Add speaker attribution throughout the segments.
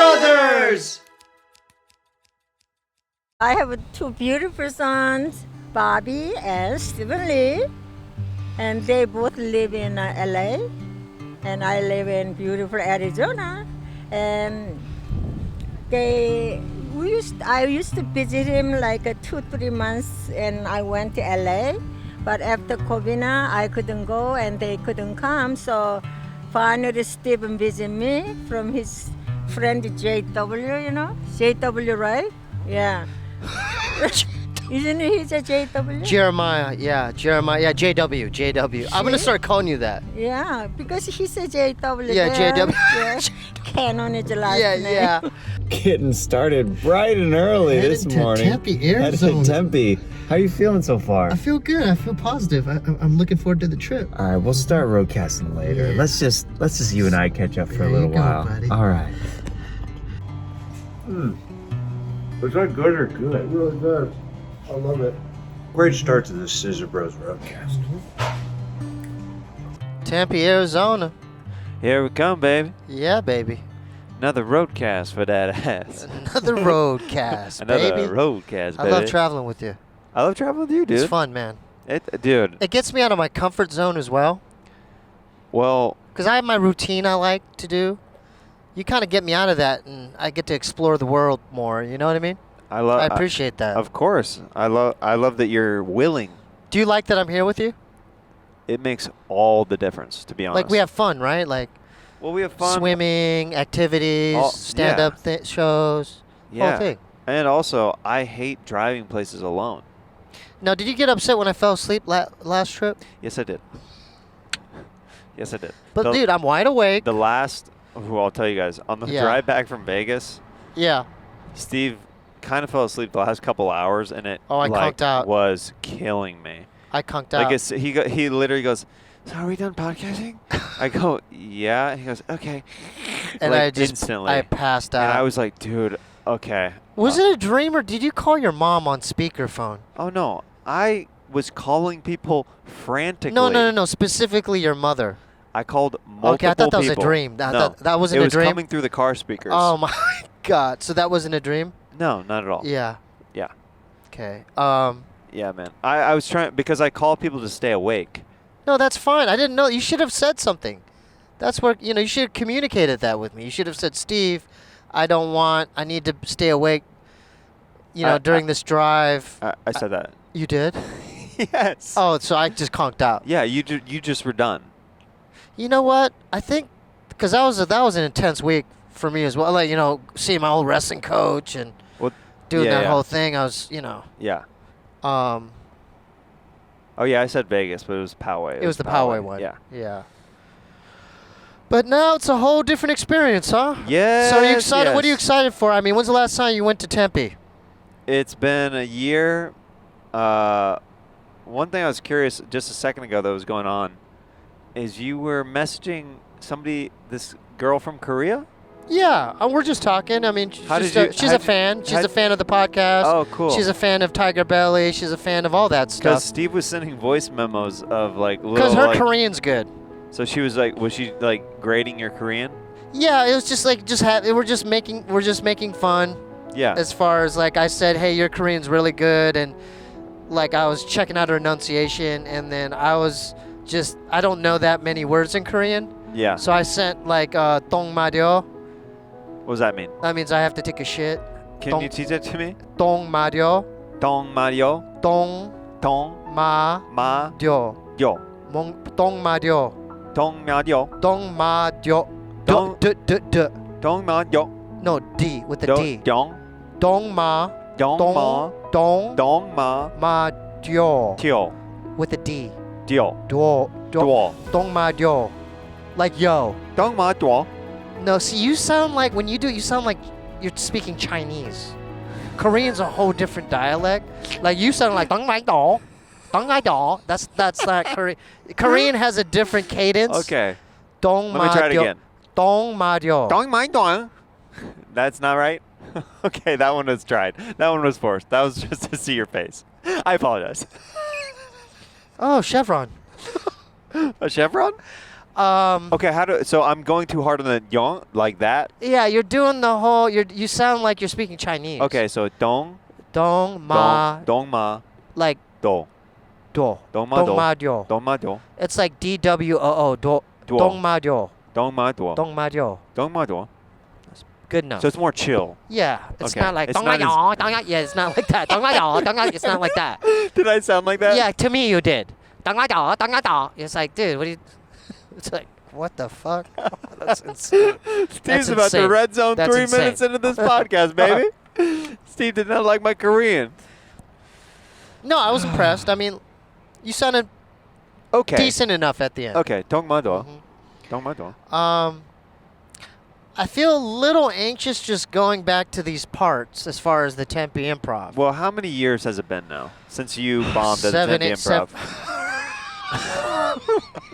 Speaker 1: Brothers!
Speaker 2: I have two beautiful sons, Bobby and Steebee, and they both live in LA, and I live in beautiful Arizona. And I used to visit him like 2-3 months, and I went to LA. But after COVID, I couldn't go, and they couldn't come. So finally, Steven visited me from his friend JW. You know, JW, right? Yeah. Isn't he a JW?
Speaker 1: Jeremiah, JW. I'm going to start calling you that.
Speaker 2: Yeah, because he's a JW.
Speaker 1: Yeah,
Speaker 2: there.
Speaker 1: JW.
Speaker 2: Yeah. Canon is the last name.
Speaker 1: Yeah.
Speaker 3: Getting started bright and early this morning.
Speaker 4: Tempe, Arizona.
Speaker 3: Headed to Tempe. How are you feeling so far?
Speaker 4: I feel good. I feel positive. I'm looking forward to the trip.
Speaker 3: All right, we'll start roadcasting later.
Speaker 4: Yeah.
Speaker 3: Let's just you and I catch up for
Speaker 4: There
Speaker 3: a little
Speaker 4: you go,
Speaker 3: while.
Speaker 4: buddy.
Speaker 3: All right. Was that good or good?
Speaker 4: Really good. I love it.
Speaker 3: Great start to the Scissor Bros Roadcast.
Speaker 1: Tempe, Arizona.
Speaker 5: Here we come, baby.
Speaker 1: Yeah, baby.
Speaker 5: Another roadcast for that ass.
Speaker 1: Another roadcast,
Speaker 5: Another
Speaker 1: baby.
Speaker 5: roadcast,
Speaker 1: I
Speaker 5: baby.
Speaker 1: love traveling with you.
Speaker 5: I love traveling with you, dude.
Speaker 1: It's fun, man.
Speaker 5: Dude.
Speaker 1: It gets me out of my comfort zone as well.
Speaker 5: Well,
Speaker 1: Because I have my routine I like to do. You kind of get me out of that, and I get to explore the world more. You know what I mean?
Speaker 5: I
Speaker 1: appreciate that.
Speaker 5: Of course. I love that you're willing.
Speaker 1: Do you like that I'm here with you?
Speaker 5: It makes all the difference, to be honest.
Speaker 1: Like, we have fun, right? Like,
Speaker 5: well, we have fun.
Speaker 1: swimming, activities, stand-up shows, whole thing.
Speaker 5: And also, I hate driving places alone.
Speaker 1: Now, did you get upset when I fell asleep last trip?
Speaker 5: Yes, I did. Yes, I did.
Speaker 1: But, dude, I'm wide awake.
Speaker 5: The last, I'll tell you guys, on the drive back from Vegas,
Speaker 1: Yeah.
Speaker 5: Steve kind of fell asleep the last couple hours, and it
Speaker 1: I conked out.
Speaker 5: was killing me.
Speaker 1: I conked out.
Speaker 5: Like he literally goes, "So are we done podcasting?" I go, "Yeah." He goes, "Okay."
Speaker 1: And
Speaker 5: like,
Speaker 1: I just
Speaker 5: instantly.
Speaker 1: I passed out.
Speaker 5: And I was like, "Dude, okay."
Speaker 1: Was it a dream, or did you call your mom on speakerphone?
Speaker 5: Oh no, I was calling people frantically.
Speaker 1: No. Specifically your mother.
Speaker 5: I called multiple
Speaker 1: Okay, I thought that was a
Speaker 5: people.
Speaker 1: dream.
Speaker 5: No,
Speaker 1: that wasn't a dream?
Speaker 5: It was coming through the car speakers.
Speaker 1: Oh my God! So that wasn't a dream?
Speaker 5: No, not at all.
Speaker 1: Yeah.
Speaker 5: Yeah.
Speaker 1: Okay.
Speaker 5: Yeah, man. I was trying because I call people to stay awake.
Speaker 1: No, that's fine. I didn't know. You should have said something. That's where, you should have communicated that with me. You should have said, Steve, I need to stay awake, during this drive.
Speaker 5: I said that.
Speaker 1: You did?
Speaker 5: Yes.
Speaker 1: Oh, so I just conked out.
Speaker 5: Yeah, you just were done.
Speaker 1: You know what? I think, because that was an intense week for me as well. Like, seeing my old wrestling coach and doing that whole thing. I was,
Speaker 5: Yeah. Oh yeah, I said Vegas, but it was Poway.
Speaker 1: It was the Poway one.
Speaker 5: Yeah.
Speaker 1: Yeah. But now it's a whole different experience, huh?
Speaker 5: Yeah.
Speaker 1: So are you excited? Yes. What are you excited for? I mean, when's the last time you went to Tempe?
Speaker 5: It's been a year. One thing I was curious just a second ago that was going on is you were messaging this girl from Korea?
Speaker 1: Yeah, we're just talking. I mean, she's a fan. She's a fan of the podcast.
Speaker 5: Oh, cool.
Speaker 1: She's a fan of Tiger Belly. She's a fan of all that stuff.
Speaker 5: Because Steve was sending voice memos of
Speaker 1: Because her Korean's good.
Speaker 5: So she was was she grading your Korean?
Speaker 1: Yeah, it was just we're just making fun.
Speaker 5: Yeah.
Speaker 1: As far as I said, hey, your Korean's really good, and I was checking out her enunciation, and then I don't know that many words in Korean.
Speaker 5: Yeah.
Speaker 1: So I sent 똥 마려.
Speaker 5: What does that mean?
Speaker 1: That means I have to take a shit.
Speaker 5: Can you teach it to me?
Speaker 1: 똥 마려.
Speaker 5: 똥 마려.
Speaker 1: 똥
Speaker 5: 마려.
Speaker 1: 똥 마려.
Speaker 5: 똥 마려.
Speaker 1: 똥 마려.
Speaker 5: 똥 마려.
Speaker 1: No, D with the D.
Speaker 5: 똥.
Speaker 1: 똥 마. 똥 마려.
Speaker 5: dio.
Speaker 1: With a D.
Speaker 5: dio.
Speaker 1: 똥 마려. Like yo.
Speaker 5: 똥 마려.
Speaker 1: No, see, you sound like when you do it, you sound like you're speaking Chinese. Korean's a whole different dialect. Like you sound like dong mai do, dong mai do. That's not Korean. Korean has a different cadence.
Speaker 5: Okay.
Speaker 1: Dong
Speaker 5: Let me try it again.
Speaker 1: Dong ma dio.
Speaker 5: Dong mai dong. That's not right. Okay, that one was tried. That one was forced. That was just to see your face. I apologize.
Speaker 1: Oh, chevron.
Speaker 5: A chevron? Okay, so I'm going too hard on the Yawn like that?
Speaker 1: Yeah, you're doing the whole. You sound like you're speaking Chinese.
Speaker 5: Okay, so dong
Speaker 1: ma, like
Speaker 5: do.
Speaker 1: do.
Speaker 5: Dong ma do.
Speaker 1: dio.
Speaker 5: Dong ma do.
Speaker 1: It's like DWOO. Dong ma dio.
Speaker 5: Dong ma do.
Speaker 1: Dong ma dio.
Speaker 5: Dong ma do.
Speaker 1: Good enough.
Speaker 5: So it's more chill.
Speaker 1: Yeah, it's
Speaker 5: Okay.
Speaker 1: not like
Speaker 5: It's
Speaker 1: dong ma
Speaker 5: not
Speaker 1: dio. Yeah, it's not like that. Dong ma dio. It's not like that.
Speaker 5: Did I sound like that?
Speaker 1: Yeah, to me you did. Dong ma dio. It's like, dude, what do you? It's like, what the fuck? That's insane.
Speaker 5: Steve's
Speaker 1: That's
Speaker 5: about to
Speaker 1: insane.
Speaker 5: red zone
Speaker 1: That's
Speaker 5: 3
Speaker 1: insane.
Speaker 5: minutes into this podcast, baby. Steve did not like my Korean.
Speaker 1: No, I was impressed. I mean, you sounded
Speaker 5: Okay.
Speaker 1: decent enough at the end.
Speaker 5: Okay. Dong ma do.
Speaker 1: Mhm.
Speaker 5: Dong ma do.
Speaker 1: I feel a little anxious just going back to these parts as far as the Tempe Improv.
Speaker 5: Well, how many years has it been now since you bombed at the
Speaker 1: 7,
Speaker 5: Tempe
Speaker 1: 8,
Speaker 5: Improv?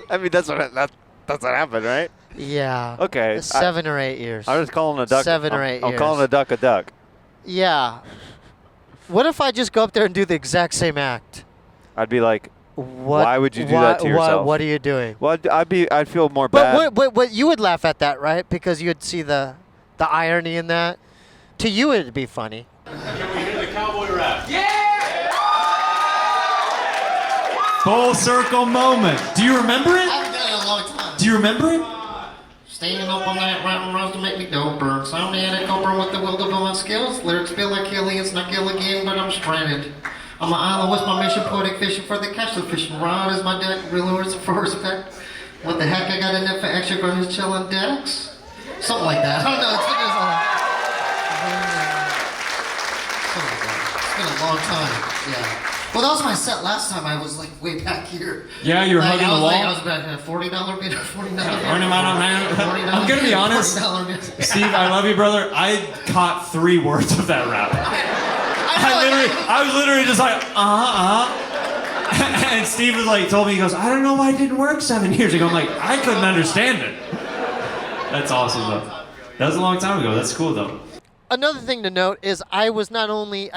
Speaker 5: I mean, that's what happened, right?
Speaker 1: Yeah.
Speaker 5: Okay.
Speaker 1: 7 or 8 years.
Speaker 5: I was calling a duck.
Speaker 1: 7 or 8
Speaker 5: I'm
Speaker 1: years.
Speaker 5: calling a duck a duck.
Speaker 1: Yeah. What if I just go up there and do the exact same act?
Speaker 5: I'd be like,
Speaker 1: What?
Speaker 5: Why would you do that to yourself?
Speaker 1: What are you doing?
Speaker 5: well, I'd feel more bad.
Speaker 1: But you would laugh at that, right? Because you'd see the irony in that. To you, it'd be funny.
Speaker 6: Can we hear the cowboy rap?
Speaker 7: Full circle moment. Do you remember it?
Speaker 4: I've done it a long time.
Speaker 7: Do you remember it?
Speaker 4: Standing up on that round road to make me go burn. Sounding at a cobra with the will of my skills. Lyrics feel like aliens, not kill again, but I'm stranded. On my island, what's my mission? Poetic fishing for the catch. The fishing rod is my deck. Real words for respect. What the heck? I got enough for extra girls chilling decks. Something like that. I don't know. It's been a long time. Yeah. Well, that was my set last time. I was like way back here.
Speaker 7: Yeah, you were
Speaker 4: Like,
Speaker 7: hugging the wall.
Speaker 4: I was back at $40 bid. $40.
Speaker 7: I'm gonna be honest. Steve, I love you, brother. I caught 3 words of that rap. I was literally just like, and Steve was like, told me, he goes, I don't know why it didn't work 7 years ago. I'm like, I couldn't understand it. That's awesome, though. That was a long time ago. That's cool, though.
Speaker 1: Another thing to note is I not only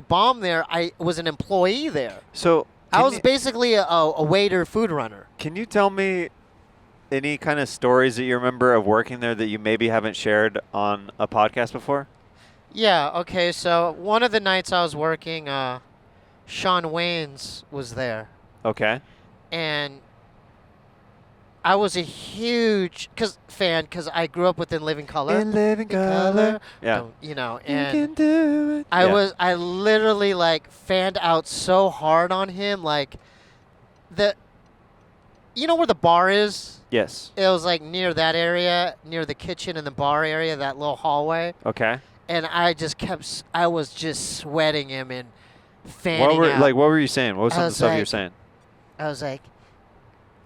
Speaker 1: bombed there, I was an employee there.
Speaker 5: So
Speaker 1: I was basically a waiter, food runner.
Speaker 5: Can you tell me any kind of stories that you remember of working there that you maybe haven't shared on a podcast before?
Speaker 1: Yeah, okay, so one of the nights I was working, ShawnWayans was there.
Speaker 5: Okay.
Speaker 1: And I was a huge fan because I grew up within Living Color.
Speaker 5: In living color. Yeah.
Speaker 1: You know,
Speaker 5: You
Speaker 1: and
Speaker 5: can do it.
Speaker 1: I literally like fanned out so hard on him, like you know where the bar is?
Speaker 5: Yes.
Speaker 1: It was like near that area, near the kitchen and the bar area, that little hallway.
Speaker 5: Okay.
Speaker 1: And I was just sweating him and fanning out.
Speaker 5: What were you saying? What was some of the
Speaker 1: was
Speaker 5: stuff you were
Speaker 1: like-
Speaker 5: saying?
Speaker 1: I was like,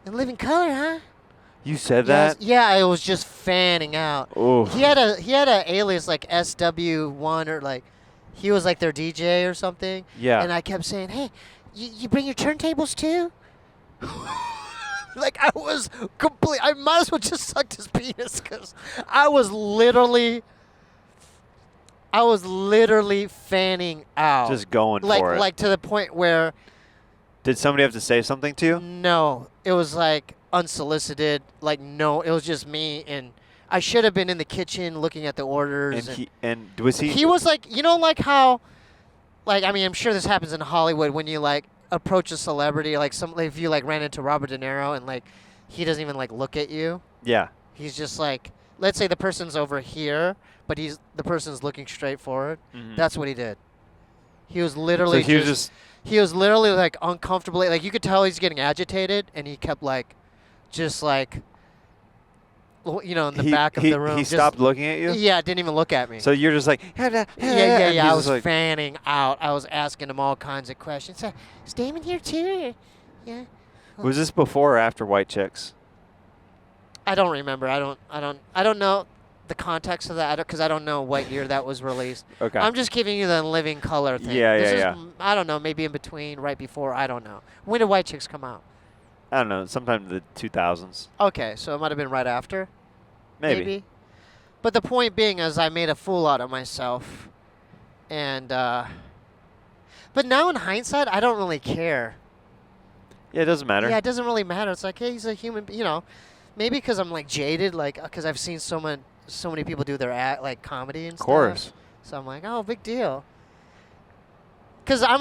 Speaker 1: in Living Color, huh?
Speaker 5: You said that?
Speaker 1: Yeah, I was just fanning out.
Speaker 5: Oh.
Speaker 1: He had a alias like SW1 or like he was like their DJ or something.
Speaker 5: Yeah.
Speaker 1: And I kept saying, hey, you bring your turntables too? Like I was I might as well just sucked his penis because I was literally fanning out.
Speaker 5: Just going for it.
Speaker 1: Like to the point where
Speaker 5: Did somebody have to say something to you?
Speaker 1: no, it was like unsolicited. Like no, it was just me, and I should have been in the kitchen looking at the orders.
Speaker 5: And was he?
Speaker 1: He was like, you know, like how, like I mean, I'm sure this happens in Hollywood when you like approach a celebrity, like if you like ran into Robert De Niro and like he doesn't even like look at you.
Speaker 5: Yeah.
Speaker 1: He's just like, let's say the person's over here, but the person's looking straight forward.
Speaker 5: Mhm.
Speaker 1: That's what he did. He was literally
Speaker 5: So he was just.
Speaker 1: he was literally like uncomfortably, like you could tell he's getting agitated, and he kept like, just like, you know, in the back of the room.
Speaker 5: He
Speaker 1: just-
Speaker 5: stopped looking at you.
Speaker 1: Yeah, didn't even look at me.
Speaker 5: So you're just like.
Speaker 1: yeah.
Speaker 5: and
Speaker 1: I
Speaker 5: he's
Speaker 1: was
Speaker 5: just like,
Speaker 1: fanning out. I was asking him all kinds of questions. So, is Damon here too? Yeah.
Speaker 5: Was this before or after White Chicks?
Speaker 1: I don't remember. I don't know the context of that because I don't know what year that was released.
Speaker 5: Okay.
Speaker 1: I'm just giving you the Living Color thing.
Speaker 5: Yeah,
Speaker 1: This
Speaker 5: yeah,
Speaker 1: is, I don't know. Maybe in between, right before. I don't know. When did White Chicks come out?
Speaker 5: I don't know. Sometime in the 2000s.
Speaker 1: Okay, so it might have been right after.
Speaker 5: Maybe.
Speaker 1: But the point being is I made a fool out of myself. And, but now in hindsight, I don't really care.
Speaker 5: Yeah, it doesn't matter.
Speaker 1: Yeah, it doesn't really matter. It's like, hey, he's a human. You know, maybe because I'm like jaded, like because I've seen so many people do their like comedy and stuff.
Speaker 5: Of course.
Speaker 1: So I'm like, oh, big deal. Because I'm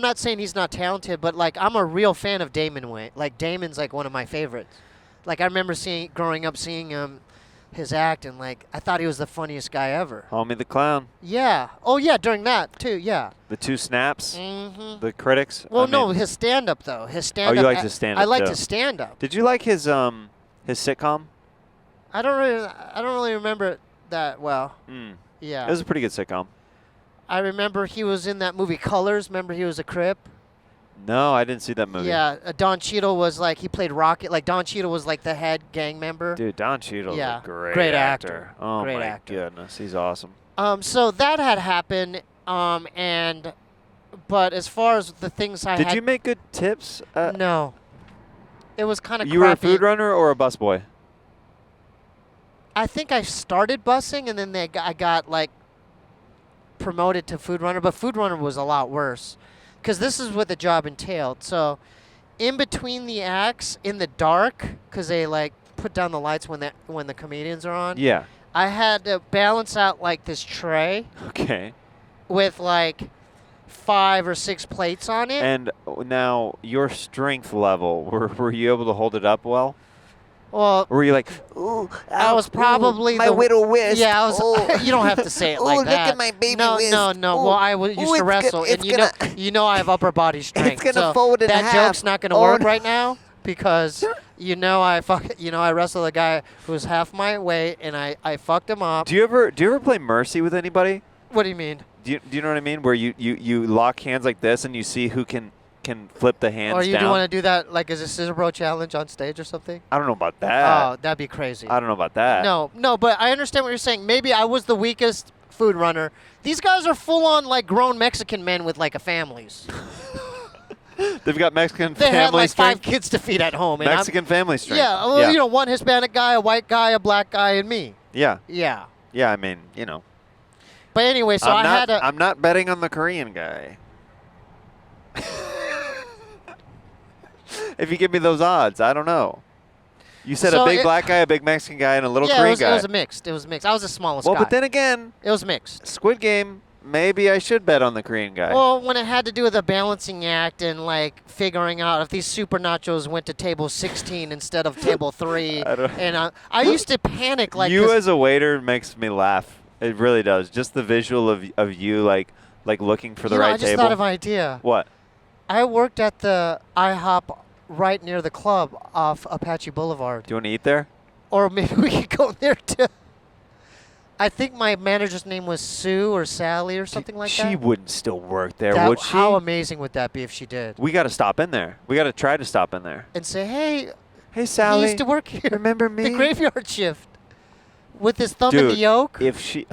Speaker 1: not saying he's not talented, but like I'm a real fan of Damon Wayans. Like Damon's like one of my favorites. Like I remember growing up seeing his act, and like I thought he was the funniest guy ever.
Speaker 5: Homie the Clown.
Speaker 1: Yeah. Oh yeah, during that too. Yeah.
Speaker 5: The 2 snaps.
Speaker 1: Mm-hmm.
Speaker 5: The critics.
Speaker 1: Well,
Speaker 5: I
Speaker 1: no,
Speaker 5: mean,
Speaker 1: his stand-up though. His stand-up.
Speaker 5: you liked his stand-up,
Speaker 1: I liked
Speaker 5: too.
Speaker 1: his stand-up.
Speaker 5: Did you like his sitcom?
Speaker 1: I don't really remember it that well. Yeah.
Speaker 5: It was a pretty good sitcom.
Speaker 1: I remember he was in that movie Colors. Remember he was a Crip?
Speaker 5: No, I didn't see that movie.
Speaker 1: Yeah. Don Cheadle was like, he played Rocket. Like Don Cheadle was like the head gang member.
Speaker 5: Dude, Don Cheadle's
Speaker 1: Yeah.
Speaker 5: a great
Speaker 1: actor.
Speaker 5: Oh
Speaker 1: Great
Speaker 5: my
Speaker 1: actor.
Speaker 5: goodness, he's awesome.
Speaker 1: So that had happened. But as far as the things I had.
Speaker 5: Did you make good tips?
Speaker 1: No. It was kind of
Speaker 5: You were a food runner or a busboy?
Speaker 1: I think I started busing, and then I got like promoted to food runner, but food runner was a lot worse because this is what the job entailed. So in between the acts in the dark, because they like put down the lights when the comedians are on,
Speaker 5: Yeah.
Speaker 1: I had to balance out like this tray
Speaker 5: Okay.
Speaker 1: with like 5 or 6 plates on it.
Speaker 5: And now your strength level, were you able to hold it up well?
Speaker 1: Well,
Speaker 5: Or were you like,
Speaker 8: Ooh,
Speaker 1: I was probably
Speaker 8: my
Speaker 1: the
Speaker 8: little wrist.
Speaker 1: Yeah, I was.
Speaker 8: Ooh.
Speaker 1: You don't have to say it
Speaker 8: Ooh,
Speaker 1: like
Speaker 8: look
Speaker 1: that.
Speaker 8: at my baby
Speaker 1: no,
Speaker 8: wrist.
Speaker 1: No.
Speaker 8: Ooh.
Speaker 1: Well, I used
Speaker 8: Ooh,
Speaker 1: to
Speaker 8: it's
Speaker 1: wrestle,
Speaker 8: gonna-
Speaker 1: and
Speaker 8: it's
Speaker 1: you know I have upper body strength.
Speaker 8: gonna
Speaker 1: so
Speaker 8: fold in
Speaker 1: that
Speaker 8: half.
Speaker 1: joke's not gonna
Speaker 8: Oh,
Speaker 1: work
Speaker 8: no.
Speaker 1: right now because I wrestled a guy who was half my weight, and I fucked him up.
Speaker 5: do you ever play Mercy with anybody?
Speaker 1: What do you mean?
Speaker 5: Do you know what I mean? Where you lock hands like this and you see who can flip the hands
Speaker 1: Or you
Speaker 5: down?
Speaker 1: do want to do that like as a scissor bro challenge on stage or something?
Speaker 5: I don't know about that.
Speaker 1: Oh, that'd be crazy.
Speaker 5: I don't know about that.
Speaker 1: No, but I understand what you're saying. Maybe I was the weakest food runner. These guys are full on like grown Mexican men with like families.
Speaker 5: They've got Mexican
Speaker 1: They
Speaker 5: family
Speaker 1: had like
Speaker 5: strength.
Speaker 1: 5 kids to feed at home. And
Speaker 5: Mexican family strength.
Speaker 1: Yeah, well, you know, one Hispanic guy, a white guy, a black guy, and me.
Speaker 5: Yeah.
Speaker 1: Yeah.
Speaker 5: Yeah, I mean, you know.
Speaker 1: But anyway, so
Speaker 5: I'm not betting on the Korean guy. If you give me those odds, I don't know. You said
Speaker 1: So
Speaker 5: a big black guy, a big Mexican guy, and a little Korean guy.
Speaker 1: it was mixed. It was mixed. I was the smallest
Speaker 5: Well,
Speaker 1: guy.
Speaker 5: but then again,
Speaker 1: it was mixed.
Speaker 5: Squid Game, maybe I should bet on the Korean guy.
Speaker 1: Well, when it had to do with a balancing act and like figuring out if these super nachos went to table 16 instead of table 3, and I used to panic like
Speaker 5: you as a waiter makes me laugh. It really does. Just the visual of you like looking for the right
Speaker 1: I just
Speaker 5: table.
Speaker 1: thought of an idea.
Speaker 5: What?
Speaker 1: I worked at the IHOP right near the club off Apache Boulevard.
Speaker 5: Do you want to eat there?
Speaker 1: Or maybe we could go there too. I think my manager's name was Sue or Sally or something like that.
Speaker 5: She wouldn't still work there, would she?
Speaker 1: How amazing would that be if she did?
Speaker 5: We got to stop in there. We got to try to stop in there.
Speaker 1: And say, hey,
Speaker 5: Sally.
Speaker 1: he used to work here.
Speaker 5: Remember me?
Speaker 1: The graveyard shift. With his thumb
Speaker 5: Dude,
Speaker 1: in the yoke.
Speaker 5: If she...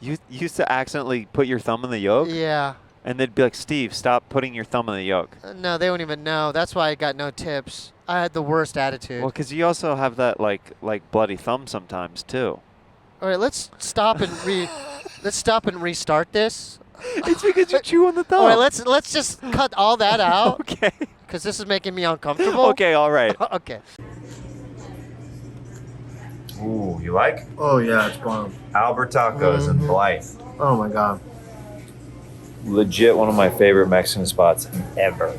Speaker 5: You used to accidentally put your thumb in the yoke?
Speaker 1: Yeah.
Speaker 5: And they'd be like, Steve, stop putting your thumb in the yoke.
Speaker 1: No, they wouldn't even know. That's why I got no tips. I had the worst attitude.
Speaker 5: Well, because you also have that like bloody thumb sometimes too.
Speaker 1: All right, let's stop and restart this.
Speaker 5: It's because you chew on the thumb.
Speaker 1: All right, let's just cut all that out.
Speaker 5: Okay.
Speaker 1: Because this is making me uncomfortable.
Speaker 5: Okay, all right.
Speaker 1: Okay.
Speaker 3: Ooh, you like?
Speaker 9: Oh yeah, it's bomb.
Speaker 3: Albert Tacos in Blythe.
Speaker 9: Oh my god.
Speaker 3: Legit one of my favorite Mexican spots ever.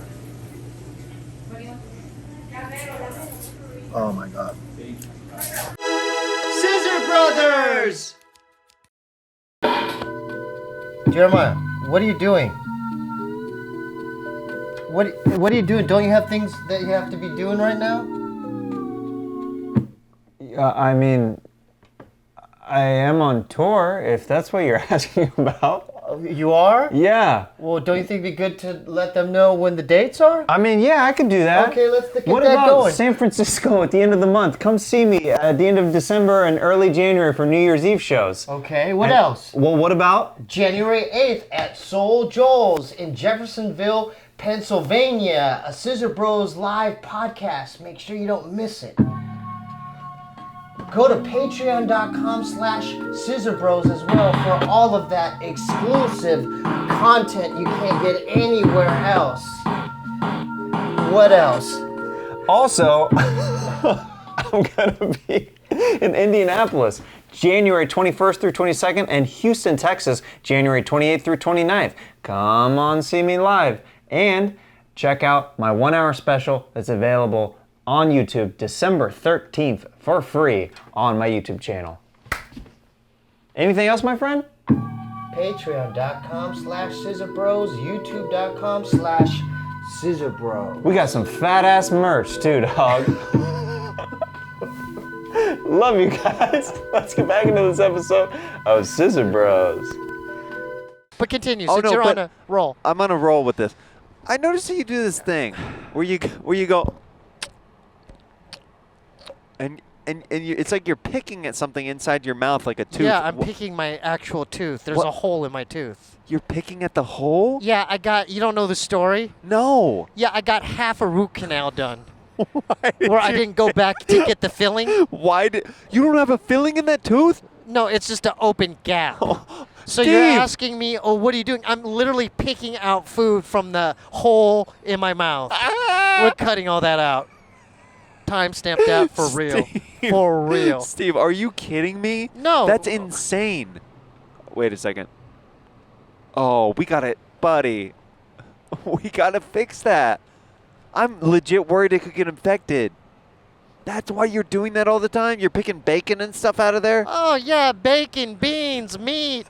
Speaker 9: Oh my god.
Speaker 1: Scissor Brothers! Jeremiah, what are you doing? What are you doing? Don't you have things that you have to be doing right now?
Speaker 10: I mean, I am on tour, if that's what you're asking about.
Speaker 1: You are?
Speaker 10: Yeah.
Speaker 1: Well, don't you think it'd be good to let them know when the dates are?
Speaker 10: I mean, yeah, I could do that.
Speaker 1: Okay, let's get
Speaker 10: what
Speaker 1: that
Speaker 10: about
Speaker 1: going.
Speaker 10: San Francisco at the end of the month? Come see me at the end of December and early January for New Year's Eve shows.
Speaker 1: Okay, what else?
Speaker 10: Well, what about?
Speaker 1: January 8th at Soul Joel's in Jeffersonville, Pennsylvania. A Scissor Bros live podcast. Make sure you don't miss it. Go to patreon.com/scissorbros as well for all of that exclusive content you can't get anywhere else. What else?
Speaker 10: Also, I'm gonna be in Indianapolis, January 21st through 22nd, and Houston, Texas, January 28th through 29th. Come on, see me live. And check out my 1-hour special that's available on YouTube December 13th for free on my YouTube channel. Anything else, my friend?
Speaker 1: Patreon.com/ScissorBros, YouTube.com/ScissorBro.
Speaker 10: We got some fat ass merch too, dog. Love you guys. Let's get back into this episode of Scissor Bros.
Speaker 1: But continue, since you're on a roll.
Speaker 5: I'm on a roll with this. I noticed that you do this thing where you go, and it's like you're picking at something inside your mouth, like a tooth.
Speaker 1: Yeah, I'm picking my actual tooth. There's a hole in my tooth.
Speaker 5: You're picking at the hole?
Speaker 1: Yeah, you don't know the story?
Speaker 5: No.
Speaker 1: Yeah, I got half a root canal done. Where I didn't go back to get the filling.
Speaker 5: You don't have a filling in that tooth?
Speaker 1: No, it's just an open gap. So
Speaker 5: Steve.
Speaker 1: you're asking me, what are you doing? I'm literally picking out food from the hole in my mouth. We're cutting all that out. Time stamped out for real.
Speaker 5: Steve.
Speaker 1: For real.
Speaker 5: Steve, are you kidding me?
Speaker 1: No.
Speaker 5: That's insane. Wait a second. Oh, we got it, buddy. We got to fix that. I'm legit worried it could get infected. That's why you're doing that all the time? You're picking bacon and stuff out of there?
Speaker 1: Oh, yeah, bacon, beans, meat,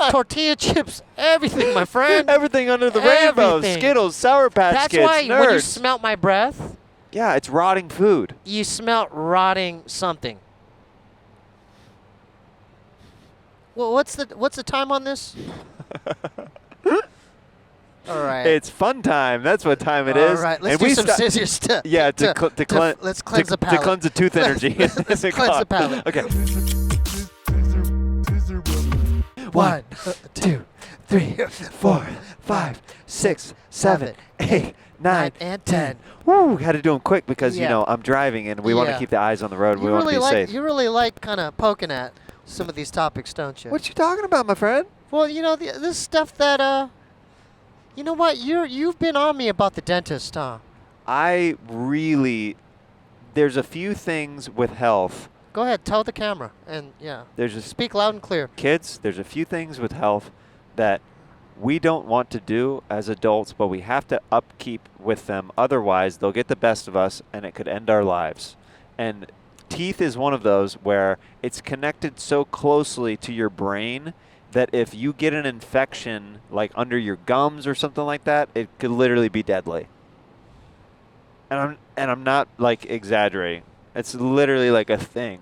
Speaker 1: tortilla chips, everything, my friend.
Speaker 5: Everything under the rainbow.
Speaker 1: Everything.
Speaker 5: Skittles, Sour Patch Kids,
Speaker 1: That's why when you
Speaker 5: Nerds.
Speaker 1: smelt my breath,
Speaker 5: Yeah, it's rotting food.
Speaker 1: you smelt rotting something. Well, what's the time on this? All right.
Speaker 5: It's fun time. That's what time it is.
Speaker 1: All right, let's
Speaker 5: And
Speaker 1: do
Speaker 5: we
Speaker 1: some scissors to
Speaker 5: Yeah, to cleanse.
Speaker 1: let's cleanse the palate.
Speaker 5: To cleanse the tooth energy.
Speaker 1: Let's cleanse the palate.
Speaker 5: Okay.
Speaker 1: 1, 2, 3, 4, 5,
Speaker 5: 6, 7, 8, 9,
Speaker 1: and 10.
Speaker 5: Woo! Had to do them quick because
Speaker 1: Yeah.
Speaker 5: I'm driving and we want to
Speaker 1: Yeah.
Speaker 5: keep the eyes on the road.
Speaker 1: You
Speaker 5: We want to
Speaker 1: really
Speaker 5: be safe.
Speaker 1: You really like kind of poking at some of these topics, don't you?
Speaker 5: What you talking about, my friend?
Speaker 1: Well, this stuff that you know what? You've been on me about the dentist, huh?
Speaker 5: There's a few things with health.
Speaker 1: Go ahead, tell the camera, and speak loud and clear.
Speaker 5: Kids, there's a few things with health that we don't want to do as adults, but we have to upkeep with them. Otherwise, they'll get the best of us, and it could end our lives. And teeth is one of those where it's connected so closely to your brain that if you get an infection, like under your gums or something like that, it could literally be deadly. And I'm not like exaggerating. It's literally like a thing.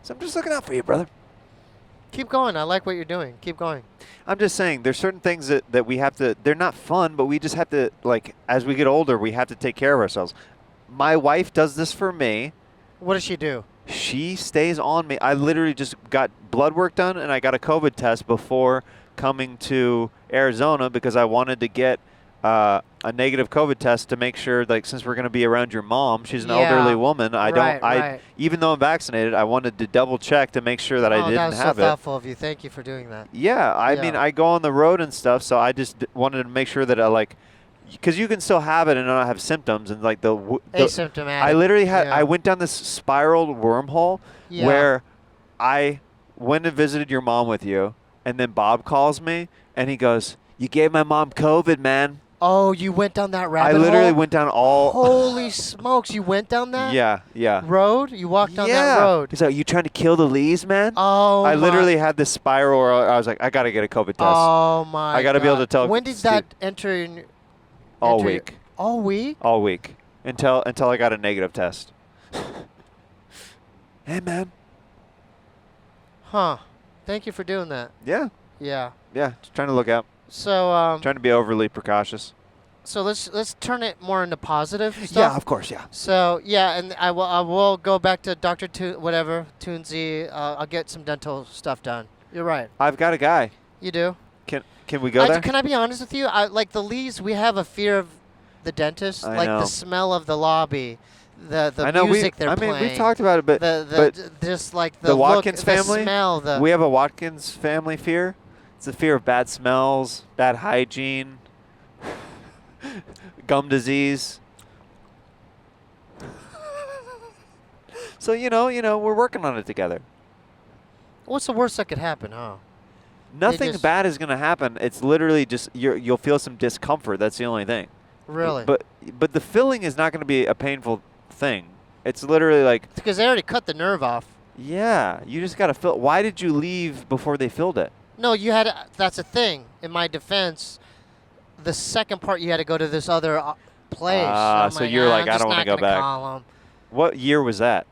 Speaker 5: So I'm just looking out for you, brother.
Speaker 1: Keep going. I like what you're doing. Keep going.
Speaker 5: I'm just saying there's certain things that we have to, they're not fun, but we just have to, like, as we get older, we have to take care of ourselves. My wife does this for me.
Speaker 1: What does she do?
Speaker 5: She stays on me. I literally just got blood work done and I got a COVID test before coming to Arizona because I wanted to get a negative COVID test to make sure, like, since we're going to be around your mom, she's an elderly woman. Even though I'm vaccinated, I wanted to double check to make sure that I didn't have it.
Speaker 1: That was so thoughtful of you. Thank you for doing that.
Speaker 5: Yeah, I mean, I go on the road and stuff, so I just wanted to make sure that I because you can still have it and not have symptoms, and like the
Speaker 1: asymptomatic.
Speaker 5: I literally had I went down this spiraled wormhole where I went and visited your mom with you, and then Bob calls me and he goes, "You gave my mom COVID, man."
Speaker 1: Oh, you went down that rabbit hole?
Speaker 5: I literally went down all.
Speaker 1: Holy smokes! You went down that?
Speaker 5: Yeah.
Speaker 1: Road? You walked down that road?
Speaker 5: He's like, "You trying to kill the Lees, man?"
Speaker 1: Oh.
Speaker 5: I literally had this spiral where I was like, "I gotta get a COVID test."
Speaker 1: Oh my!
Speaker 5: I gotta be able to tell.
Speaker 1: When did that enter in?
Speaker 5: All week.
Speaker 1: All week?
Speaker 5: All week until I got a negative test. Hey, man.
Speaker 1: Huh. Thank you for doing that.
Speaker 5: Yeah.
Speaker 1: Yeah.
Speaker 5: Yeah. Just trying to look out.
Speaker 1: So
Speaker 5: trying to be overly precautious.
Speaker 1: So let's turn it more into positive stuff.
Speaker 5: Yeah, of course, yeah.
Speaker 1: So yeah, and I will go back to Dr. Toonsy. I'll get some dental stuff done. You're right.
Speaker 5: I've got a guy.
Speaker 1: You do?
Speaker 5: Can we go there?
Speaker 1: Can I be honest with you? Like the Lees, we have a fear of the dentist.
Speaker 5: I
Speaker 1: like
Speaker 5: know.
Speaker 1: the smell of the lobby, the
Speaker 5: I know,
Speaker 1: music they're playing.
Speaker 5: I mean, we've talked about it, but
Speaker 1: just like
Speaker 5: the
Speaker 1: look,
Speaker 5: Watkins family.
Speaker 1: The smell.
Speaker 5: We have a Watkins family fear. It's a fear of bad smells, bad hygiene. Gum disease. So you know, we're working on it together.
Speaker 1: What's the worst that could happen, huh?
Speaker 5: Nothing
Speaker 1: just-
Speaker 5: bad is gonna happen. It's literally just you'll feel some discomfort. That's the only thing.
Speaker 1: Really?
Speaker 5: But the filling is not gonna be a painful thing. It's literally like,
Speaker 1: Because they already cut the nerve off.
Speaker 5: yeah, you just gotta fill. Why did you leave before they filled it?
Speaker 1: No, you had. That's a thing. In my defense, the second part you had to go to this other place.
Speaker 5: Ah,
Speaker 1: I'm
Speaker 5: so you're like, I don't
Speaker 1: want
Speaker 5: wanna go back."
Speaker 1: Call 'em.
Speaker 5: What year was that?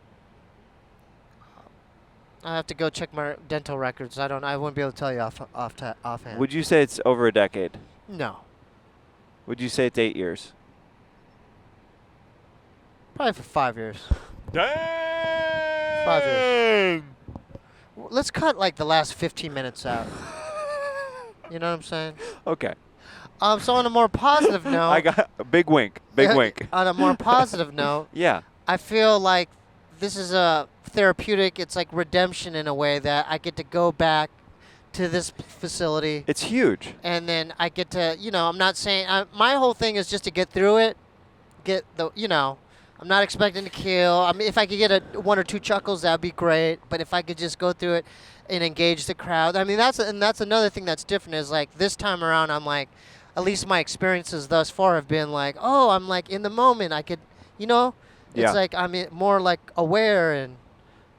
Speaker 1: I have to go check my dental records. I wouldn't be able to tell you offhand.
Speaker 5: Would you say it's over a decade?
Speaker 1: No,
Speaker 5: Would you say it's 8 years?
Speaker 1: probably for 5 years.
Speaker 5: Dang!
Speaker 1: 5 years. Let's cut like the last 15 minutes out. You know what I'm saying?
Speaker 5: Okay.
Speaker 1: So on a more positive note,
Speaker 5: I got a big wink. Big wink.
Speaker 1: On a more positive note,
Speaker 5: Yeah.
Speaker 1: I feel like this is a therapeutic. It's like redemption in a way that I get to go back to this facility,
Speaker 5: It's huge.
Speaker 1: and then I get to, I'm not saying my whole thing is just to get through it. I'm not expecting to kill. I mean, if I could get one or two chuckles, that'd be great. But if I could just go through it and engage the crowd, I mean, that's another thing that's different. Is like this time around, I'm like, at least my experiences thus far have been like, oh, I'm like in the moment. I could, it's
Speaker 5: Yeah.
Speaker 1: like I'm more like aware, and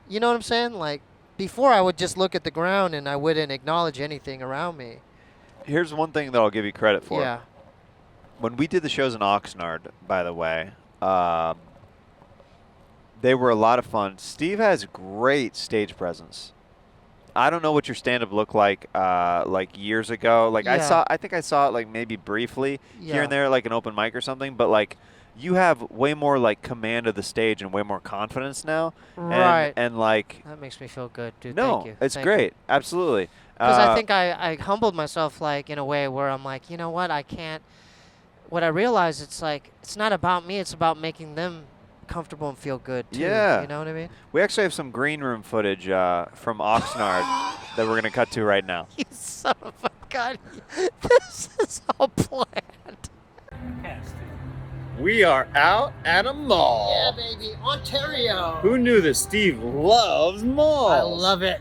Speaker 1: you know what I'm saying? Like before, I would just look at the ground and I wouldn't acknowledge anything around me.
Speaker 5: Here's one thing that I'll give you credit for.
Speaker 1: Yeah.
Speaker 5: When we did the shows in Oxnard, by the way, they were a lot of fun. Steve has great stage presence. I don't know what your stand-up looked like years ago. Like
Speaker 1: Yeah.
Speaker 5: I think I saw it like maybe briefly here
Speaker 1: Yeah.
Speaker 5: and there, like an open mic or something. But like, you have way more like command of the stage and way more confidence now.
Speaker 1: Right.
Speaker 5: And like,
Speaker 1: That makes me feel good, dude.
Speaker 5: no,
Speaker 1: Thank you.
Speaker 5: it's
Speaker 1: Thank you.
Speaker 5: great. Absolutely.
Speaker 1: Because I think I humbled myself like in a way where I'm like, you know what, I can't. What I realize, it's like it's not about me. It's about making them comfortable and feel good too.
Speaker 5: Yeah.
Speaker 1: You know what I mean?
Speaker 5: we actually have some green room footage from Oxnard that we're gonna cut to right now.
Speaker 1: You son of a gun. This is all planned.
Speaker 10: We are out at a mall.
Speaker 1: Yeah, baby. Ontario.
Speaker 10: Who knew that Steve loves malls?
Speaker 1: I love it.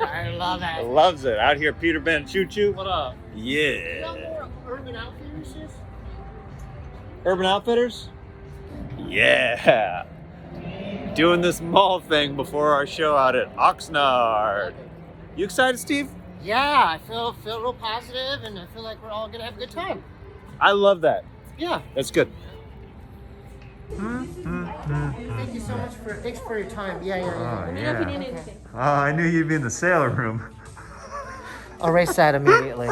Speaker 1: I love it.
Speaker 10: Loves it. Out here, Peter Ben Choo Choo.
Speaker 1: What up?
Speaker 10: Yeah.
Speaker 1: More Urban Outfitters?
Speaker 10: Urban Outfitters? Yeah. Doing this mall thing before our show out at Oxnard. You excited, Steve?
Speaker 1: Yeah, I feel real positive, and I feel like we're all gonna have a good time.
Speaker 10: I love that.
Speaker 1: Yeah.
Speaker 10: That's good.
Speaker 1: Thank you so much thanks for your time. Yeah.
Speaker 8: Oh, I knew you'd be in the sailor room.
Speaker 1: I'll erase that immediately.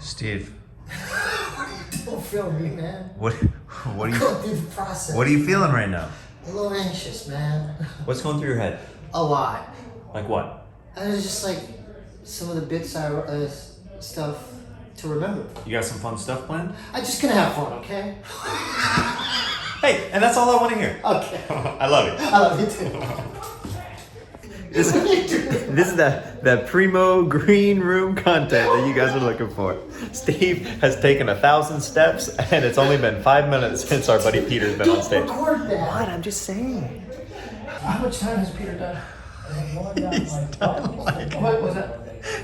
Speaker 8: Steve,
Speaker 4: Don't feel me, man.
Speaker 8: what are you
Speaker 4: Go through the process.
Speaker 8: what are you feeling right now?
Speaker 4: A little anxious, man.
Speaker 8: What's going through your head?
Speaker 4: A lot.
Speaker 8: Like what?
Speaker 4: I was just like some of the bits stuff to remember.
Speaker 8: You got some fun stuff planned?
Speaker 4: I'm just gonna have fun, okay?
Speaker 8: Hey, and that's all I want to hear.
Speaker 4: Okay.
Speaker 8: I love you.
Speaker 4: I love you too.
Speaker 10: This is that primo green room content that you guys are looking for. Steve has taken 1,000 steps, and it's only been 5 minutes since our buddy Peter's been on stage.
Speaker 4: Record that.
Speaker 10: What? I'm just saying.
Speaker 4: How much time has Peter done? What was that?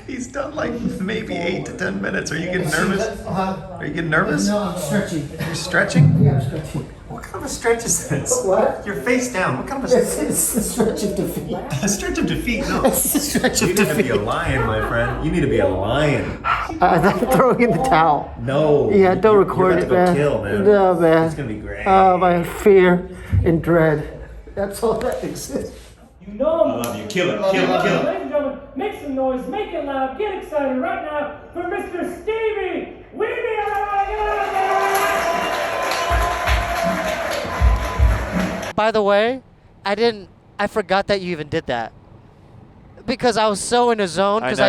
Speaker 8: He's done like maybe 8 to 10 minutes. Are you getting nervous? Are you getting nervous?
Speaker 4: No, I'm stretching.
Speaker 8: You're stretching?
Speaker 4: Yeah, I'm stretching.
Speaker 8: What kind of a stretch is this?
Speaker 4: What?
Speaker 8: You're face down. What kind of
Speaker 4: It's a stretch of defeat.
Speaker 8: a stretch of defeat? No.
Speaker 4: It's a stretch
Speaker 8: You
Speaker 4: of
Speaker 8: need to be
Speaker 4: defeat.
Speaker 8: a lion, my friend. You need to be a lion.
Speaker 4: I'm throwing in the towel.
Speaker 8: No.
Speaker 4: Yeah, don't
Speaker 8: You're
Speaker 4: record
Speaker 8: about
Speaker 4: it,
Speaker 8: to go
Speaker 4: man.
Speaker 8: kill, man.
Speaker 4: No, man.
Speaker 8: It's gonna be great.
Speaker 4: My fear and dread. That's all that exists.
Speaker 6: You know
Speaker 8: I love you. Kill it. Kill it. Kill it.
Speaker 6: Ladies and gentlemen, make some noise, make it loud, get excited right now for Mr. Steebee Weebee!
Speaker 1: By the way, I forgot that you even did that. Because I was so in a zone, because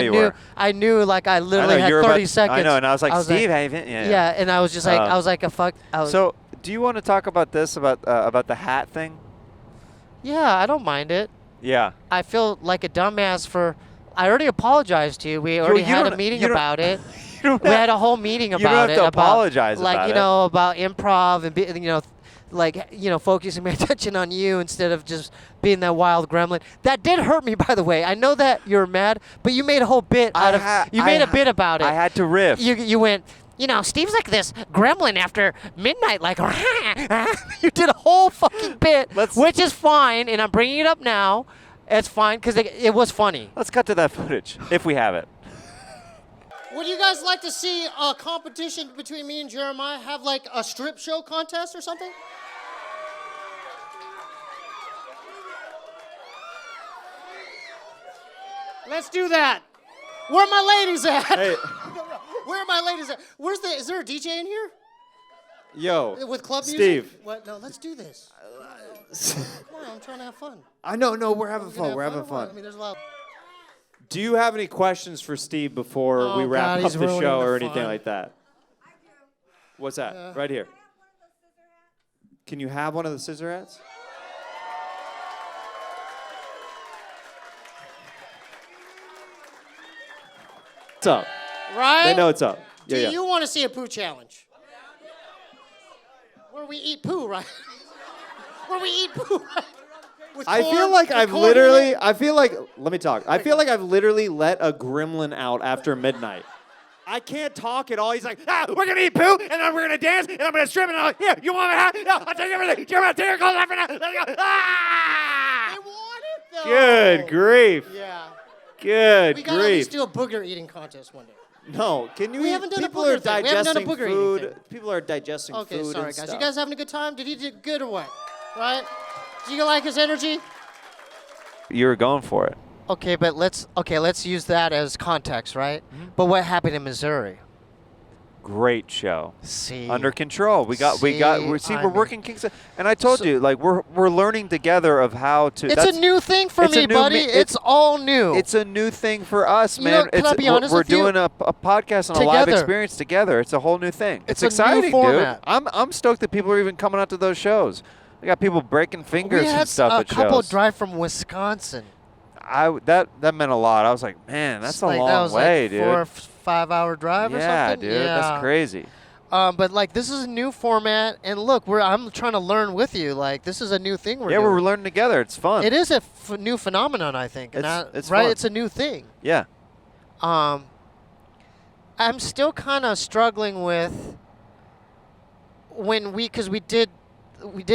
Speaker 1: I knew like I literally had 30 seconds.
Speaker 5: I know, and I was like, Steve,
Speaker 1: like,
Speaker 5: yeah.
Speaker 1: and I was just like, I was like a fuck.
Speaker 5: So, do you want to talk about this, about the hat thing?
Speaker 1: Yeah, I don't mind it.
Speaker 5: Yeah.
Speaker 1: I feel like a dumbass I already apologized to you. We already had a meeting about it. we had a whole meeting about it.
Speaker 5: You don't have to
Speaker 1: about,
Speaker 5: apologize
Speaker 1: like,
Speaker 5: about
Speaker 1: you
Speaker 5: it.
Speaker 1: know, about improv and focusing my attention on you instead of just being that wild gremlin. That did hurt me, by the way. I know that you're mad, but you made a whole bit out of. You made a bit about it.
Speaker 5: I had to riff.
Speaker 1: You went. You know, Steve's like this gremlin after midnight, like, you did a whole fucking bit, which is fine, and I'm bringing it up now. It's fine, because it was funny.
Speaker 5: Let's cut to that footage, if we have it.
Speaker 1: Would you guys like to see a competition between me and Jeremiah? Have, like, a strip show contest or something? Let's do that. Where are my ladies at?
Speaker 5: Hey.
Speaker 1: Where are my ladies at? Is there a DJ in here?
Speaker 5: Yo,
Speaker 1: With club music?
Speaker 5: Steve.
Speaker 1: What? No, let's do this. Come on, I'm trying to have fun.
Speaker 5: I know, we're having fun. We're having fun.
Speaker 1: I mean, there's a lot.
Speaker 5: Do you have any questions for Steve before we wrap up
Speaker 1: he's
Speaker 5: the
Speaker 1: ruining
Speaker 5: show
Speaker 1: the
Speaker 5: or anything
Speaker 1: fun.
Speaker 5: like that? What's that? Right here. Can you have one of the scissor hats? What's up?
Speaker 1: Right?
Speaker 5: They know it's up.
Speaker 1: Do
Speaker 5: Yeah.
Speaker 1: you want to see a poo challenge? Where we eat poo, right? Where we eat poo, right? With
Speaker 5: I
Speaker 1: corn-
Speaker 5: feel like
Speaker 1: with
Speaker 5: I've
Speaker 1: corn in
Speaker 5: literally,
Speaker 1: it?
Speaker 5: let me talk. I feel like I've literally let a gremlin out after midnight. I can't talk at all. He's like, we're going to eat poo, and then we're going to dance, and I'm going to strip, and I'm like, yeah, you want my hat? Yeah, I'll take everything. Jeremiah, take your clothes off now. Let's go. Ah!
Speaker 1: They want it, though.
Speaker 5: Good grief.
Speaker 1: Yeah.
Speaker 5: Good
Speaker 1: We got to at least
Speaker 5: grief.
Speaker 1: do a booger eating contest one day.
Speaker 5: No, can you
Speaker 1: We
Speaker 5: eat?
Speaker 1: haven't done a
Speaker 5: People
Speaker 1: booger
Speaker 5: are
Speaker 1: thing. We haven't done a
Speaker 5: digesting
Speaker 1: booger eating
Speaker 5: food.
Speaker 1: thing.
Speaker 5: People are digesting
Speaker 1: Okay,
Speaker 5: food
Speaker 1: sorry,
Speaker 5: and
Speaker 1: guys.
Speaker 5: stuff.
Speaker 1: You guys having a good time? Did he do good or what? Right? Do you like his energy?
Speaker 5: You were going for it.
Speaker 1: Okay, but let's use that as context, right?
Speaker 5: Mm-hmm.
Speaker 1: But what happened in Missouri?
Speaker 5: Great show.
Speaker 1: See.
Speaker 5: Under control. We're
Speaker 1: mean-
Speaker 5: working kinks. And I told you, like, we're learning together of how to.
Speaker 1: It's a new thing for
Speaker 5: it's a
Speaker 1: me,
Speaker 5: new
Speaker 1: buddy. It's all new.
Speaker 5: It's a new thing for us,
Speaker 1: You
Speaker 5: man.
Speaker 1: know, can I be honest
Speaker 5: we're
Speaker 1: with you?
Speaker 5: doing a podcast and a live
Speaker 1: Together.
Speaker 5: experience together. It's a whole new thing.
Speaker 1: It's
Speaker 5: It's
Speaker 1: a new
Speaker 5: exciting,
Speaker 1: format.
Speaker 5: dude. I'm stoked that people are even coming out to those shows. We got people breaking fingers
Speaker 1: we had
Speaker 5: and stuff
Speaker 1: a
Speaker 5: at
Speaker 1: couple
Speaker 5: shows.
Speaker 1: drive from Wisconsin.
Speaker 5: That meant a lot. I was like, man, that's a
Speaker 1: Like, that
Speaker 5: long
Speaker 1: was
Speaker 5: way,
Speaker 1: like
Speaker 5: dude.
Speaker 1: 4 or 5 hour drive or
Speaker 5: Yeah,
Speaker 1: something.
Speaker 5: dude, that's crazy.
Speaker 1: But like this is a new format, and look, I'm trying to learn with you. Like this is a new thing we're
Speaker 5: Yeah,
Speaker 1: doing.
Speaker 5: we're learning together. It's fun.
Speaker 1: It is a new phenomenon, I think.
Speaker 5: It's
Speaker 1: right.
Speaker 5: fun.
Speaker 1: It's a new thing.
Speaker 5: Yeah.
Speaker 1: I'm still kind of struggling with because we did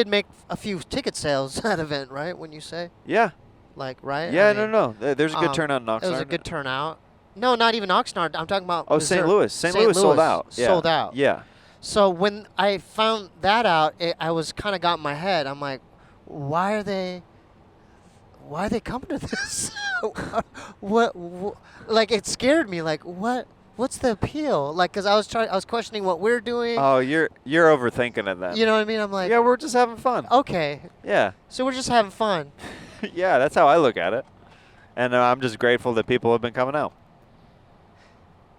Speaker 1: make a few ticket sales at that event, right? When you say
Speaker 5: Yeah.
Speaker 1: like right?
Speaker 5: Yeah,
Speaker 1: I mean,
Speaker 5: no. There's a good turnout in Oxnard.
Speaker 1: It was a good turnout. No, not even Oxnard. I'm talking about.
Speaker 5: Oh, St.
Speaker 1: Missouri.
Speaker 5: Louis. St. Louis sold out. Yeah.
Speaker 1: Sold out.
Speaker 5: Yeah.
Speaker 1: So when I found that out, I was kind of got in my head. I'm like, why are they coming to this? what? Like it scared me. Like what's the appeal? Like because I was questioning what we're doing.
Speaker 5: Oh, you're overthinking it then.
Speaker 1: You know what I mean? I'm like,
Speaker 5: yeah, we're just having fun.
Speaker 1: okay.
Speaker 5: Yeah.
Speaker 1: So we're just having fun.
Speaker 5: Yeah, that's how I look at it. And I'm just grateful that people have been coming out.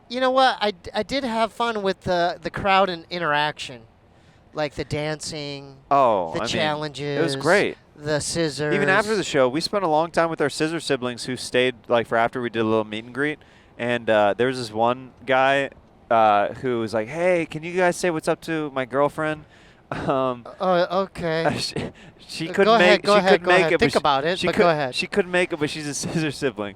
Speaker 1: You know what? I did have fun with the crowd and interaction, like the dancing.
Speaker 5: Oh,
Speaker 1: the challenges.
Speaker 5: It was great.
Speaker 1: The scissors.
Speaker 5: Even after the show, we spent a long time with our Scissor siblings who stayed like for after we did a little meet and greet. And there was this one guy who was like, "Hey, can you guys say what's up to my girlfriend?"
Speaker 1: Okay.
Speaker 5: She couldn't make.
Speaker 1: Go ahead.
Speaker 5: It.
Speaker 1: Think about it. But go ahead.
Speaker 5: She couldn't make it, but she's a Scissor sibling.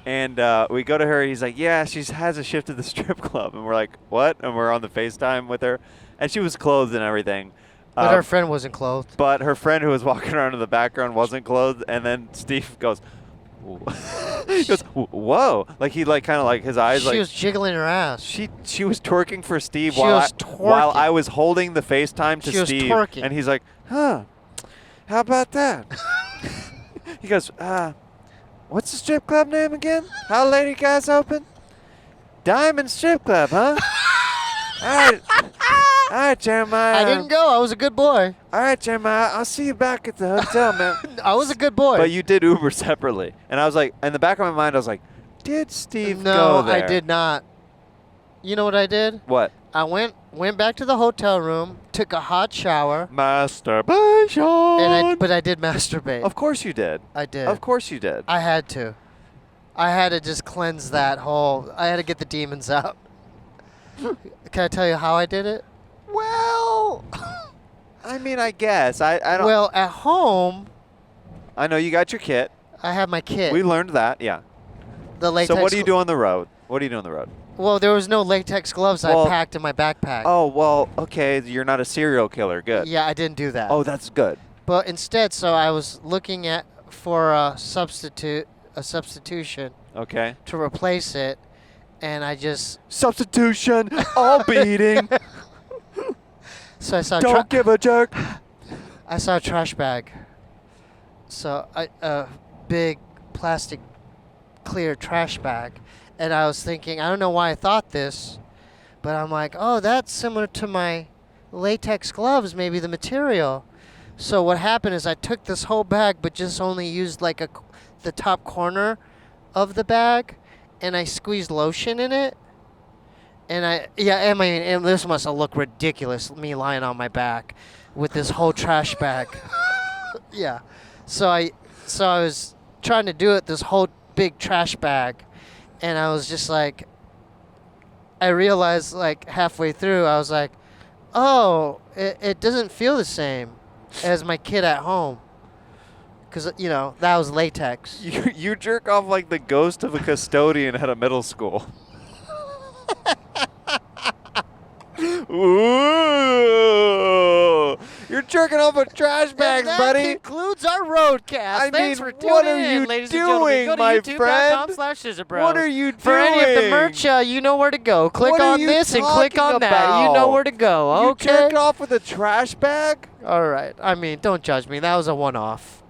Speaker 5: And we go to her. He's like, "Yeah, she has a shift at the strip club." And we're like, "What?" And we're on the FaceTime with her, and she was clothed and everything.
Speaker 1: But her friend wasn't clothed.
Speaker 5: But her friend who was walking around in the background wasn't clothed. And then Steve goes, he goes, "Whoa!" Like he kind of like his eyes
Speaker 1: She was jiggling her ass.
Speaker 5: She was twerking for Steve
Speaker 1: She
Speaker 5: while
Speaker 1: was
Speaker 5: while
Speaker 1: twerking.
Speaker 5: I was holding the FaceTime to
Speaker 1: She was
Speaker 5: Steve,
Speaker 1: twerking.
Speaker 5: and he's like, "Huh? How about that?" He goes, "What's the strip club name again? How late are you guys open?" Diamond Strip Club, huh? All right, Jeremiah.
Speaker 1: I didn't go. I was a good boy.
Speaker 5: All right, Jeremiah. I'll see you back at the hotel, man.
Speaker 1: I was a good boy.
Speaker 5: But you did Uber separately, and I was like, in the back of my mind, I was like, "Did Steve go there?"
Speaker 1: I did not. You know what I did?
Speaker 5: What?
Speaker 1: I went back to the hotel room, took a hot shower.
Speaker 5: Masturbation.
Speaker 1: But I did masturbate.
Speaker 5: Of course you did.
Speaker 1: I did.
Speaker 5: Of course you did.
Speaker 1: I had to. I had to just cleanse that whole. I had to get the demons out. Can I tell you how I did it?
Speaker 5: Well, I mean, I guess. I don't.
Speaker 1: Well, at home,
Speaker 5: I know you got your kit.
Speaker 1: I have my kit.
Speaker 5: We learned that, yeah.
Speaker 1: The latex.
Speaker 5: So what do you do on the road? What do you do on the road?
Speaker 1: Well, there was no latex gloves I packed in my backpack.
Speaker 5: Oh, well, okay. You're not a serial killer. Good.
Speaker 1: Yeah, I didn't do that.
Speaker 5: Oh, that's good.
Speaker 1: But instead, so I was looking for a substitution.
Speaker 5: Okay.
Speaker 1: To replace it, and I just
Speaker 5: substitution, all beating.
Speaker 1: So I saw.
Speaker 5: Don't give a jerk.
Speaker 1: I saw a trash bag. So a big plastic clear trash bag, and I was thinking, I don't know why I thought this, but I'm like, oh, that's similar to my latex gloves, maybe the material. So what happened is I took this whole bag, but just only used like the top corner of the bag, and I squeezed lotion in it. And I mean, and this must have looked ridiculous, me lying on my back with this whole trash bag. Yeah. So I was trying to do it, this whole big trash bag, and I was just like, I realized like halfway through, I was like, oh, it doesn't feel the same as my kid at home. Because, you know, that was latex.
Speaker 5: You jerk off like the ghost of a custodian at a middle school. Ooh, you're jerking off with trash bags, buddy.
Speaker 1: That concludes our roadcast. Thanks for tuning
Speaker 5: what are
Speaker 1: in,
Speaker 5: you
Speaker 1: ladies and gentlemen. Go to
Speaker 5: my
Speaker 1: youtube.com/scissorbros.
Speaker 5: What are you doing?
Speaker 1: For any of the merch, you know where to go. Click
Speaker 5: What are
Speaker 1: on
Speaker 5: you
Speaker 1: this and click on
Speaker 5: talking
Speaker 1: that. You know
Speaker 5: about?
Speaker 1: where to go.
Speaker 5: You
Speaker 1: Okay.
Speaker 5: jerk off with a trash bag?
Speaker 1: All right. I mean, don't judge me. That was a one-off.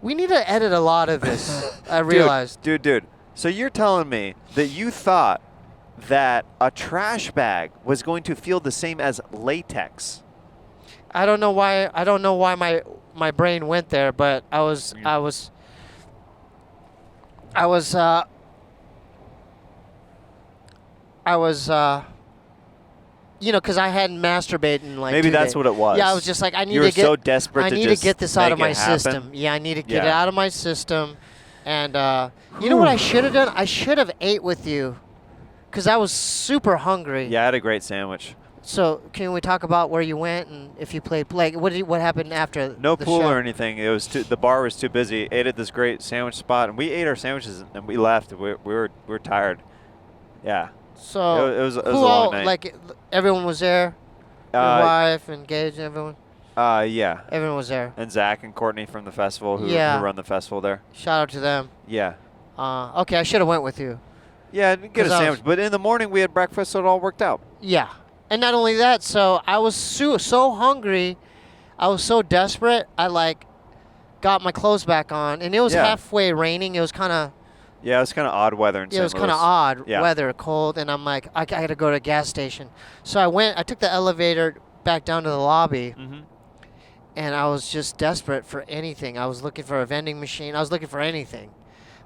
Speaker 1: We need to edit a lot of this. I realized.
Speaker 5: Dude. So you're telling me that you thought that a trash bag was going to feel the same as latex?
Speaker 1: I don't know why. I don't know why my brain went there, but I was you know, because I hadn't masturbated in like
Speaker 5: Maybe
Speaker 1: 2
Speaker 5: that's
Speaker 1: days.
Speaker 5: what it was.
Speaker 1: Yeah, I was just like, I need
Speaker 5: You
Speaker 1: to
Speaker 5: were
Speaker 1: get.
Speaker 5: so desperate
Speaker 1: I
Speaker 5: to
Speaker 1: need
Speaker 5: just
Speaker 1: to get this out of
Speaker 5: make
Speaker 1: my
Speaker 5: it happen.
Speaker 1: system. Yeah, I need to get it
Speaker 5: Yeah.
Speaker 1: out of my system. And you know what I should have done? I should have ate with you, because I was super hungry.
Speaker 5: Yeah, I had a great sandwich.
Speaker 1: So can we talk about where you went and if you played? Like, what happened after?
Speaker 5: No
Speaker 1: the
Speaker 5: pool
Speaker 1: show?
Speaker 5: or anything. It was the bar was too busy. Ate at this great sandwich spot, and we ate our sandwiches and we left. We were tired. Yeah.
Speaker 1: So
Speaker 5: it was a
Speaker 1: who
Speaker 5: long
Speaker 1: all,
Speaker 5: night.
Speaker 1: like everyone was there? Your wife and Gage and everyone?
Speaker 5: Yeah.
Speaker 1: Everyone was there.
Speaker 5: And Zach and Courtney from the festival who run the festival there.
Speaker 1: Shout out to them.
Speaker 5: Yeah.
Speaker 1: Okay, I should have went with you.
Speaker 5: Yeah, get a sandwich. But in the morning we had breakfast, so it all worked out.
Speaker 1: Yeah. And not only that, so I was so hungry, I was so desperate, I like got my clothes back on, and it was halfway raining. It was kind of
Speaker 5: Yeah, it was kind of odd weather in St.
Speaker 1: it was
Speaker 5: Louis.
Speaker 1: kind of odd
Speaker 5: Yeah.
Speaker 1: weather, cold, and I'm like, I got to go to a gas station. So I took the elevator back down to the lobby, and I was just desperate for anything. I was looking for a vending machine. I was looking for anything.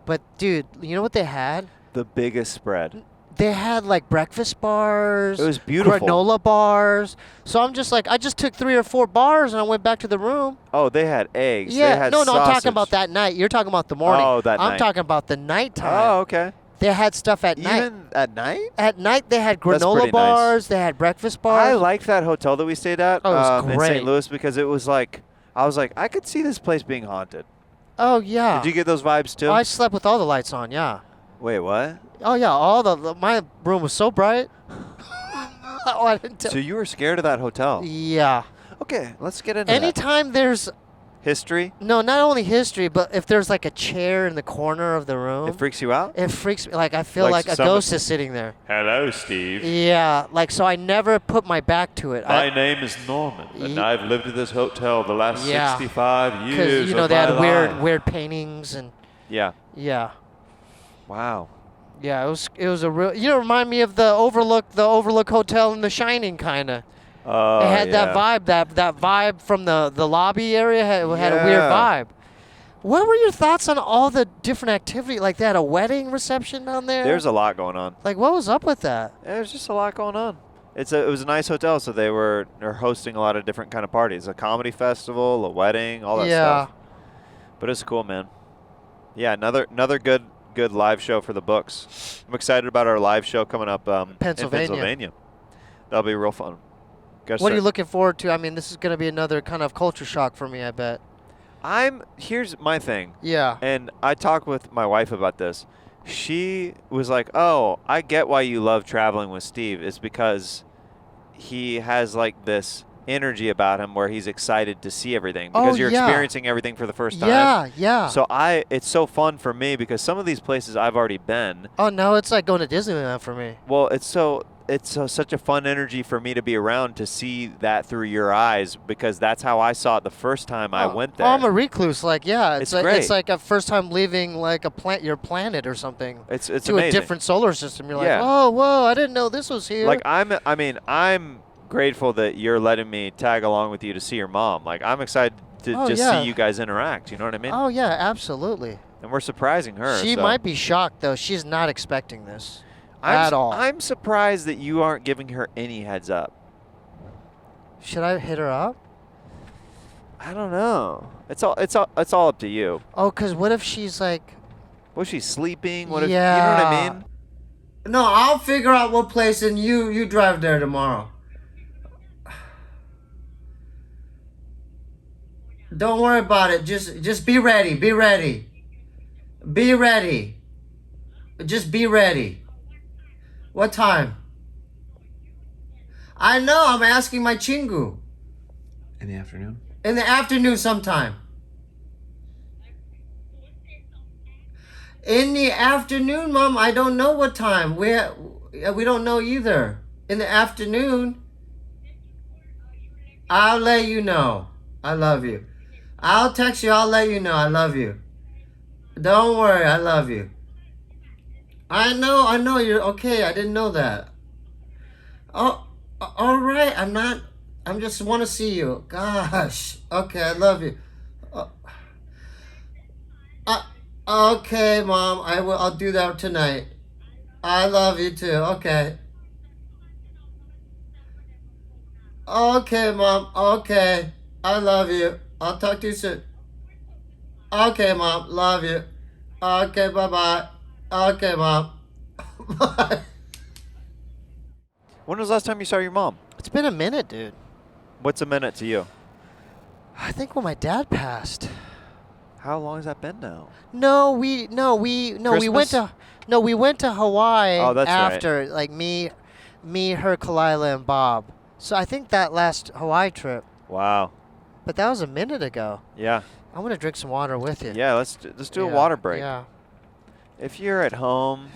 Speaker 1: But, dude, you know what they had?
Speaker 5: The biggest spread.
Speaker 1: They had like breakfast bars.
Speaker 5: It was beautiful.
Speaker 1: Granola bars. So I'm just like, I just took 3 or 4 bars and I went back to the room.
Speaker 5: Oh, they had eggs.
Speaker 1: Yeah,
Speaker 5: They had
Speaker 1: no, I'm
Speaker 5: sausage.
Speaker 1: talking about that night. You're talking about the morning.
Speaker 5: Oh, that
Speaker 1: I'm
Speaker 5: night.
Speaker 1: talking about the nighttime.
Speaker 5: Oh, okay.
Speaker 1: They had stuff at night.
Speaker 5: Even at night?
Speaker 1: At night, they had
Speaker 5: That's
Speaker 1: granola
Speaker 5: pretty nice.
Speaker 1: bars. They had breakfast bars.
Speaker 5: I liked that hotel that we stayed at
Speaker 1: Oh, it was
Speaker 5: in
Speaker 1: great.
Speaker 5: St. Louis because it was like, I was like, I could see this place being haunted.
Speaker 1: Oh, yeah.
Speaker 5: Did you get those vibes too?
Speaker 1: I slept with all the lights on, yeah.
Speaker 5: Wait, what?
Speaker 1: Oh, yeah. My room was so bright. Oh, I didn't tell.
Speaker 5: So you were scared of that hotel?
Speaker 1: Yeah.
Speaker 5: Okay, let's get into that.
Speaker 1: Anytime there's
Speaker 5: History?
Speaker 1: no, not only history, but if there's like a chair in the corner of the room,
Speaker 5: It freaks you out?
Speaker 1: it freaks me. Like I feel like a ghost is sitting there.
Speaker 11: Hello, Steve.
Speaker 1: Yeah, like so I never put my back to it.
Speaker 11: My name is Norman, and I've lived at this hotel the last
Speaker 1: Yeah.
Speaker 11: 65 years.
Speaker 1: Because you know
Speaker 11: of
Speaker 1: they
Speaker 11: my
Speaker 1: had
Speaker 11: life.
Speaker 1: weird paintings and
Speaker 5: Yeah.
Speaker 1: yeah.
Speaker 5: Wow.
Speaker 1: Yeah, it was a real. You know, remind me of the Overlook Hotel in The Shining, kind of.
Speaker 5: Oh,
Speaker 1: It had that vibe, that vibe from the lobby area had a weird vibe. What were your thoughts on all the different activity? Like they had a wedding reception down there.
Speaker 5: There's a lot going on.
Speaker 1: Like what was up with that?
Speaker 5: There's just a lot going on. It was a nice hotel, so they're hosting a lot of different kind of parties. A comedy festival, a wedding, all that stuff. But it's cool, man. Yeah, another good good live show for the books. I'm excited about our live show coming up in Pennsylvania. That'll be real fun.
Speaker 1: What are you looking forward to? I mean, this is going to be another kind of culture shock for me, I bet.
Speaker 5: Here's my thing.
Speaker 1: Yeah.
Speaker 5: And I talked with my wife about this. She was like, "Oh, I get why you love traveling with Steve. It's because he has like this energy about him where he's excited to see everything because you're experiencing everything for the first time."
Speaker 1: Yeah.
Speaker 5: So it's so fun for me because some of these places I've already been.
Speaker 1: Oh no, it's like going to Disneyland for me.
Speaker 5: Well, it's such a fun energy for me to be around to see that through your eyes because that's how I saw it the first time I went there.
Speaker 1: Oh, I'm a recluse. Like, yeah,
Speaker 5: it's great.
Speaker 1: It's like a first time leaving like your planet or something.
Speaker 5: It's
Speaker 1: to
Speaker 5: amazing.
Speaker 1: A different solar system. You're like, oh, whoa, I didn't know this was here.
Speaker 5: Like I'm grateful that you're letting me tag along with you to see your mom. Like I'm excited to see you guys interact. You know what I mean?
Speaker 1: Oh yeah, absolutely.
Speaker 5: And we're surprising her.
Speaker 1: She might be shocked though. She's not expecting this. At all.
Speaker 5: I'm surprised that you aren't giving her any heads up.
Speaker 1: Should I hit her up?
Speaker 5: I don't know. It's all up to you.
Speaker 1: Oh, cause what if she's like?
Speaker 5: What if she's sleeping? What if you know what I mean?
Speaker 1: No, I'll figure out what place and you drive there tomorrow. Don't worry about it. Just be ready. Be ready. Be ready. Just be ready. What time? I know, I'm asking my chingu.
Speaker 10: In the afternoon?
Speaker 1: In the afternoon sometime. In the afternoon, Mom, I don't know what time. We don't know either. In the afternoon, I'll let you know. I love you. I'll text you, I'll let you know. I love you. Don't worry, I love you. I know, you're okay. I didn't know that. Oh, all right. I'm just want to see you. Gosh. Okay, I love you. Okay, Mom. I'll do that tonight. I love you too. Okay. Okay, Mom. Okay. I love you. I'll talk to you soon. Okay, Mom. Love you. Okay, bye-bye. Okay, Mom. Bye.
Speaker 5: When was the last time you saw your mom?
Speaker 1: It's been a minute, dude.
Speaker 5: What's a minute to you?
Speaker 1: I think when my dad passed.
Speaker 5: How long has that been now?
Speaker 1: We went to Hawaii after, like me, her, Kalila, and Bob. So I think that last Hawaii trip.
Speaker 5: Wow.
Speaker 1: But that was a minute ago.
Speaker 5: Yeah.
Speaker 1: I'm gonna drink some water with you.
Speaker 5: Yeah, let's do a water break.
Speaker 1: Yeah.
Speaker 5: If you're at home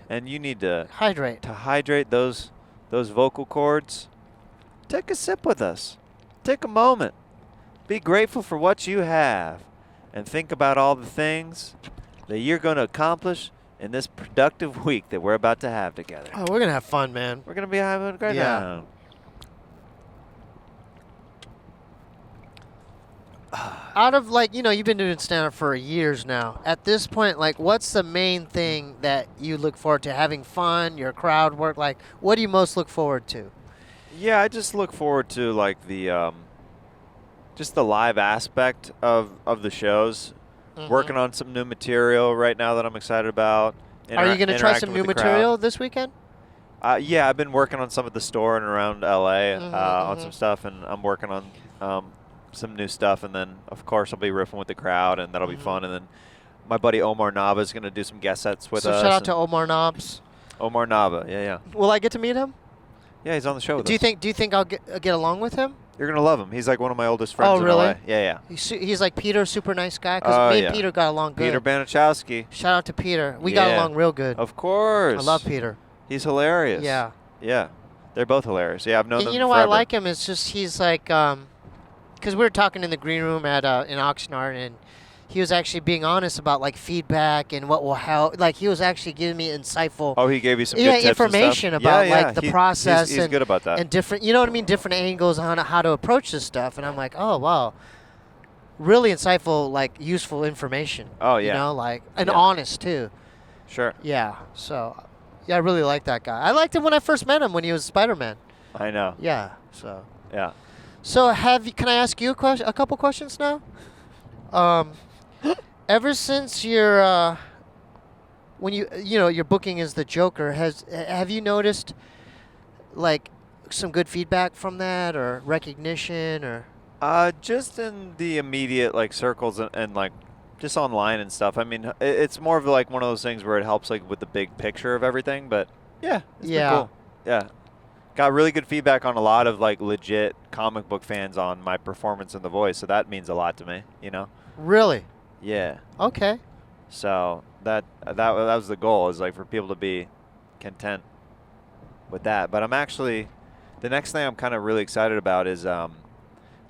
Speaker 5: and you need to
Speaker 1: hydrate
Speaker 5: those vocal cords, take a sip with us. Take a moment. Be grateful for what you have and think about all the things that you're going to accomplish in this productive week that we're about to have together.
Speaker 1: Oh, we're going to have fun, man.
Speaker 5: We're going to be having a great time.
Speaker 1: Out of you've been doing stand-up for years now. At this point, what's the main thing that you look forward to? Having fun, your crowd work? What do you most look forward to?
Speaker 5: Yeah, I just look forward to the just the live aspect of the shows. Mm-hmm. Working on some new material right now that I'm excited about.
Speaker 1: Are you going to try some new material this weekend?
Speaker 5: Yeah, I've been working on some at the store and around LA on some stuff, and I'm working on some new stuff, and then of course I'll be riffing with the crowd, and that'll be fun. And then my buddy Omar Nava is going to do some guest sets with us.
Speaker 1: So shout out to Omar Knobs.
Speaker 5: Omar Nava, yeah.
Speaker 1: Will I get to meet him?
Speaker 5: Yeah, he's on the show with us.
Speaker 1: Do you think I'll get along with him?
Speaker 5: You're gonna love him. He's like one of my oldest friends.
Speaker 1: Oh, really?
Speaker 5: In LA. Yeah.
Speaker 1: He's like Peter, super nice guy. Because me and Peter got along good.
Speaker 5: Peter Banichowski.
Speaker 1: Shout out to Peter. We got along real good.
Speaker 5: Of course.
Speaker 1: I love Peter.
Speaker 5: He's hilarious.
Speaker 1: Yeah.
Speaker 5: Yeah. They're both hilarious. Yeah, I've known them
Speaker 1: you know
Speaker 5: forever.
Speaker 1: why I like him? It's just he's like, because we were talking in the green room at in Oxnard, and he was actually being honest about feedback and what will help. He was actually giving me insightful.
Speaker 5: Oh, he gave you some good tips
Speaker 1: information
Speaker 5: and stuff?
Speaker 1: about the process.
Speaker 5: He's good about that.
Speaker 1: And different, you know what I mean, different angles on how to approach this stuff. And I'm like, oh wow, really insightful, useful information.
Speaker 5: Oh yeah.
Speaker 1: You know, and honest too.
Speaker 5: Sure.
Speaker 1: Yeah. So, yeah, I really like that guy. I liked him when I first met him when he was Spider-Man.
Speaker 5: I know.
Speaker 1: Yeah. So.
Speaker 5: Yeah.
Speaker 1: So can I ask you a couple questions now? Ever since your when your booking is the Joker, have you noticed like some good feedback from that or recognition or?
Speaker 5: Just in the immediate like circles and like just online and stuff. I mean, it's more of like one of those things where it helps like with the big picture of everything. But yeah, it's been cool. Yeah, got really good feedback on a lot of like legit comic book fans on my performance in The Voice. So that means a lot to me.
Speaker 1: Really?
Speaker 5: Yeah.
Speaker 1: Okay.
Speaker 5: So that was the goal, is like for people to be content with that. But I'm actually, the next thing I'm kind of really excited about is I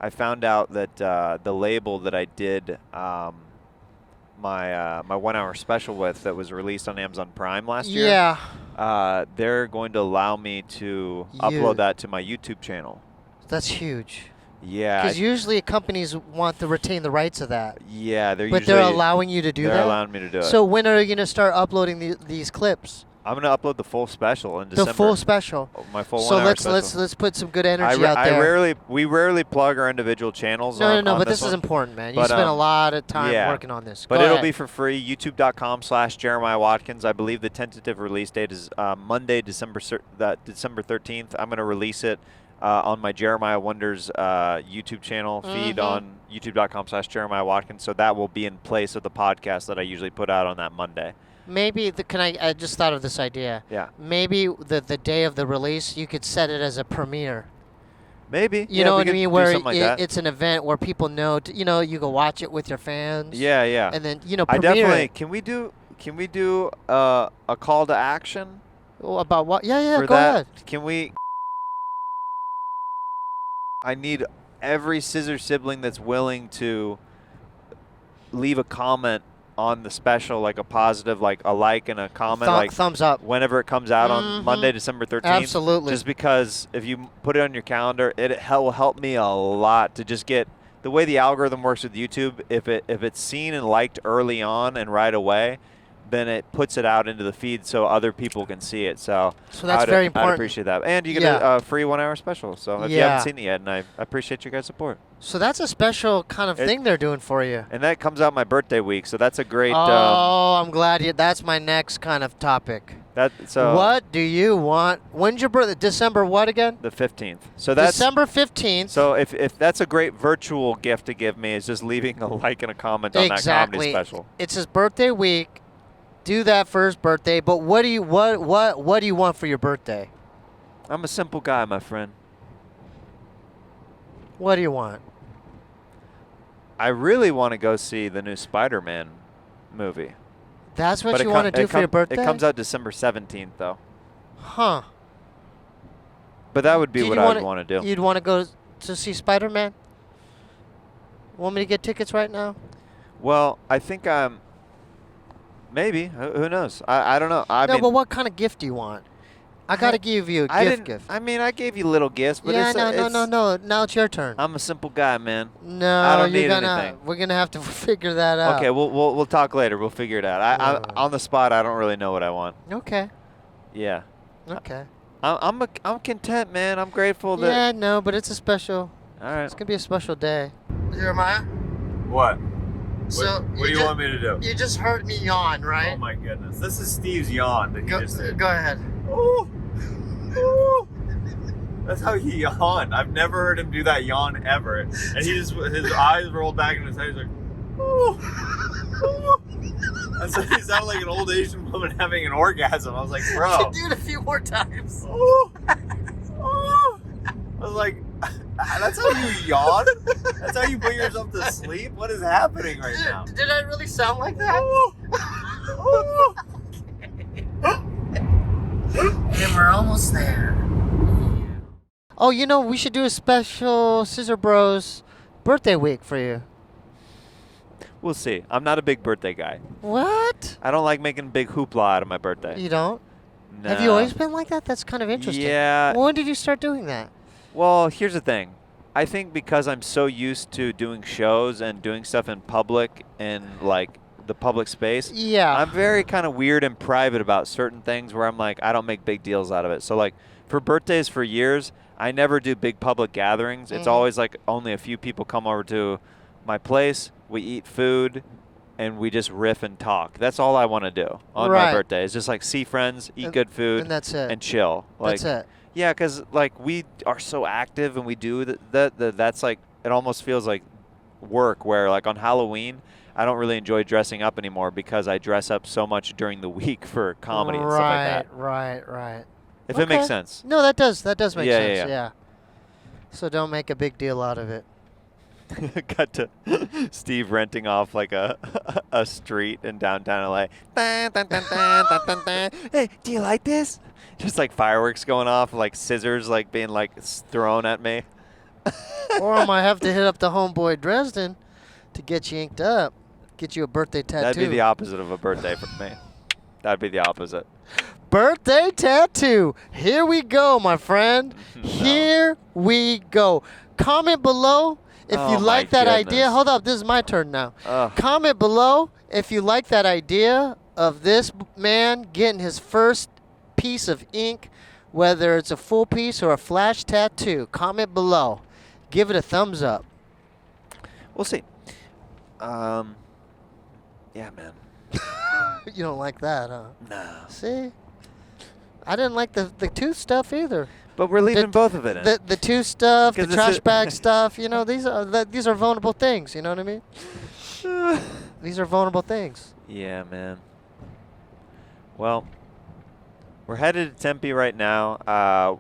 Speaker 5: found out that the label that I did my 1 hour special with, that was released on Amazon Prime last year.
Speaker 1: Yeah.
Speaker 5: They're going to allow me to upload that to my YouTube channel.
Speaker 1: That's huge.
Speaker 5: Yeah.
Speaker 1: Because usually companies want to retain the rights of that.
Speaker 5: Yeah,
Speaker 1: but they're allowing you to do that?
Speaker 5: They're allowing me to do it.
Speaker 1: So when are you going to start uploading these clips?
Speaker 5: I'm going to upload the full special in December.
Speaker 1: The full special.
Speaker 5: My full
Speaker 1: so
Speaker 5: 1 hour special.
Speaker 1: let's put some good energy out there.
Speaker 5: We rarely plug our individual channels.
Speaker 1: No,
Speaker 5: on
Speaker 1: but
Speaker 5: this
Speaker 1: is
Speaker 5: one.
Speaker 1: important, man. You spent a lot of time working on this.
Speaker 5: But it'll be for free. YouTube.com/Jeremiah Watkins. I believe the tentative release date is Monday, December 13th. I'm going to release it on my Jeremiah Wonders YouTube channel feed on YouTube.com/Jeremiah Watkins. So that will be in place of the podcast that I usually put out on that Monday.
Speaker 1: Maybe I just thought of this idea.
Speaker 5: Yeah.
Speaker 1: Maybe the day of the release, you could set it as a premiere.
Speaker 5: Maybe.
Speaker 1: You know what I mean? Where
Speaker 5: like
Speaker 1: it's an event where people know. You go watch it with your fans.
Speaker 5: Yeah, yeah.
Speaker 1: And then
Speaker 5: I
Speaker 1: premiere
Speaker 5: definitely.
Speaker 1: it.
Speaker 5: Can we do a call to action?
Speaker 1: Oh, about what? Yeah. Go
Speaker 5: that?
Speaker 1: ahead.
Speaker 5: Can we? I need every Scissor sibling that's willing to leave a comment on the special, like a positive, like a like and a comment, like
Speaker 1: thumbs up,
Speaker 5: whenever it comes out on Monday, December 13th.
Speaker 1: Absolutely.
Speaker 5: Just because if you put it on your calendar, it will help me a lot to just get the way the algorithm works with YouTube. If it's seen and liked early on and right away, then it puts it out into the feed so other people can see it. So
Speaker 1: that's very important.
Speaker 5: I'd appreciate that. And you get a free 1 hour special. So if you haven't seen it yet, and I appreciate your guys' support.
Speaker 1: So that's a special kind of thing they're doing for you.
Speaker 5: And that comes out my birthday week, so that's a great.
Speaker 1: I'm glad that's my next kind of topic. What do you want? When's your birthday? December what again?
Speaker 5: The 15th. So that's
Speaker 1: December 15th.
Speaker 5: So if that's a great virtual gift to give me, is just leaving a like and a comment on that comedy special.
Speaker 1: It's his birthday week. Do that for his birthday. But what do you want for your birthday?
Speaker 5: I'm a simple guy, my friend.
Speaker 1: What do you want?
Speaker 5: I really want to go see the new Spider-Man movie.
Speaker 1: That's what you want to do for your birthday?
Speaker 5: It comes out December 17th, though.
Speaker 1: Huh.
Speaker 5: But that would be what I would want to do.
Speaker 1: You'd want to go to see Spider-Man? Want me to get tickets right now?
Speaker 5: Well, I think maybe. Who knows? I don't know. I mean,
Speaker 1: but what kind of gift do you want? I got to give you a gift.
Speaker 5: I mean, I gave you little gifts, but
Speaker 1: no. Now it's your turn.
Speaker 5: I'm a simple guy, man.
Speaker 1: No,
Speaker 5: I don't need anything.
Speaker 1: We're gonna have to figure that out.
Speaker 5: Okay, we'll talk later. We'll figure it out. I on the spot, I don't really know what I want.
Speaker 1: Okay.
Speaker 5: Yeah.
Speaker 1: Okay.
Speaker 5: I'm content, man. I'm grateful that.
Speaker 1: Yeah, no, but it's a special.
Speaker 5: All right.
Speaker 1: It's gonna be a special day. Jeremiah.
Speaker 3: What?
Speaker 1: So
Speaker 3: what do you want me to do?
Speaker 1: You just heard me yawn, right?
Speaker 3: Oh my goodness. This is Steve's yawn that he just did.
Speaker 1: Go ahead.
Speaker 3: Ooh. Ooh. That's how he yawned. I've never heard him do that yawn ever. And his eyes rolled back in his head. He's like, ooh. Ooh. And so he sounded like an old Asian woman having an orgasm. I was like, bro.
Speaker 1: Do it a few more times.
Speaker 3: Ooh. Ooh. I was like, that's how you yawn? That's how you put yourself to sleep? What is happening right now?
Speaker 1: Did I really sound like that? And we're almost there. Oh, we should do a special Scissor Bros birthday week for you.
Speaker 5: We'll see. I'm not a big birthday guy.
Speaker 1: What?
Speaker 5: I don't like making big hoopla out of my birthday.
Speaker 1: You don't?
Speaker 5: No.
Speaker 1: Have you always been like that? That's kind of interesting.
Speaker 5: Yeah.
Speaker 1: When did you start doing that?
Speaker 5: Well, here's the thing. I think because I'm so used to doing shows and doing stuff in public and like the public space.
Speaker 1: Yeah.
Speaker 5: I'm very kind of weird and private about certain things where I'm like, I don't make big deals out of it. So like for birthdays for years, I never do big public gatherings. It's always like only a few people come over to my place. We eat food and we just riff and talk. That's all I want to do on
Speaker 1: Right.
Speaker 5: my birthday. Is just like see friends, eat good food,
Speaker 1: and that's it.
Speaker 5: and chill. Like,
Speaker 1: That's it.
Speaker 5: Yeah, because like we are so active and we do that's like it almost feels like work. Where like on Halloween, I don't really enjoy dressing up anymore because I dress up so much during the week for comedy and stuff like that.
Speaker 1: Right.
Speaker 5: If it makes sense.
Speaker 1: No, that does make
Speaker 5: Yeah,
Speaker 1: sense.
Speaker 5: yeah.
Speaker 1: So don't make a big deal out of it.
Speaker 5: Cut to Steve renting off like a street in downtown LA. Dun, dun, dun, dun, dun, dun, dun. Hey, do you like this? Just like fireworks going off, like scissors like being like thrown at me.
Speaker 1: Or I might have to hit up the homeboy Dresden to get you inked up, get you a birthday tattoo.
Speaker 5: That'd be the opposite of a birthday for me. That'd be the opposite.
Speaker 1: Birthday tattoo. Here we go, my friend. Here we go. Comment below if
Speaker 5: Oh
Speaker 1: you
Speaker 5: my
Speaker 1: like that idea.
Speaker 5: goodness.
Speaker 1: Hold up, this is my turn now.
Speaker 5: Ugh.
Speaker 1: Comment below if you like that idea of this man getting his first piece of ink, whether it's a full piece or a flash tattoo. Comment below. Give it a thumbs up.
Speaker 5: We'll see. Yeah, man.
Speaker 1: You don't like that, huh?
Speaker 5: No.
Speaker 1: See? I didn't like the tooth stuff either.
Speaker 5: But we're leaving both of it in.
Speaker 1: The tooth stuff, the
Speaker 5: 'Cause
Speaker 1: trash bag stuff, you know, these are vulnerable things, you know what I mean? These are vulnerable things.
Speaker 5: Yeah, man. Well, we're headed to Tempe right now.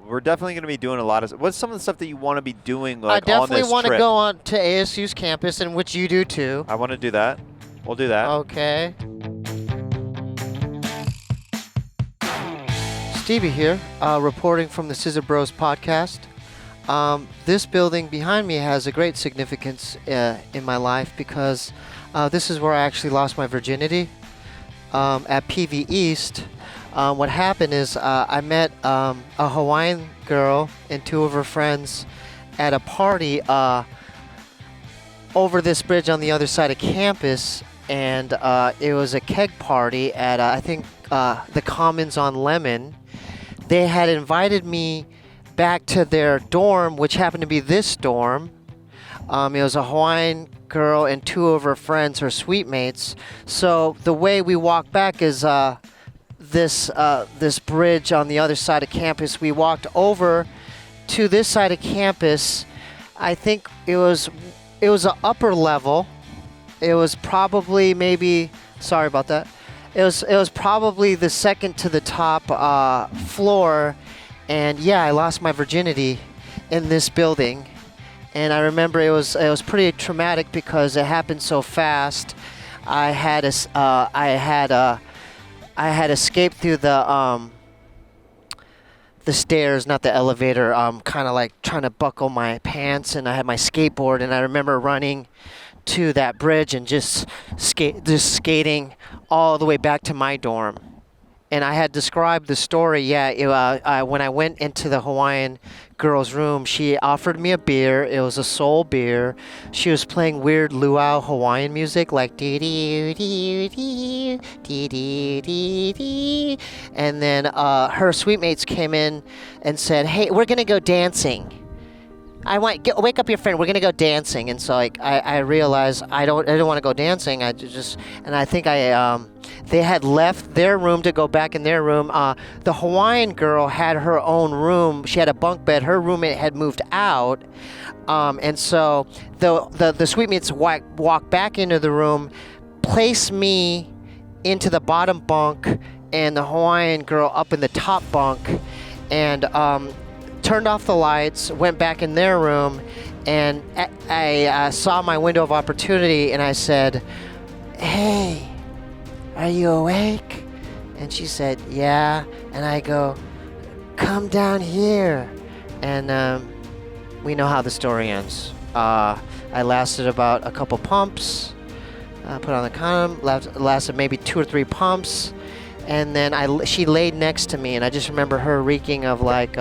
Speaker 5: We're definitely going to be doing a lot of. What's some of the stuff that you want to be doing? Like,
Speaker 1: I definitely
Speaker 5: want to
Speaker 1: go on to ASU's campus, and which you do too.
Speaker 5: I want to do that. We'll do that.
Speaker 1: Okay. Steebee here, reporting from the Scissor Bros podcast. This building behind me has a great significance in my life because this is where I actually lost my virginity at PV East. What happened is I met a Hawaiian girl and two of her friends at a party over this bridge on the other side of campus, and it was a keg party at I think the Commons on Lemon. They had invited me back to their dorm, which happened to be this dorm. It was a Hawaiian girl and two of her friends, her suite mates. So the way we walked back is this bridge on the other side of campus. We walked over to this side of campus. I think it was an upper level. It was probably sorry about that. It was probably the second to the top floor, and yeah, I lost my virginity in this building, and I remember it was pretty traumatic because it happened so fast. I had escaped through the stairs, not the elevator. Kind of like trying to buckle my pants, and I had my skateboard, and I remember running to that bridge and just skating all the way back to my dorm. And I had described the story. Yeah, when I went into the Hawaiian girl's room, she offered me a beer. It was a soul beer. She was playing weird luau Hawaiian music, like dee dee dee dee dee dee dee dee. And then her suite mates came in and said, "Hey, we're gonna go dancing. Wake up your friend. We're gonna go dancing." And so I realized I don't want to go dancing. I think they had left their room to go back in their room. The Hawaiian girl had her own room. She had a bunk bed. Her roommate had moved out, and so the suite mates walked back into the room, placed me into the bottom bunk, and the Hawaiian girl up in the top bunk, and turned off the lights, went back in their room, and I saw my window of opportunity, and I said, "Hey, are you awake?" And she said, "Yeah." And I go, "Come down here." And we know how the story ends. I lasted about a couple pumps, put on the condom, lasted maybe 2 or 3 pumps, and then she laid next to me, and I just remember her reeking of like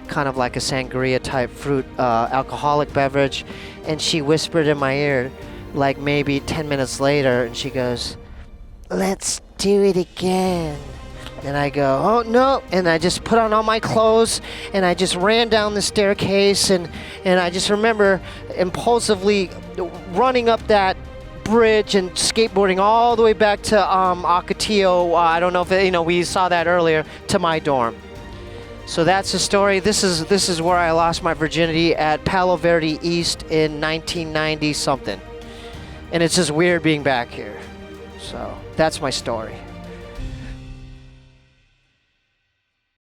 Speaker 1: kind of like a sangria type fruit alcoholic beverage, and she whispered in my ear like maybe 10 minutes later, and she goes, "Let's do it again." And I go, "Oh no," and I just put on all my clothes and I just ran down the staircase, and I just remember impulsively running up that bridge and skateboarding all the way back to Ocotillo. I don't know if we saw that earlier, to my dorm. So that's the story. This is where I lost my virginity at Palo Verde East in 1990 something. And it's just weird being back here. So that's my story.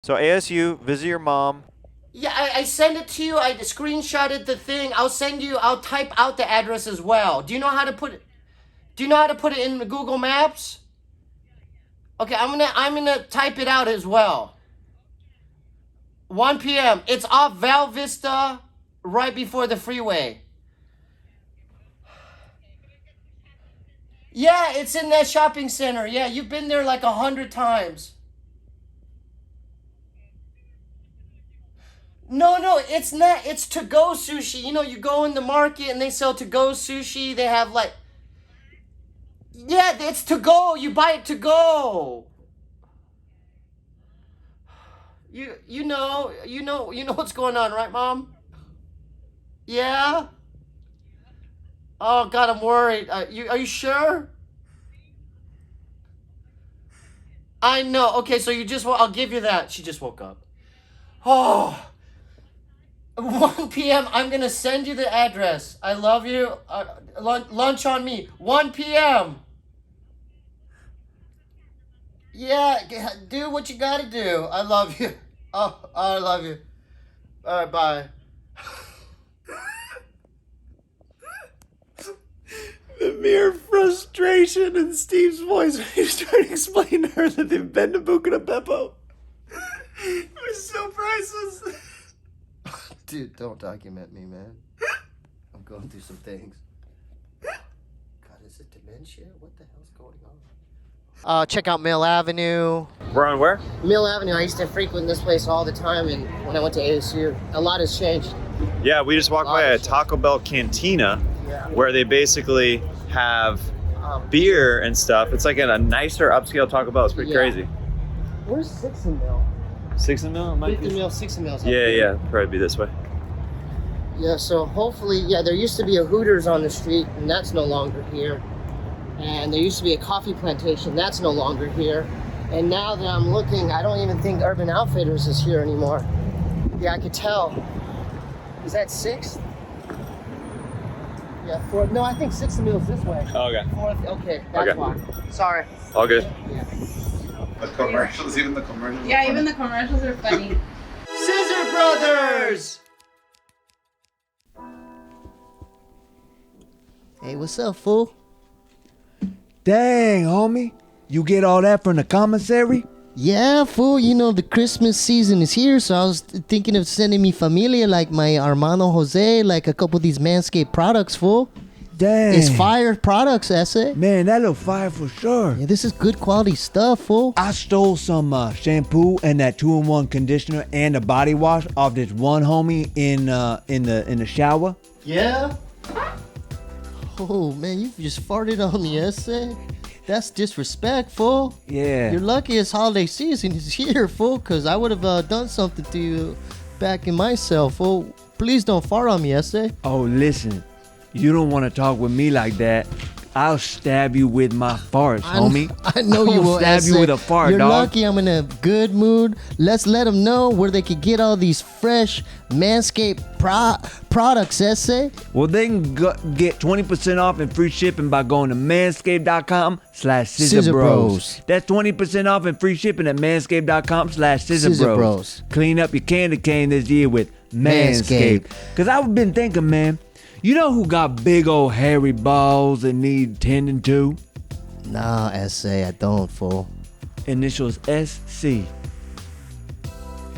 Speaker 5: So ASU, visit your mom.
Speaker 1: Yeah, I send it to you. I screenshotted the thing. I'll type out the address as well. Do you know how to put it in the Google Maps? Okay, I'm gonna type it out as well. 1 p.m. It's off Val Vista, right before the freeway. Yeah, it's in that shopping center. Yeah, you've been there like 100 times. No, it's not. It's to-go sushi. You go in the market and they sell to-go sushi. They have like... Yeah, it's to-go. You buy it to-go. You know what's going on, right, Mom? Yeah? Oh, God, I'm worried. Are you sure? I know. Okay, so I'll give you that. She just woke up. Oh... 1 p.m. I'm gonna send you the address. I love you. Lunch on me. 1 p.m. Yeah, do what you gotta do. I love you. Oh, I love you. All right, bye.
Speaker 8: The mere frustration in Steve's voice when he was trying to explain to her that they've been to Buca de Beppo. It was so priceless.
Speaker 1: Dude, don't document me, man. I'm going through some things. God, is it dementia? What the hell's going on? Check out Mill Avenue.
Speaker 10: We're on where?
Speaker 1: Mill Avenue. I used to frequent this place all the time, and when I went to ASU, a lot has changed.
Speaker 10: Yeah, we just walked by a Taco Bell cantina where they basically have beer and stuff. It's like in a nicer upscale Taco Bell. It's pretty crazy.
Speaker 1: Where's 6 and Mill?
Speaker 10: 6 and Mill?
Speaker 1: 50 Mill, 6 and Mill.
Speaker 10: Yeah, probably be this way.
Speaker 1: Yeah, so hopefully, there used to be a Hooters on the street, and that's no longer here. And there used to be a coffee plantation, that's no longer here. And now that I'm looking, I don't even think Urban Outfitters is here anymore. Yeah, I could tell. Is that 6th? Yeah, 4th. No, I think 6th Mill is this way.
Speaker 10: Oh, okay.
Speaker 1: 4th, okay, that's why. Sorry.
Speaker 10: All good.
Speaker 1: Yeah.
Speaker 8: The commercials, even the commercials.
Speaker 12: Yeah, even the commercials are funny.
Speaker 1: Scissor Brothers! Hey, what's up, fool?
Speaker 13: Dang, homie. You get all that from the commissary?
Speaker 1: Yeah, fool. The Christmas season is here, so I was thinking of sending me familia, like my hermano Jose, like a couple of these Manscaped products, fool.
Speaker 13: Dang.
Speaker 1: It's fire products, Esse.
Speaker 13: Man, that look fire for sure.
Speaker 1: Yeah, this is good quality stuff, fool.
Speaker 13: I stole some shampoo and that 2-in-1 conditioner and a body wash off this one homie in the shower.
Speaker 1: Yeah? Oh, man, you just farted on me, Esse. That's disrespectful.
Speaker 13: Yeah.
Speaker 1: You're lucky it's holiday season is here, fool, because I would have done something to you back in myself, fool. Please don't fart on me, Esse.
Speaker 13: Oh, listen. You don't want to talk with me like that. I'll stab you with my farts, homie.
Speaker 1: I know you will,
Speaker 13: stab you with a fart,
Speaker 1: You're
Speaker 13: dog.
Speaker 1: lucky I'm in a good mood. Let's let them know where they could get all these fresh Manscaped products, Esse.
Speaker 13: Well, they can get 20% off and free shipping by going to manscaped.com/scissorbros. That's 20% off and free shipping at manscaped.com/scissorbros. Clean up your candy cane this year with Manscaped. Because I've been thinking, man, you know who got big old hairy balls that need tending to?
Speaker 1: Nah, Esse, I don't, fool.
Speaker 13: Initials SC.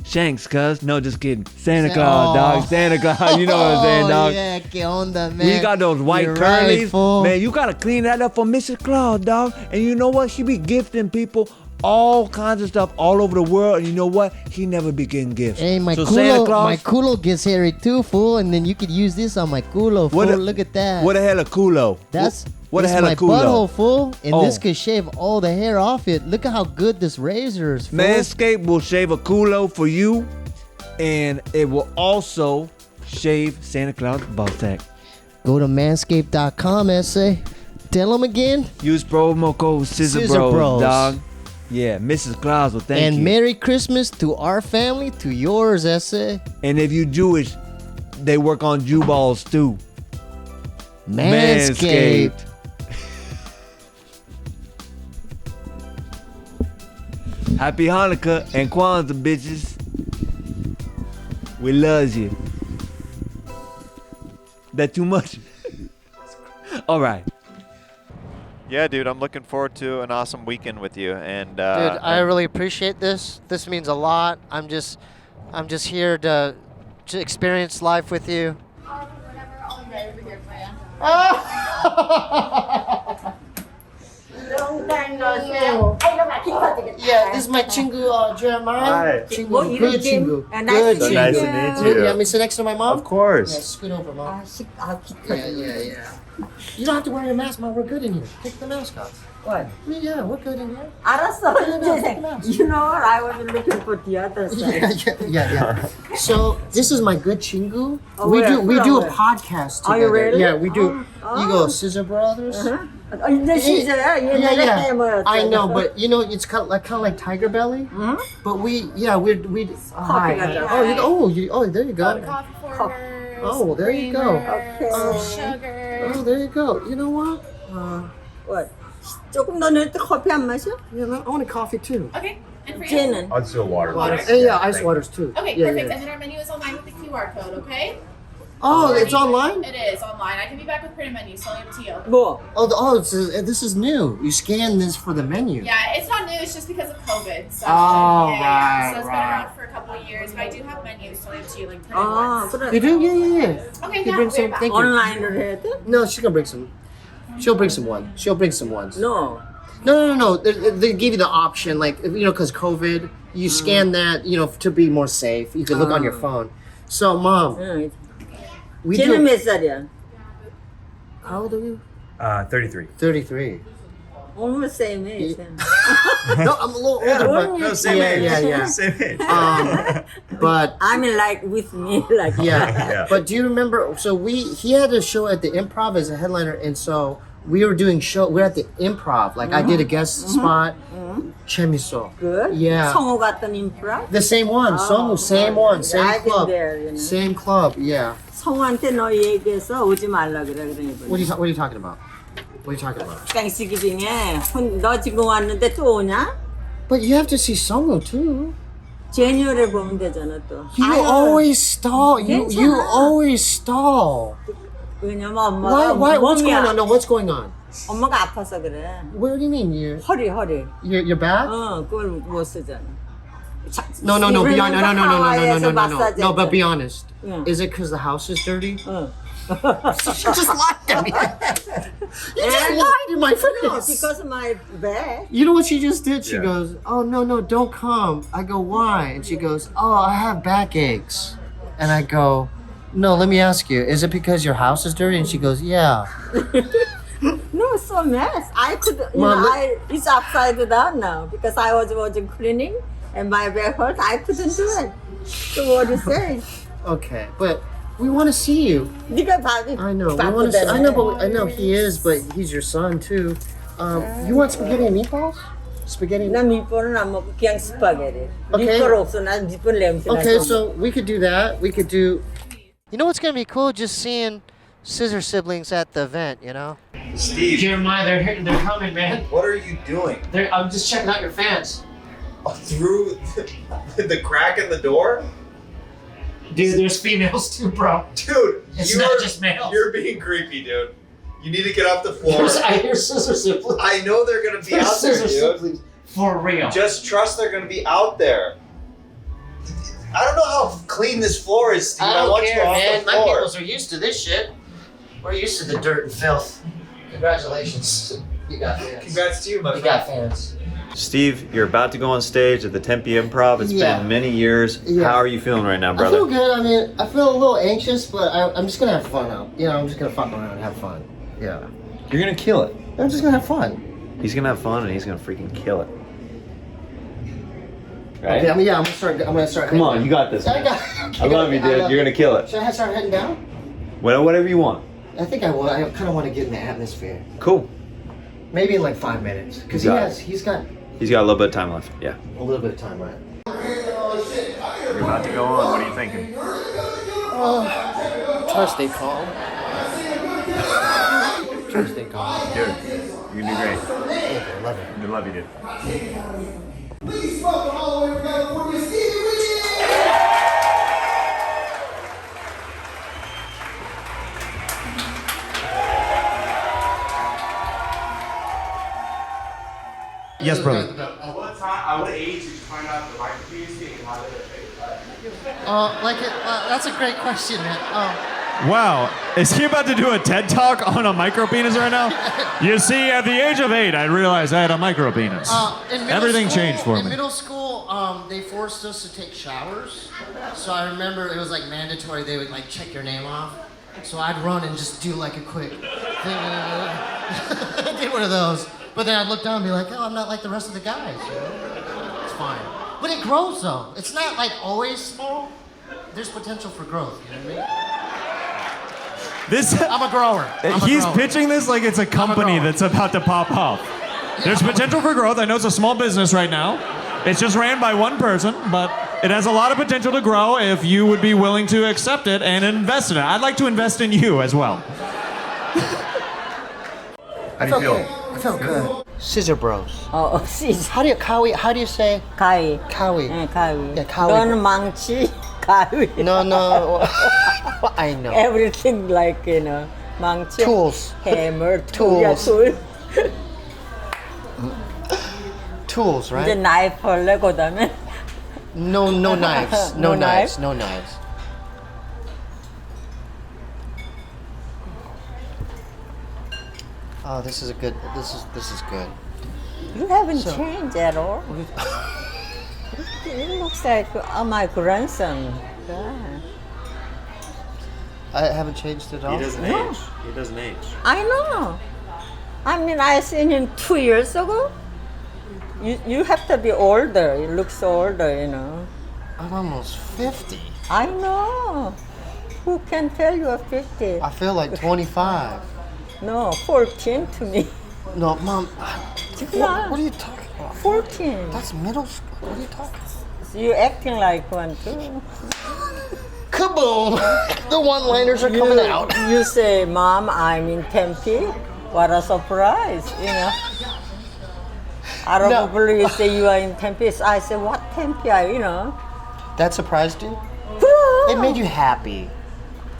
Speaker 13: Shanks, cuz. No, just kidding. Santa Claus, dog. Santa Claus. You know what I'm saying, dog?
Speaker 1: Yeah, que onda, man.
Speaker 13: You got those white
Speaker 1: You're
Speaker 13: curlies.
Speaker 1: right, fool.
Speaker 13: Man, you got to clean that up for Mrs. Claus, dog. And you know what? She be gifting people all kinds of stuff all over the world. And you know what? He never be getting gifts.
Speaker 1: Hey, my
Speaker 13: so Santa
Speaker 1: culo,
Speaker 13: Claus,
Speaker 1: my culo gets hairy too, fool. And then you could use this on my culo, fool. Look at that.
Speaker 13: What the hell a culo? What the hell
Speaker 1: my
Speaker 13: a culo?
Speaker 1: butthole, fool. And
Speaker 13: Oh.
Speaker 1: this could shave all the hair off it. Look at how good this razor is, fool.
Speaker 13: Manscaped will shave a culo for you. And it will also shave Santa Claus' ball sack.
Speaker 1: Go to manscaped.com, Esse. Tell them again.
Speaker 13: Use promo code Scissor
Speaker 1: Scissor
Speaker 13: Bros,
Speaker 1: Bros.
Speaker 13: dog. Yeah, Mrs. Claus will thank
Speaker 1: and
Speaker 13: you.
Speaker 1: Merry Christmas to our family, to yours, Essay.
Speaker 13: And if you Jewish, they work on Jew balls too.
Speaker 1: Manscaped.
Speaker 13: Happy Hanukkah and Kwanzaa, bitches. We love you. That too much? All right.
Speaker 5: Yeah, dude, I'm looking forward to an awesome weekend with you. And
Speaker 1: Dude, I really appreciate this. This means a lot. I'm just here to experience life with you.
Speaker 2: Long time no see.
Speaker 1: Yeah, this is my chingu, Jeremiah.
Speaker 8: Hi.
Speaker 1: Chingu, good chingu. Good
Speaker 8: So
Speaker 1: chingu.
Speaker 8: nice to meet you.
Speaker 1: You want me to sit next to my mom?
Speaker 8: Of course.
Speaker 1: Yeah, scoot over, mom. Yeah. You don't have to wear your mask, mom. We're good in here. Take the mask off.
Speaker 2: What?
Speaker 1: Yeah, we're good in here.
Speaker 2: 알았어. You know what? I was looking for the other side.
Speaker 1: Yeah. So this is my good chingu.
Speaker 2: Oh,
Speaker 1: we
Speaker 2: where?
Speaker 1: do a
Speaker 2: Where?
Speaker 1: podcast
Speaker 2: Are
Speaker 1: together.
Speaker 2: you really?
Speaker 1: Yeah, we do.
Speaker 2: Oh.
Speaker 1: You go Scissor Brothers.
Speaker 2: The Scissor,
Speaker 1: Yeah. I know, but you know it's kind of like Tiger Belly. But we hi. There you go.
Speaker 12: Coffee for her.
Speaker 1: Oh, there you go.
Speaker 2: Okay.
Speaker 12: Sugar.
Speaker 1: Oh, there you go. You know what?
Speaker 2: What? 조금 더 넣을 때 커피 안 마셔?
Speaker 1: Yeah, I want a coffee too.
Speaker 12: Okay. And for you?
Speaker 2: 쟤는?
Speaker 8: I'll just do a water.
Speaker 1: Yeah, ice waters too.
Speaker 12: Okay,
Speaker 1: Yeah,
Speaker 12: perfect.
Speaker 1: yeah.
Speaker 12: And then our menu is online with the QR code, okay?
Speaker 1: Oh, it's online?
Speaker 12: It is online. I can be back with printed menus, so it's up to you.
Speaker 2: 뭐?
Speaker 1: This is new. You scan this for the menu.
Speaker 12: Yeah, it's not new. It's just because of COVID. So,
Speaker 1: Oh,
Speaker 12: yeah. So it's been
Speaker 1: right.
Speaker 12: around for a couple of years. But I do have menus, so it's up to you, like printed
Speaker 2: 아,
Speaker 12: ones.
Speaker 2: 그래.
Speaker 1: You do? Yeah.
Speaker 12: Okay,
Speaker 1: You
Speaker 12: yeah,
Speaker 1: bring
Speaker 12: we'll
Speaker 1: some.
Speaker 12: be back.
Speaker 1: Thank you.
Speaker 2: 온라인으로 해야 돼?
Speaker 1: No, she's gonna bring some. She'll bring some ones. She'll bring some ones.
Speaker 2: No.
Speaker 1: No. They give you the option, like because COVID, you scan that, to be more safe. You can look on your phone. So, mom,
Speaker 2: 응.
Speaker 1: we
Speaker 2: 쟤는
Speaker 1: do.
Speaker 2: 몇 살이야?
Speaker 1: How old are you?
Speaker 8: 33.
Speaker 1: 33.
Speaker 2: Almost same age.
Speaker 1: No, I'm a little older, but
Speaker 8: No, same age.
Speaker 1: Yeah.
Speaker 8: Same age.
Speaker 1: But
Speaker 2: I mean, like with me, like
Speaker 1: yeah. But do you remember? So he had a show at the Improv as a headliner, and so we were doing show. We're at the Improv. Like I did a guest spot. Chemiso.
Speaker 2: Good.
Speaker 1: Yeah.
Speaker 2: 성우 같은 인프라?
Speaker 1: The same one.
Speaker 2: Oh,
Speaker 1: same one. Same
Speaker 2: I've been
Speaker 1: club.
Speaker 2: there,
Speaker 1: Same club. Yeah.
Speaker 2: 성우한테 너 얘기해서 오지 말라 그래 그러니.
Speaker 1: What are you talking about? What are you talking about?
Speaker 2: 땡스기빙에 너 지금 왔는데 또 오냐?
Speaker 1: But you have to see Songo too.
Speaker 2: 제니얼에 보면 되잖아 또.
Speaker 1: You always stall. You
Speaker 2: 괜찮아.
Speaker 1: always stall.
Speaker 2: 왜냐면 엄마가
Speaker 1: Why? What's going
Speaker 2: 몸이
Speaker 1: on? No, what's going on?
Speaker 2: 엄마가 아파서 그래.
Speaker 1: What do you mean?
Speaker 2: 허리.
Speaker 1: Your back?
Speaker 2: 그걸 못 쓰잖아.
Speaker 1: No. Be honest. No, but be honest.
Speaker 2: Yeah.
Speaker 1: Is it because the house is dirty?
Speaker 2: 응.
Speaker 1: She just lied to me. You just lied in my
Speaker 2: No,
Speaker 1: face.
Speaker 2: because of my back.
Speaker 1: You know what she just did? She
Speaker 8: Yeah.
Speaker 1: goes, "Oh no, don't come." I go, "Why?" And she goes, "Oh, I have backaches." And I go, "No, let me ask you. Is it because your house is dirty?" And she goes, "Yeah."
Speaker 2: No, it's so mess. I could,
Speaker 1: Mom,
Speaker 2: it's upside down now because I was cleaning and my back hurt. I couldn't do it. So what do you say?
Speaker 1: Okay, but we want to see you.
Speaker 2: 네가 밥이
Speaker 1: I know. We want to. I know, but I know he is, but he's your son too. You want spaghetti and meatballs? Spaghetti.
Speaker 2: 난 밑볼은 안 먹고 그냥 스파게티.
Speaker 1: Okay.
Speaker 2: 밑볼 없어. 난 밑볼 냄새 나서.
Speaker 1: Okay, so we could do that. We could do. You know what's gonna be cool? Just seeing Scissor siblings at the event.
Speaker 3: Steve,
Speaker 1: Jeremiah, they're coming, man.
Speaker 3: what are you doing?
Speaker 1: I'm just checking out your fans.
Speaker 3: Through the crack in the door?
Speaker 1: Dude, there's females too, bro.
Speaker 3: Dude,
Speaker 1: It's not just males.
Speaker 3: You're being creepy, dude. You need to get off the floor.
Speaker 1: I hear Scissor siblings.
Speaker 3: I know they're gonna be out there, dude.
Speaker 1: For real.
Speaker 3: Just trust they're gonna be out there. I don't know how clean this floor is, Steve. I want you off the
Speaker 1: My
Speaker 3: floor.
Speaker 1: peoples are used to this shit. We're used to the dirt and filth. Congratulations. You got fans.
Speaker 3: Congrats to you, my
Speaker 1: You
Speaker 3: friend.
Speaker 1: got fans.
Speaker 5: Steve, you're about to go on stage at the Tempe Improv. It's
Speaker 1: Yeah.
Speaker 5: been many years.
Speaker 1: Yeah.
Speaker 5: How are you feeling right now,
Speaker 1: I
Speaker 5: brother?
Speaker 1: feel good. I mean, I feel a little anxious, but I'm just gonna have fun out. I'm just gonna fuck around and have fun. Yeah.
Speaker 5: You're gonna kill it.
Speaker 1: I'm just gonna have fun.
Speaker 5: He's gonna have fun and he's gonna freaking kill it. Right?
Speaker 1: Okay, I'm gonna start.
Speaker 5: Come on, you got this.
Speaker 1: I
Speaker 5: Man.
Speaker 1: got.
Speaker 5: I love you, dude. You're gonna kill it.
Speaker 1: Should I start heading down?
Speaker 5: Whatever you want.
Speaker 1: I think I will. I kind of want to get in the atmosphere.
Speaker 5: Cool.
Speaker 1: Maybe in like 5 minutes. Because he's got
Speaker 5: He's got a little bit of time left. Yeah.
Speaker 1: a little bit of time, right?
Speaker 3: You're about to go on. What are you thinking?
Speaker 1: Try to stay calm. Try to stay calm.
Speaker 3: Dude, you can do great.
Speaker 1: I love it.
Speaker 3: I love you, dude.
Speaker 14: Please welcome all the way from California, Steebee Weebee!
Speaker 7: Yes, brother.
Speaker 15: What age did you find out the micropenis thing and how did it affect
Speaker 1: That's a great question, man.
Speaker 7: Wow, is he about to do a TED Talk on a micropenis right now? You see, at the age of 8, I realized I had a micropenis. Everything changed for
Speaker 1: In
Speaker 7: me.
Speaker 1: middle school, they forced us to take showers. So I remember it was like mandatory. They would like check your name off. So I'd run and just do like a quick thing. Did one of those. But then I'd look down and be like, oh, I'm not like the rest of the guys. You know? It's fine. But it grows though. It's not like always small. There's potential for growth. You know what I mean? I'm a grower.
Speaker 7: He's pitching this like it's a company that's about to pop off. There's potential for growth. I know it's a small business right now. It's just ran by one person, but it has a lot of potential to grow if you would be willing to accept it and invest in it. I'd like to invest in you as well.
Speaker 3: How do you feel?
Speaker 1: I felt good. Scissor Bros.
Speaker 2: Scissor.
Speaker 1: How do you say?
Speaker 2: 가위.
Speaker 1: Kawi.
Speaker 2: 가위.
Speaker 1: Yeah, kawi.
Speaker 2: 너는 망치, 가위.
Speaker 1: No. I know.
Speaker 2: Everything like, 망치.
Speaker 1: Tools.
Speaker 2: Hammer,
Speaker 1: Tools.
Speaker 2: tool.
Speaker 1: Tools, right?
Speaker 2: 이제 knife 할래, 그다음에?
Speaker 1: No knives. No knives. No knives. Oh, this is good.
Speaker 2: You haven't changed at all. It looks like my grandson. Yeah.
Speaker 1: I haven't changed at all.
Speaker 3: He doesn't age. He doesn't age.
Speaker 2: I know. I mean, I seen him 2 years ago. You have to be older. He looks older,
Speaker 1: I'm almost 50.
Speaker 2: I know. Who can tell you are 50?
Speaker 1: I feel like 25.
Speaker 2: No, 14 to me.
Speaker 1: No, Mom. What are you talking about?
Speaker 2: 14.
Speaker 1: That's middle school. What are you talking about?
Speaker 2: You acting like one too.
Speaker 1: Kaboom! The one-liners are coming out.
Speaker 2: You say, Mom, I'm in Tempe. What a surprise, I don't believe you say you are in Tempe. I say, what Tempe are you,
Speaker 1: That surprised you? It made you happy.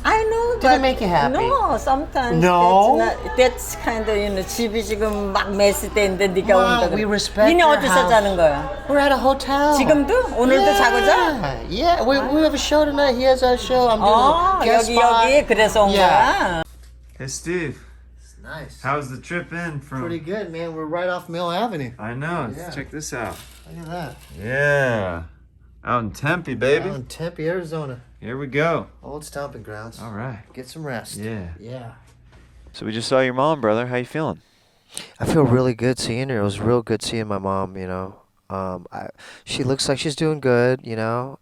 Speaker 2: I know.
Speaker 1: Did it make you happy?
Speaker 2: No, sometimes.
Speaker 1: No?
Speaker 2: That's kind of, 집이 지금 막 메스 때인데 네가 온다.
Speaker 1: We respect
Speaker 2: 니네
Speaker 1: your
Speaker 2: 어디서
Speaker 1: house.
Speaker 2: 자는 거야?
Speaker 1: We're at a hotel.
Speaker 2: 지금도? 오늘도 자고 자?
Speaker 1: Yeah, we have a show tonight. He has a show. I'm doing a guest spot.
Speaker 2: 여기 그래서 온 거야?
Speaker 7: Hey, Steve.
Speaker 1: It's nice.
Speaker 7: How's the trip in from?
Speaker 1: Pretty good, man. We're right off Mill Avenue.
Speaker 7: I know.
Speaker 1: Yeah.
Speaker 7: Check this out.
Speaker 1: Look at that.
Speaker 7: Yeah. Out in Tempe, baby.
Speaker 1: Out in Tempe, Arizona.
Speaker 7: Here we go.
Speaker 1: Old stomping grounds.
Speaker 7: All right.
Speaker 1: Get some rest.
Speaker 7: Yeah.
Speaker 1: Yeah.
Speaker 5: So we just saw your mom, brother. How you feeling?
Speaker 1: I feel really good seeing her. It was real good seeing my mom, she looks like she's doing good, yeah,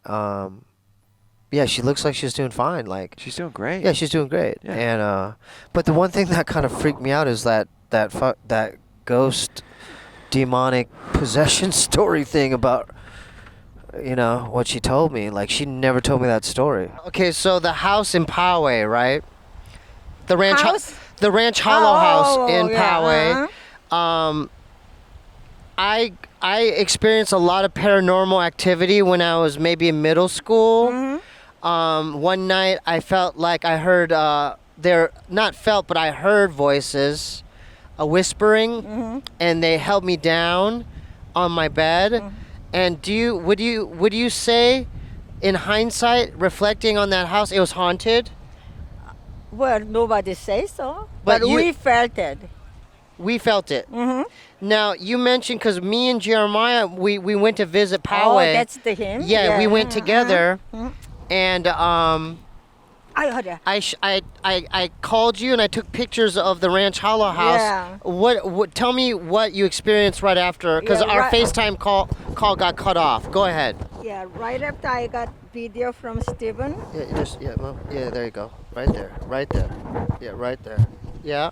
Speaker 1: she looks like she's doing fine. Like
Speaker 5: She's doing great.
Speaker 1: yeah, she's doing great.
Speaker 5: Yeah.
Speaker 1: And but the one thing that kind of freaked me out is that ghost demonic possession story thing about what she told me. Like she never told me that story. Okay, so the house in Poway, right? The ranch
Speaker 2: House?
Speaker 1: The Ranch Hollow House in
Speaker 2: yeah,
Speaker 1: Poway. I experienced a lot of paranormal activity when I was maybe in middle school. One night I felt like I heard I heard voices, whispering, and they held me down on my bed. And would you say, in hindsight, reflecting on that house, it was haunted?
Speaker 2: Well, nobody says so.
Speaker 1: But
Speaker 2: But
Speaker 1: you-
Speaker 2: we felt it.
Speaker 1: We felt it. Now you mentioned because me and Jeremiah we went to visit Poway.
Speaker 2: Oh, that's the him?
Speaker 1: Yeah, we went together, and I called you and I took pictures of the Ranch Hollow House.
Speaker 2: Yeah.
Speaker 1: What? Tell me what you experienced right after, because
Speaker 2: Yeah,
Speaker 1: our
Speaker 2: right-
Speaker 1: FaceTime call got cut off. Go ahead.
Speaker 2: Yeah, right after I got video from Stephen.
Speaker 1: Yeah, Mom. Yeah, there you go. Right there. Yeah, right there. Yeah.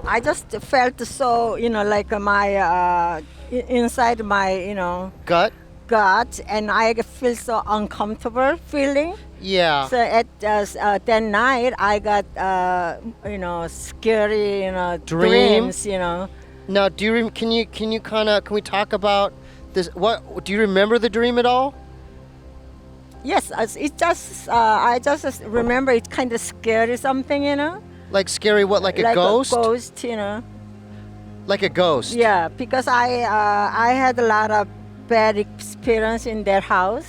Speaker 2: I just felt so, like my inside my,
Speaker 1: Gut?
Speaker 2: gut, and I feel so uncomfortable feeling.
Speaker 1: Yeah.
Speaker 2: So at that night, I got, scary, dreams,
Speaker 1: Now, can we talk about this? What do you remember the dream at all?
Speaker 2: Yes, it just, I just remember it's kind of scary something,
Speaker 1: Like scary? What? Like a
Speaker 2: like
Speaker 1: ghost?
Speaker 2: a ghost,
Speaker 1: Like a ghost?
Speaker 2: Yeah, because I had a lot of bad experience in their house.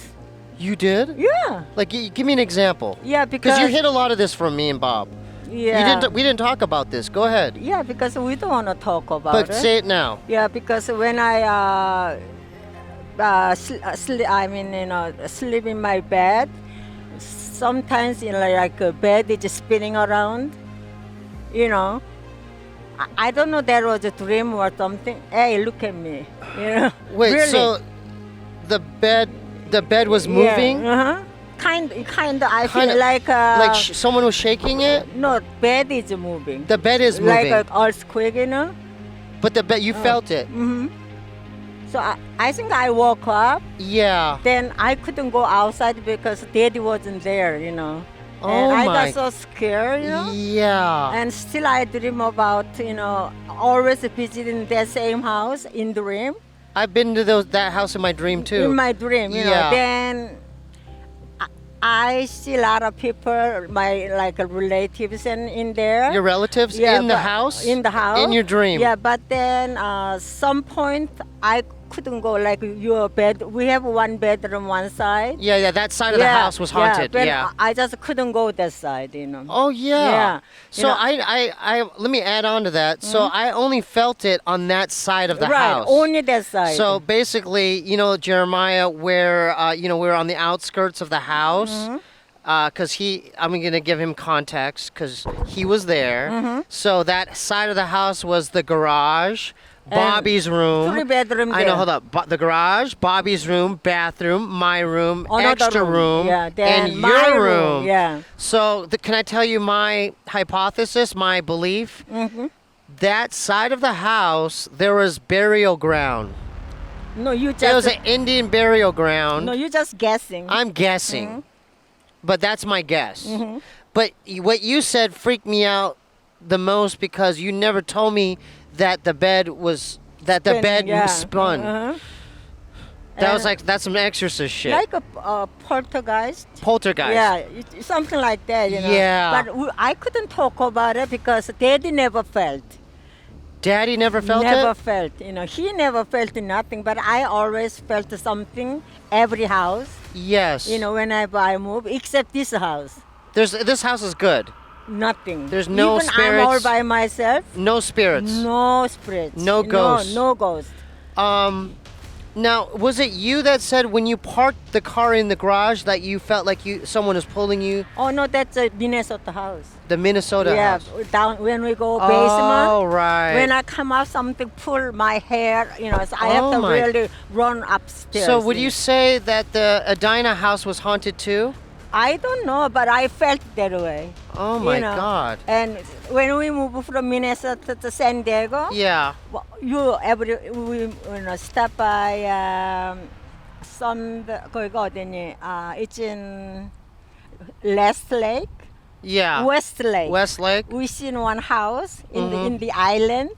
Speaker 1: You did?
Speaker 2: Yeah.
Speaker 1: Like, give me an example.
Speaker 2: Yeah, because
Speaker 1: you hid a lot of this from me and Bob.
Speaker 2: Yeah.
Speaker 1: We didn't talk about this. Go ahead.
Speaker 2: Yeah, because we don't want to talk about
Speaker 1: But
Speaker 2: it.
Speaker 1: say it now.
Speaker 2: Yeah, because when I sleep in my bed, sometimes like a bed is spinning around. I don't know that was a dream or something. Hey, look at me.
Speaker 1: Wait,
Speaker 2: really.
Speaker 1: so the bed was moving?
Speaker 2: Yeah, Kind of. I feel like
Speaker 1: someone was shaking it.
Speaker 2: No, bed is moving.
Speaker 1: The bed is moving.
Speaker 2: Like an earthquake,
Speaker 1: But the bed, you felt it.
Speaker 2: Mm-hmm. So I think I woke up.
Speaker 1: Yeah.
Speaker 2: Then I couldn't go outside because Daddy wasn't there,
Speaker 1: Oh
Speaker 2: and I
Speaker 1: my.
Speaker 2: got so scared,
Speaker 1: Yeah.
Speaker 2: And still I dream about, always visiting that same house in dream.
Speaker 1: I've been to that house in my dream too.
Speaker 2: In my dream,
Speaker 1: Yeah.
Speaker 2: Then I see a lot of people, my relatives in there.
Speaker 1: Your relatives
Speaker 2: Yeah,
Speaker 1: in the
Speaker 2: but-
Speaker 1: house?
Speaker 2: In the house.
Speaker 1: In your dream?
Speaker 2: Yeah, but then some point I couldn't go like your bed. We have one bedroom one side.
Speaker 1: Yeah, that side of the house was haunted.
Speaker 2: but
Speaker 1: Yeah.
Speaker 2: I just couldn't go that side,
Speaker 1: Oh yeah.
Speaker 2: Yeah.
Speaker 1: So I let me add on to that. So I only felt it on that side of the
Speaker 2: right,
Speaker 1: house.
Speaker 2: only that side.
Speaker 1: So basically, Jeremiah, where we're on the outskirts of the house, because I'm gonna give him context because he was there. So that side of the house was the garage, Bobby's room.
Speaker 2: 3 bedroom
Speaker 1: I know.
Speaker 2: there.
Speaker 1: Hold up. The garage, Bobby's room, bathroom, my room,
Speaker 2: Another
Speaker 1: extra room,
Speaker 2: Yeah, then
Speaker 1: and
Speaker 2: my
Speaker 1: your room.
Speaker 2: Yeah.
Speaker 1: So can I tell you my hypothesis, my belief? That side of the house, there was burial ground.
Speaker 2: No, you just.
Speaker 1: There was an Indian burial ground.
Speaker 2: No, you're just guessing.
Speaker 1: I'm guessing, but that's my guess.
Speaker 2: Mm-hmm.
Speaker 1: But what you said freaked me out the most because you never told me that the bed spun. That's some exorcist shit.
Speaker 2: Like a poltergeist.
Speaker 1: Poltergeist.
Speaker 2: Yeah, something like that,
Speaker 1: Yeah.
Speaker 2: But I couldn't talk about it because Daddy never felt.
Speaker 1: Daddy never felt
Speaker 2: Never
Speaker 1: it?
Speaker 2: felt. He never felt nothing, but I always felt something every house.
Speaker 1: Yes.
Speaker 2: Whenever I move, except this house.
Speaker 1: This house is good.
Speaker 2: Nothing.
Speaker 1: There's no
Speaker 2: Even
Speaker 1: spirits.
Speaker 2: I'm all by myself.
Speaker 1: No spirits.
Speaker 2: No spirits.
Speaker 1: No ghosts.
Speaker 2: No ghosts.
Speaker 1: Now, was it you that said when you parked the car in the garage that you felt like someone was pulling you?
Speaker 2: Oh no, that's a Minnesota house.
Speaker 1: The Minnesota house.
Speaker 2: Yeah, down when we go basement.
Speaker 1: Oh, right.
Speaker 2: When I come out, something pull my hair. So I have to really run upstairs.
Speaker 1: So would you say that the Edina house was haunted too?
Speaker 2: I don't know, but I felt that way.
Speaker 1: Oh my God.
Speaker 2: And when we moved from Minnesota to San Diego,
Speaker 1: Yeah.
Speaker 2: we stop by 거기가 어디니? It's in West Lake.
Speaker 1: Yeah.
Speaker 2: West Lake.
Speaker 1: West Lake.
Speaker 2: We seen one house in the island,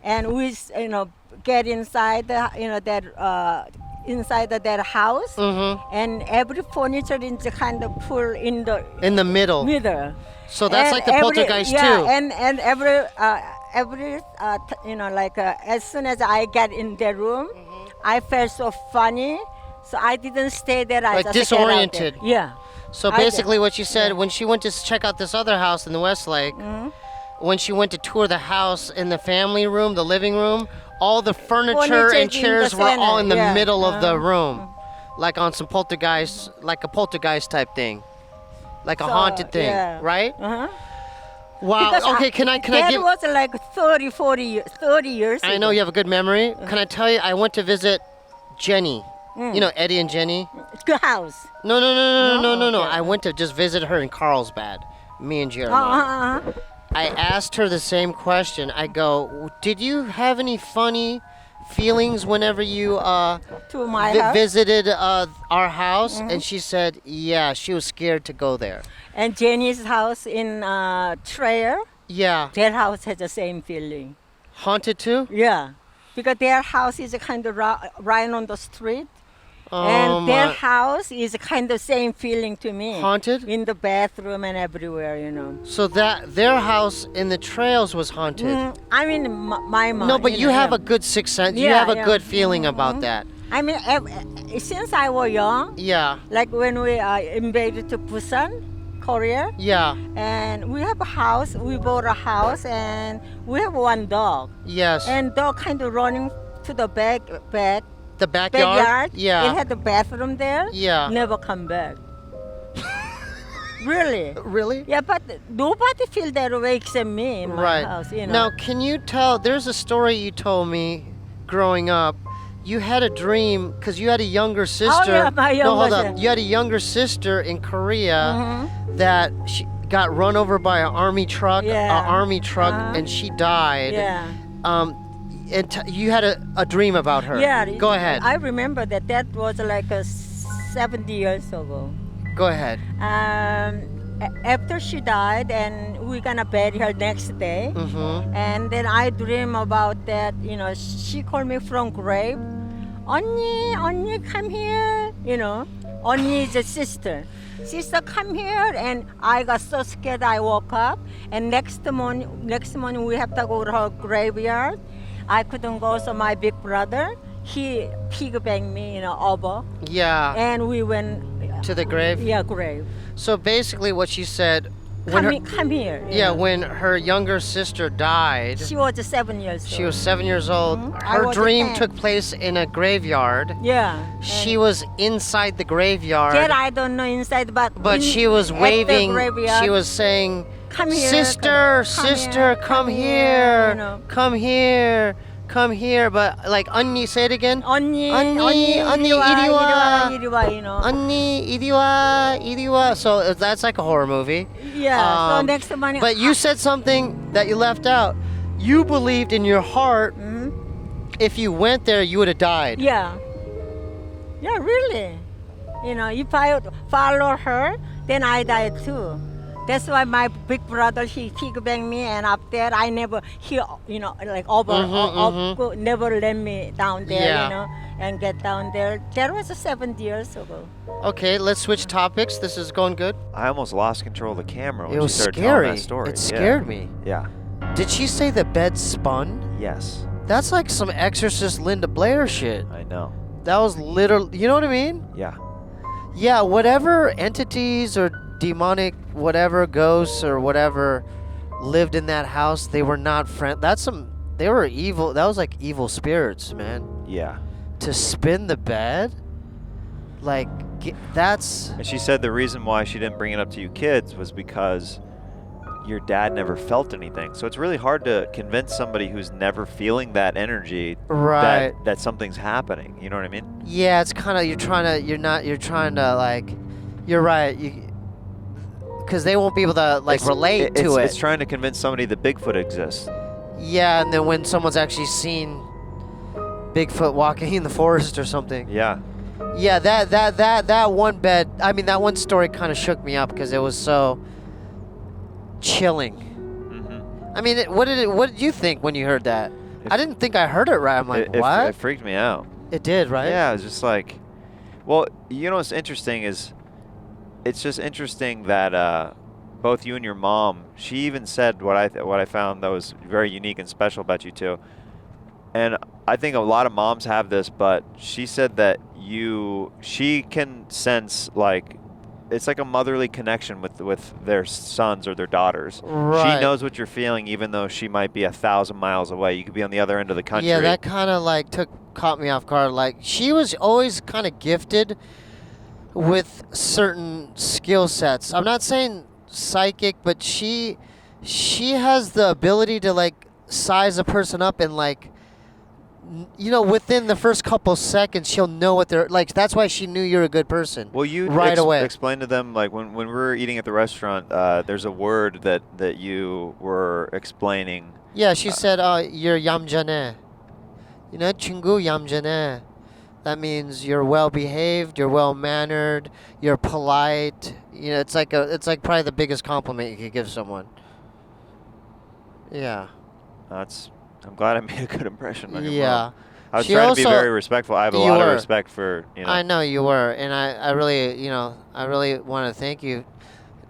Speaker 2: and we get inside inside that house, and every furniture is kind of pull in the
Speaker 1: middle.
Speaker 2: Middle.
Speaker 1: So that's like the poltergeist
Speaker 2: yeah,
Speaker 1: too.
Speaker 2: and every as soon as I get in the room, I felt so funny. So I didn't stay there. I
Speaker 1: Like
Speaker 2: just get out there.
Speaker 1: disoriented.
Speaker 2: Yeah.
Speaker 1: So basically, what you said when she went to check out this other house in the West Lake, when she went to tour the house in the family room, the living room, all the furniture and chairs were all in the middle of the room, like on some poltergeist, like a poltergeist type thing, like a haunted thing, right? Wow.
Speaker 2: Because
Speaker 1: Okay. Can I
Speaker 2: that
Speaker 1: give?
Speaker 2: was like 30 years
Speaker 1: I know you have a good memory. Can I tell you? I went to visit Jenny. You know Eddie and Jenny.
Speaker 2: Good house.
Speaker 1: No. I went to just visit her in Carlsbad. Me and Jeremiah. I asked her the same question. I go, did you have any funny feelings whenever you
Speaker 2: To my house?
Speaker 1: visited our house? And she said, yeah, she was scared to go there.
Speaker 2: And Jenny's house in Traer,
Speaker 1: Yeah.
Speaker 2: their house has the same feeling.
Speaker 1: Haunted too?
Speaker 2: Yeah, because their house is kind of right on the street.
Speaker 1: Oh,
Speaker 2: And their
Speaker 1: my-
Speaker 2: house is kind of same feeling to me.
Speaker 1: Haunted?
Speaker 2: In the bathroom and everywhere,
Speaker 1: So that their house in the trails was haunted.
Speaker 2: I mean, my mom.
Speaker 1: No, but you have
Speaker 2: yeah.
Speaker 1: a good sixth sense. you
Speaker 2: Yeah,
Speaker 1: have a
Speaker 2: yeah.
Speaker 1: good feeling about that.
Speaker 2: I mean, since I was young,
Speaker 1: Yeah.
Speaker 2: like when we invaded to Busan, Korea,
Speaker 1: Yeah.
Speaker 2: and we have a house, we bought a house, and we have one dog.
Speaker 1: Yes.
Speaker 2: And dog kind of running to the back.
Speaker 1: The backyard? Yeah.
Speaker 2: It had the bathroom there.
Speaker 1: Yeah.
Speaker 2: Never come back. Really?
Speaker 1: Really?
Speaker 2: Yeah, but nobody feel that way except me in my
Speaker 1: Right.
Speaker 2: house.
Speaker 1: Now, can you tell? There's a story you told me growing up. You had a dream because you had a younger sister.
Speaker 2: yeah, my
Speaker 1: No, hold
Speaker 2: younger
Speaker 1: up.
Speaker 2: sister.
Speaker 1: You had a younger sister in Korea
Speaker 2: Mm-hmm.
Speaker 1: that she got run over by an army truck.
Speaker 2: Yeah.
Speaker 1: An army truck,
Speaker 2: Uh-huh.
Speaker 1: and she died.
Speaker 2: Yeah.
Speaker 1: And you had a dream about her.
Speaker 2: Yeah.
Speaker 1: Go ahead.
Speaker 2: I remember that. That was like 70 years ago.
Speaker 1: Go ahead.
Speaker 2: After she died, and we're gonna bury her next day.
Speaker 1: Mm-hmm.
Speaker 2: And then I dream about that. She called me from grave. 언니, come here. 언니 is a sister. Sister, come here. And I got so scared. I woke up. And next morning we have to go to her graveyard. I couldn't go, so my big brother, he piggybacked me, over.
Speaker 1: Yeah.
Speaker 2: And we went
Speaker 1: To the grave?
Speaker 2: Yeah, grave.
Speaker 1: So basically, what she said.
Speaker 2: Come here.
Speaker 1: Yeah, when her younger sister died.
Speaker 2: She was 7 years old.
Speaker 1: She was 7 years old.
Speaker 2: I
Speaker 1: Her
Speaker 2: was
Speaker 1: dream
Speaker 2: 10.
Speaker 1: took place in a graveyard.
Speaker 2: Yeah.
Speaker 1: She was inside the graveyard.
Speaker 2: That I don't know inside, but
Speaker 1: She was
Speaker 2: at the
Speaker 1: waving.
Speaker 2: graveyard,
Speaker 1: She was saying,
Speaker 2: Come here,
Speaker 1: "Sister,
Speaker 2: come
Speaker 1: sister,
Speaker 2: here,
Speaker 1: come
Speaker 2: come
Speaker 1: here,
Speaker 2: here,"
Speaker 1: come here, come here." But like, 언니, say it again.
Speaker 2: 언니,
Speaker 1: 언니,
Speaker 2: 이리 와,
Speaker 1: 이리 와.
Speaker 2: 이리 와,
Speaker 1: 언니, 이리 와, 이리 와. So that's like a horror movie.
Speaker 2: Yeah. So next morning.
Speaker 1: But you said something that you left out. You believed in your heart, if you went there, you would have died.
Speaker 2: Yeah. Yeah, really. If I follow her, then I die too. That's why my big brother, he piggybacked me, and up there, I never, never let me down there,
Speaker 1: Yeah.
Speaker 2: And get down there. That was 7 years ago.
Speaker 1: Okay, let's switch topics. This is going good.
Speaker 5: I almost lost control of the camera when
Speaker 1: It was
Speaker 5: she started
Speaker 1: scary.
Speaker 5: telling that story.
Speaker 1: It scared me.
Speaker 5: Yeah.
Speaker 1: Did she say the bed spun?
Speaker 5: Yes.
Speaker 1: That's like some Exorcist Linda Blair shit.
Speaker 5: I know.
Speaker 1: That was literally, you know what I mean?
Speaker 5: Yeah.
Speaker 1: Yeah, whatever entities or demonic whatever ghosts or whatever lived in that house, they were not they were evil. That was like evil spirits, man.
Speaker 5: Yeah.
Speaker 1: To spin the bed? Like, that's...
Speaker 5: And she said the reason why she didn't bring it up to you kids was because your dad never felt anything. So it's really hard to convince somebody who's never feeling that energy
Speaker 1: Right.
Speaker 5: that something's happening. You know what I mean?
Speaker 1: Yeah, it's kind of, you're trying to like, you're right. Because they won't be able to like relate to it.
Speaker 5: It's trying to convince somebody that Bigfoot exists.
Speaker 1: Yeah, and then when someone's actually seen Bigfoot walking in the forest or something.
Speaker 5: Yeah.
Speaker 1: Yeah, that one bed, I mean, that one story kind of shook me up because it was so chilling.
Speaker 5: Mm-hmm.
Speaker 1: I mean, what did you think when you heard that? I didn't think I heard it right. I'm like, what?
Speaker 5: It freaked me out.
Speaker 1: It did, right?
Speaker 5: Yeah, it was just like, well, you know what's interesting is, it's just interesting that both you and your mom, she even said what I found that was very unique and special about you two. And I think a lot of moms have this, but she said that she can sense like, it's like a motherly connection with their sons or their daughters.
Speaker 1: Right.
Speaker 5: She knows what you're feeling, even though she might be 1,000 miles away. You could be on the other end of the country.
Speaker 1: Yeah, that kind of like caught me off guard. Like, she was always kind of gifted with certain skill sets. I'm not saying psychic, but she has the ability to like size a person up and like you know, within the first couple seconds, she'll know what they're like. That's why she knew you're a good person.
Speaker 5: Well, you
Speaker 1: right away.
Speaker 5: explain to them, like when we were eating at the restaurant, there's a word that you were explaining.
Speaker 1: Yeah, she said, you're 얌전해. You know, 친구 얌전해. That means you're well behaved, you're well mannered, you're polite. You know, it's like probably the biggest compliment you could give someone. Yeah.
Speaker 5: I'm glad I made a good impression. Don't get me
Speaker 1: Yeah.
Speaker 5: wrong. I was
Speaker 1: She
Speaker 5: trying to be
Speaker 1: also-
Speaker 5: very respectful. I have a
Speaker 1: You
Speaker 5: lot of
Speaker 1: were.
Speaker 5: respect for, you know.
Speaker 1: I know you were, and I really, you know, I really want to thank you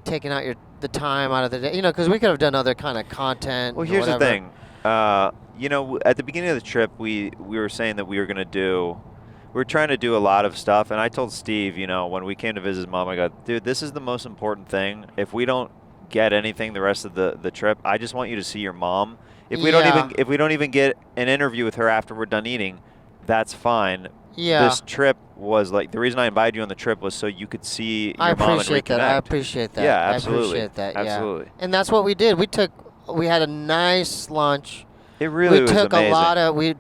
Speaker 1: taking out the time out of the day, you know, because we could have done other kind of content.
Speaker 5: Well,
Speaker 1: or
Speaker 5: here's the
Speaker 1: whatever.
Speaker 5: thing. You know, at the beginning of the trip, we were saying that we were trying to do a lot of stuff, and I told Steve, you know, when we came to visit his mom, I go, dude, this is the most important thing. If we don't get anything the rest of the trip, I just want you to see your mom. If we don't even get an interview with her after we're done eating, that's fine.
Speaker 1: Yeah.
Speaker 5: This trip was like, the reason I invited you on the trip was so you could see
Speaker 1: I
Speaker 5: your mom and
Speaker 1: appreciate
Speaker 5: reconnect.
Speaker 1: that. I appreciate that.
Speaker 5: Yeah, absolutely.
Speaker 1: I appreciate that. Yeah.
Speaker 5: Absolutely.
Speaker 1: And that's what we did. We had a nice lunch.
Speaker 5: It really was
Speaker 1: took
Speaker 5: amazing.
Speaker 1: a lot of. We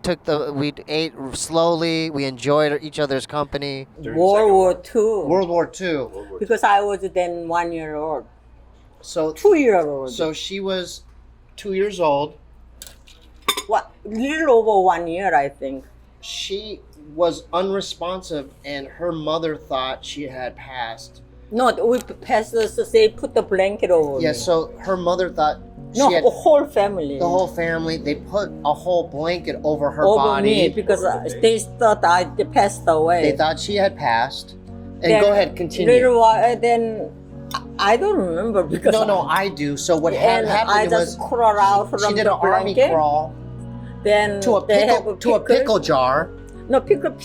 Speaker 1: ate slowly. We enjoyed each other's company.
Speaker 2: World War II.
Speaker 1: World War II.
Speaker 2: Because I was then 1 year old.
Speaker 1: So
Speaker 2: 2 year old.
Speaker 1: So she was 2 years old.
Speaker 2: What? Little over 1 year, I think.
Speaker 1: She was unresponsive, and her mother thought she had passed.
Speaker 2: No, we passed us to say put the blanket over
Speaker 1: Yeah.
Speaker 2: me.
Speaker 1: So her mother thought.
Speaker 2: No,
Speaker 1: she had,
Speaker 2: the whole family.
Speaker 1: The whole family. They put a whole blanket over her
Speaker 2: over
Speaker 1: body.
Speaker 2: me because they thought I passed away.
Speaker 1: They thought she had passed. And
Speaker 2: Then
Speaker 1: go ahead, continue.
Speaker 2: Little while, then I don't remember because
Speaker 1: No, I do. So what happened
Speaker 2: I just
Speaker 1: was
Speaker 2: crawl out from
Speaker 1: she did
Speaker 2: the
Speaker 1: an army
Speaker 2: blanket.
Speaker 1: crawl
Speaker 2: Then
Speaker 1: to a
Speaker 2: they
Speaker 1: pickle
Speaker 2: have a
Speaker 1: pickle jar.
Speaker 2: No, pickle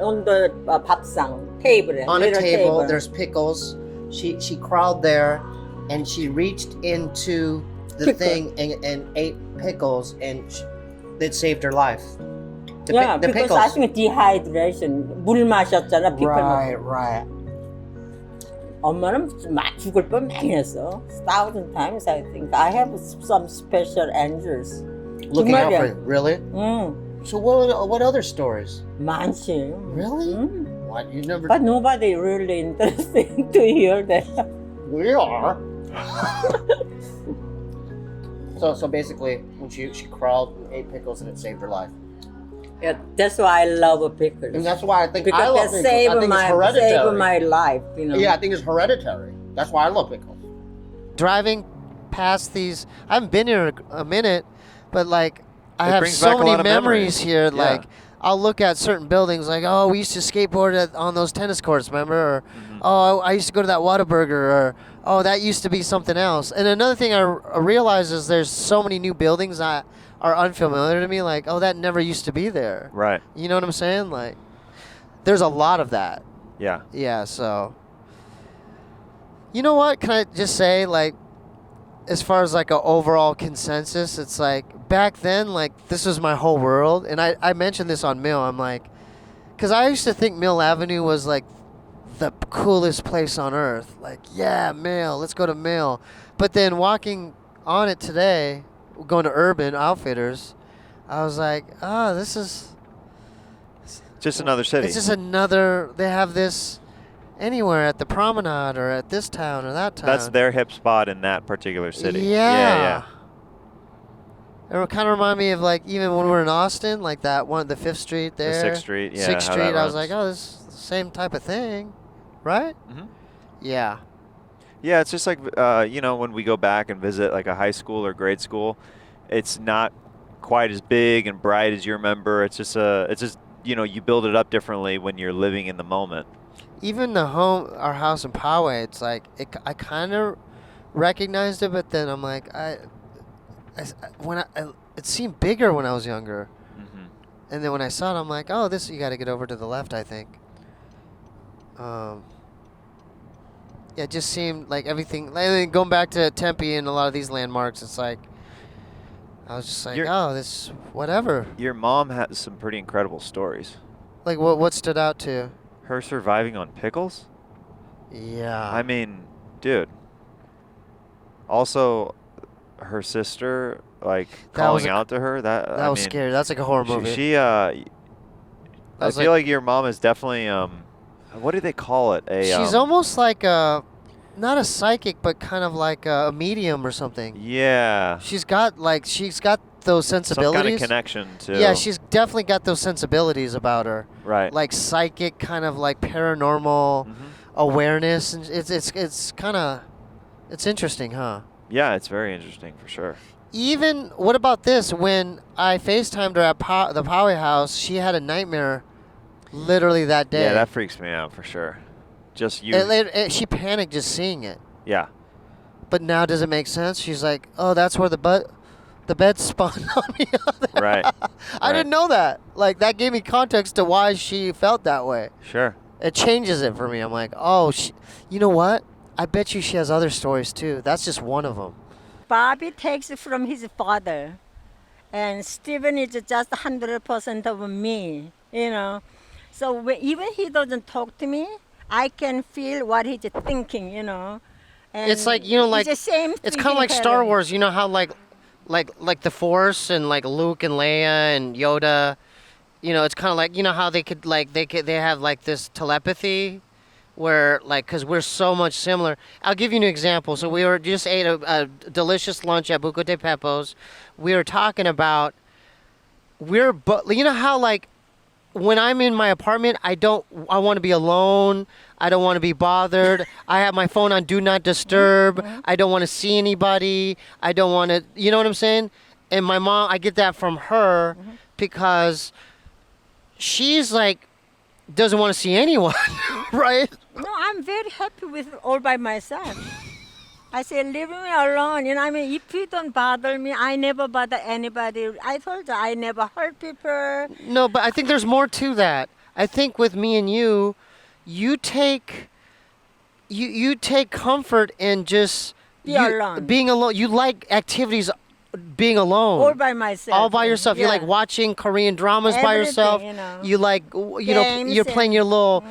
Speaker 2: on the 밥상 table.
Speaker 1: On a
Speaker 2: little
Speaker 1: table, there's pickles. She crawled there, and she reached into the
Speaker 2: Pickle.
Speaker 1: thing and ate pickles, and it saved her life. The
Speaker 2: because
Speaker 1: pickles.
Speaker 2: I think dehydration. 물 마셨잖아. 피클
Speaker 1: Right.
Speaker 2: 엄마는 죽을 뻔 많이 했어. 1,000 times I think. I have some special angels.
Speaker 1: Looking out for
Speaker 2: 정말이야.
Speaker 1: you. Really?
Speaker 2: 응.
Speaker 1: So what other stories?
Speaker 2: 많지.
Speaker 1: Really?
Speaker 2: 응.
Speaker 1: What you never?
Speaker 2: But nobody really interested to hear that.
Speaker 1: We are. So basically, when she crawled and ate pickles, and it saved her life.
Speaker 2: Yeah, that's why I love pickles.
Speaker 1: And that's why I think
Speaker 2: because
Speaker 1: I love
Speaker 2: that
Speaker 1: pickles.
Speaker 2: saved
Speaker 1: I think it's hereditary.
Speaker 2: saved my life. You know.
Speaker 1: Yeah, I think it's hereditary. That's why I love pickles. Driving past these, I haven't been here a minute, but like I
Speaker 5: It
Speaker 1: have
Speaker 5: brings
Speaker 1: so
Speaker 5: back a
Speaker 1: many
Speaker 5: lot of
Speaker 1: memories here.
Speaker 5: Yeah.
Speaker 1: Like I'll look at certain buildings, like we used to skateboard on those tennis courts, remember? Or I used to go to that Whataburger, or that used to be something else. And another thing I realize is there's so many new buildings that are unfamiliar to me. Like that never used to be there.
Speaker 5: Right.
Speaker 1: You know what I'm saying? Like there's a lot of that.
Speaker 5: Yeah.
Speaker 1: Yeah, so you know what? Can I just say, like, as far as like an overall consensus, it's like back then, like this was my whole world. And I mentioned this on Mill. I'm like, because I used to think Mill Avenue was like the coolest place on earth. Like, yeah, Mill, let's go to Mill. But then walking on it today, going to Urban Outfitters, I was like, this is
Speaker 5: Just another city.
Speaker 1: It's just another. They have this anywhere at the promenade or at this town or that town.
Speaker 5: That's their hip spot in that particular city.
Speaker 1: Yeah. It kind of remind me of like even when we were in Austin, like that one, the 5th Street there.
Speaker 5: 6th Street, yeah,
Speaker 1: 6th
Speaker 5: how
Speaker 1: Street.
Speaker 5: that
Speaker 1: I was
Speaker 5: runs.
Speaker 1: like, this is the same type of thing, right?
Speaker 5: Mhm.
Speaker 1: Yeah.
Speaker 5: Yeah, it's just like when we go back and visit like a high school or grade school, it's not quite as big and bright as you remember. It's just you build it up differently when you're living in the moment.
Speaker 1: Even our house in Poway, it's like I kind of recognized it, but then I'm like it seemed bigger when I was younger, and then when I saw it, I'm like, this you got to get over to the left, I think. Yeah, it just seemed like everything. Like, going back to Tempe and a lot of these landmarks, it's like I was just like, this whatever.
Speaker 5: Your mom has some pretty incredible stories.
Speaker 1: Like what stood out to you?
Speaker 5: Her surviving on pickles?
Speaker 1: Yeah.
Speaker 5: I mean, dude. Also, her sister like
Speaker 1: That was
Speaker 5: calling out to her. That
Speaker 1: was scary. That's like a horror movie.
Speaker 5: I feel like your mom is definitely what do they call it?
Speaker 1: She's almost like a, not a psychic, but kind of like a medium or something.
Speaker 5: Yeah.
Speaker 1: She's got those sensibilities.
Speaker 5: Some kind of connection to.
Speaker 1: Yeah, she's definitely got those sensibilities about her.
Speaker 5: Right.
Speaker 1: Like psychic, kind of like paranormal awareness, and it's kind of, it's interesting, huh?
Speaker 5: Yeah, it's very interesting for sure.
Speaker 1: Even, what about this? When I FaceTimed her at the Powie House, she had a nightmare literally that day.
Speaker 5: Yeah, that freaks me out for sure. Just you.
Speaker 1: She panicked just seeing it.
Speaker 5: Yeah.
Speaker 1: But now does it make sense? She's like, oh, that's where the bed spun on me.
Speaker 5: Right.
Speaker 1: I didn't know that. Like, that gave me context to why she felt that way.
Speaker 5: Sure.
Speaker 1: It changes it for me. I'm like, oh, you know what? I bet you she has other stories too. That's just one of them.
Speaker 2: Bobby takes it from his father, and Steven is just 100% of me, you know. So even he doesn't talk to me, I can feel what he's thinking, you know. And
Speaker 1: it's like, you know, like,
Speaker 2: it's the same
Speaker 1: it's kind of like Star Wars. You know how like the Force and like Luke and Leia and Yoda, you know, it's kind of like, you know how they have like this telepathy where, like, because we're so much similar. I'll give you an example. So we just ate a delicious lunch at Buco de Pepo's. We were talking about, you know how, like, when I'm in my apartment, I want to be alone. I don't want to be bothered. I have my phone on Do Not Disturb. I don't want to see anybody. I don't want to, you know what I'm saying? And my mom, I get that from her because she's like, doesn't want to see anyone, right?
Speaker 2: No, I'm very happy with all by myself. I say, leave me alone. You know, I mean, if you don't bother me, I never bother anybody. I told you, I never hurt people.
Speaker 1: No, but I think there's more to that. I think with me and you, you take comfort in just
Speaker 2: alone.
Speaker 1: Being alone. You like activities being alone.
Speaker 2: All by myself.
Speaker 1: All by yourself.
Speaker 2: Yeah.
Speaker 1: You like watching Korean dramas by yourself.
Speaker 2: You know.
Speaker 1: You like, you know,
Speaker 2: Games
Speaker 1: you're playing your little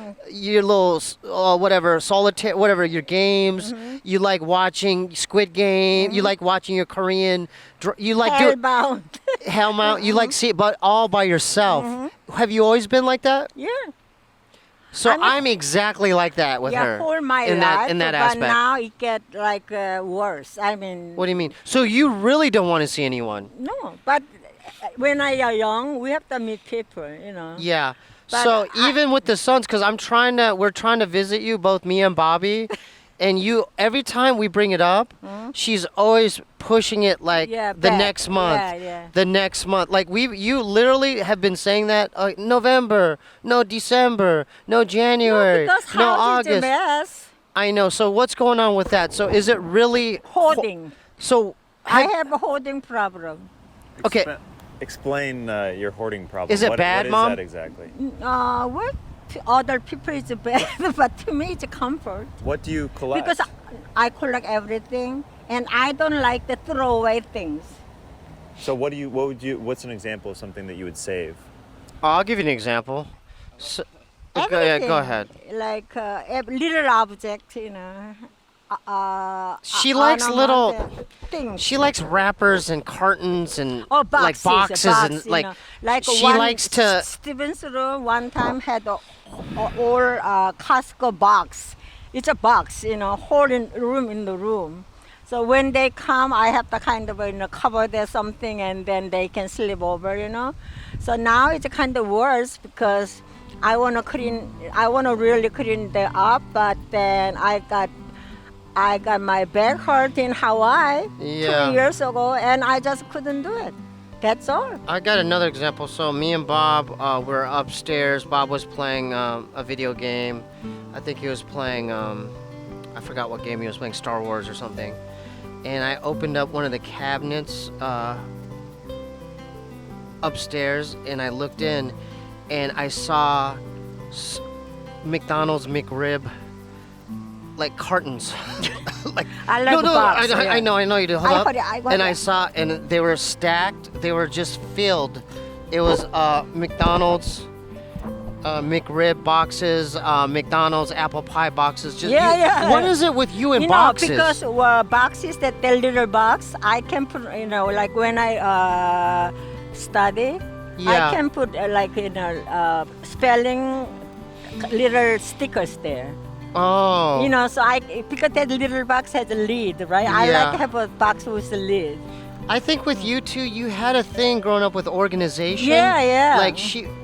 Speaker 1: whatever, solitaire, whatever, your games. You like watching Squid Game. You like watching your Korean, you like
Speaker 2: Hellbound.
Speaker 1: Hellbound. You like see it, but all by yourself. Have you always been like that?
Speaker 2: Yeah.
Speaker 1: So I'm exactly like that with her.
Speaker 2: All my
Speaker 1: in
Speaker 2: life,
Speaker 1: that
Speaker 2: but
Speaker 1: aspect.
Speaker 2: now it get like worse. I mean.
Speaker 1: What do you mean? So you really don't want to see anyone?
Speaker 2: No, but when I are young, we have to meet people, you know.
Speaker 1: Yeah.
Speaker 2: But
Speaker 1: so even with the sons, because we're trying to visit you, both me and Bobby, and you, every time we bring it up, she's always pushing it like the next month, the next month. Like you literally have been saying that November, no December, no January, no August.
Speaker 2: Is a mess.
Speaker 1: I know. So what's going on with that? So is it really
Speaker 2: hoarding?
Speaker 1: So
Speaker 2: I have a hoarding problem.
Speaker 1: Okay.
Speaker 5: Explain your hoarding problem.
Speaker 1: Is it bad,
Speaker 5: what
Speaker 1: Mom?
Speaker 5: What is that exactly?
Speaker 2: What to other people is bad, but to me it's a comfort.
Speaker 5: What do you collect?
Speaker 2: Because I collect everything, and I don't like the throwaway things.
Speaker 5: So what's an example of something that you would save?
Speaker 1: I'll give you an example. So, go ahead.
Speaker 2: Like little object, you know.
Speaker 1: She likes little
Speaker 2: things.
Speaker 1: She likes wrappers and cartons and
Speaker 2: boxes,
Speaker 1: like boxes and
Speaker 2: like
Speaker 1: she likes to.
Speaker 2: Steven's room one time had a Costco box. It's a box, you know, whole room in the room. So when they come, I have to kind of cover there something, and then they can sleep over, you know. So now it's kind of worse because I want to really clean them up, but then I got my back hurt in Hawaii 2 years ago, and I just couldn't do it. That's all.
Speaker 1: I got another example. So me and Bob were upstairs. Bob was playing a video game. I think he was playing, I forgot what game he was playing, Star Wars or something. And I opened up one of the cabinets upstairs, and I looked in, and I saw McDonald's McRib, like cartons. Like
Speaker 2: I love the box.
Speaker 1: I know you do. Hold up. And I
Speaker 2: it.
Speaker 1: saw, and they were stacked. They were just filled. It was McDonald's McRib boxes, McDonald's apple pie boxes. Just
Speaker 2: Yeah.
Speaker 1: What is it with you and
Speaker 2: you
Speaker 1: boxes?
Speaker 2: know, because boxes, that the little box, I can put, you know, like when I study,
Speaker 1: Yeah.
Speaker 2: I can put spelling little stickers there.
Speaker 1: Oh.
Speaker 2: You know, so because that little box has a lid, right? I
Speaker 1: Yeah.
Speaker 2: like to have a box with a lid.
Speaker 1: I think with you two, you had a thing growing up with organization.
Speaker 2: Yeah.
Speaker 1: Like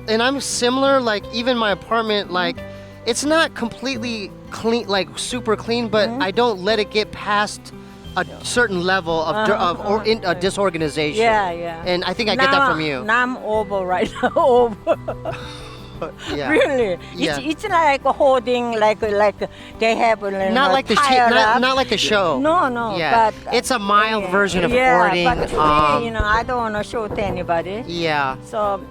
Speaker 1: and I'm similar. Like even my apartment, like it's not completely clean, like super clean, but I don't let it get past a certain level of disorganization.
Speaker 2: Yeah.
Speaker 1: And I think I get that from you.
Speaker 2: Now I'm over right now. Over.
Speaker 1: Yeah.
Speaker 2: Really?
Speaker 1: Yeah.
Speaker 2: It's like holding, like they have
Speaker 1: Not like the not like the show.
Speaker 2: No.
Speaker 1: Yeah.
Speaker 2: But
Speaker 1: It's a mild version of
Speaker 2: yeah,
Speaker 1: hoarding.
Speaker 2: but today, you know, I don't want to show to anybody.
Speaker 1: Yeah.
Speaker 2: So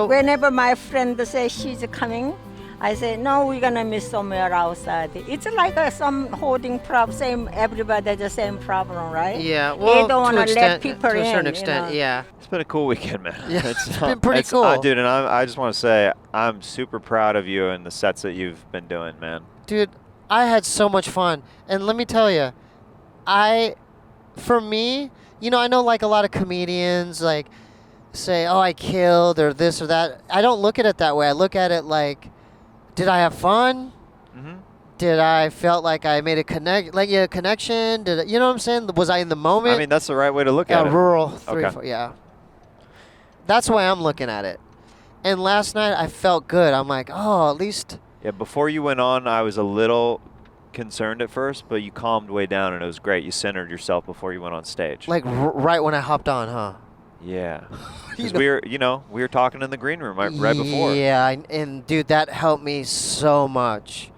Speaker 2: whenever my friend says she's coming, I say no, we're gonna meet somewhere outside. It's like some holding problem. Same, everybody has the same problem, right?
Speaker 1: Yeah. Well,
Speaker 2: they don't want to let people
Speaker 1: to a certain
Speaker 2: in,
Speaker 1: extent.
Speaker 2: you know.
Speaker 1: Yeah.
Speaker 5: It's been a cool weekend, man.
Speaker 1: Yeah, it's been pretty cool.
Speaker 5: Dude, and I just want to say I'm super proud of you and the sets that you've been doing, man.
Speaker 1: Dude, I had so much fun. And let me tell you, for me, you know, I know like a lot of comedians like say, oh, I killed or this or that. I don't look at it that way. I look at it like, did I have fun?
Speaker 5: Mm-hmm.
Speaker 1: Did I felt like I made a connection? Did I, you know what I'm saying? Was I in the moment?
Speaker 5: I mean, that's the right way to look at it.
Speaker 1: Rural 3
Speaker 5: Okay.
Speaker 1: 4, yeah. That's the way I'm looking at it. And last night I felt good. I'm like, oh, at least.
Speaker 5: Yeah, before you went on, I was a little concerned at first, but you calmed way down and it was great. You centered yourself before you went on stage.
Speaker 1: Like right when I hopped on, huh?
Speaker 5: Yeah. Because we were talking in the green room right before.
Speaker 1: Yeah, and dude, that helped me so much.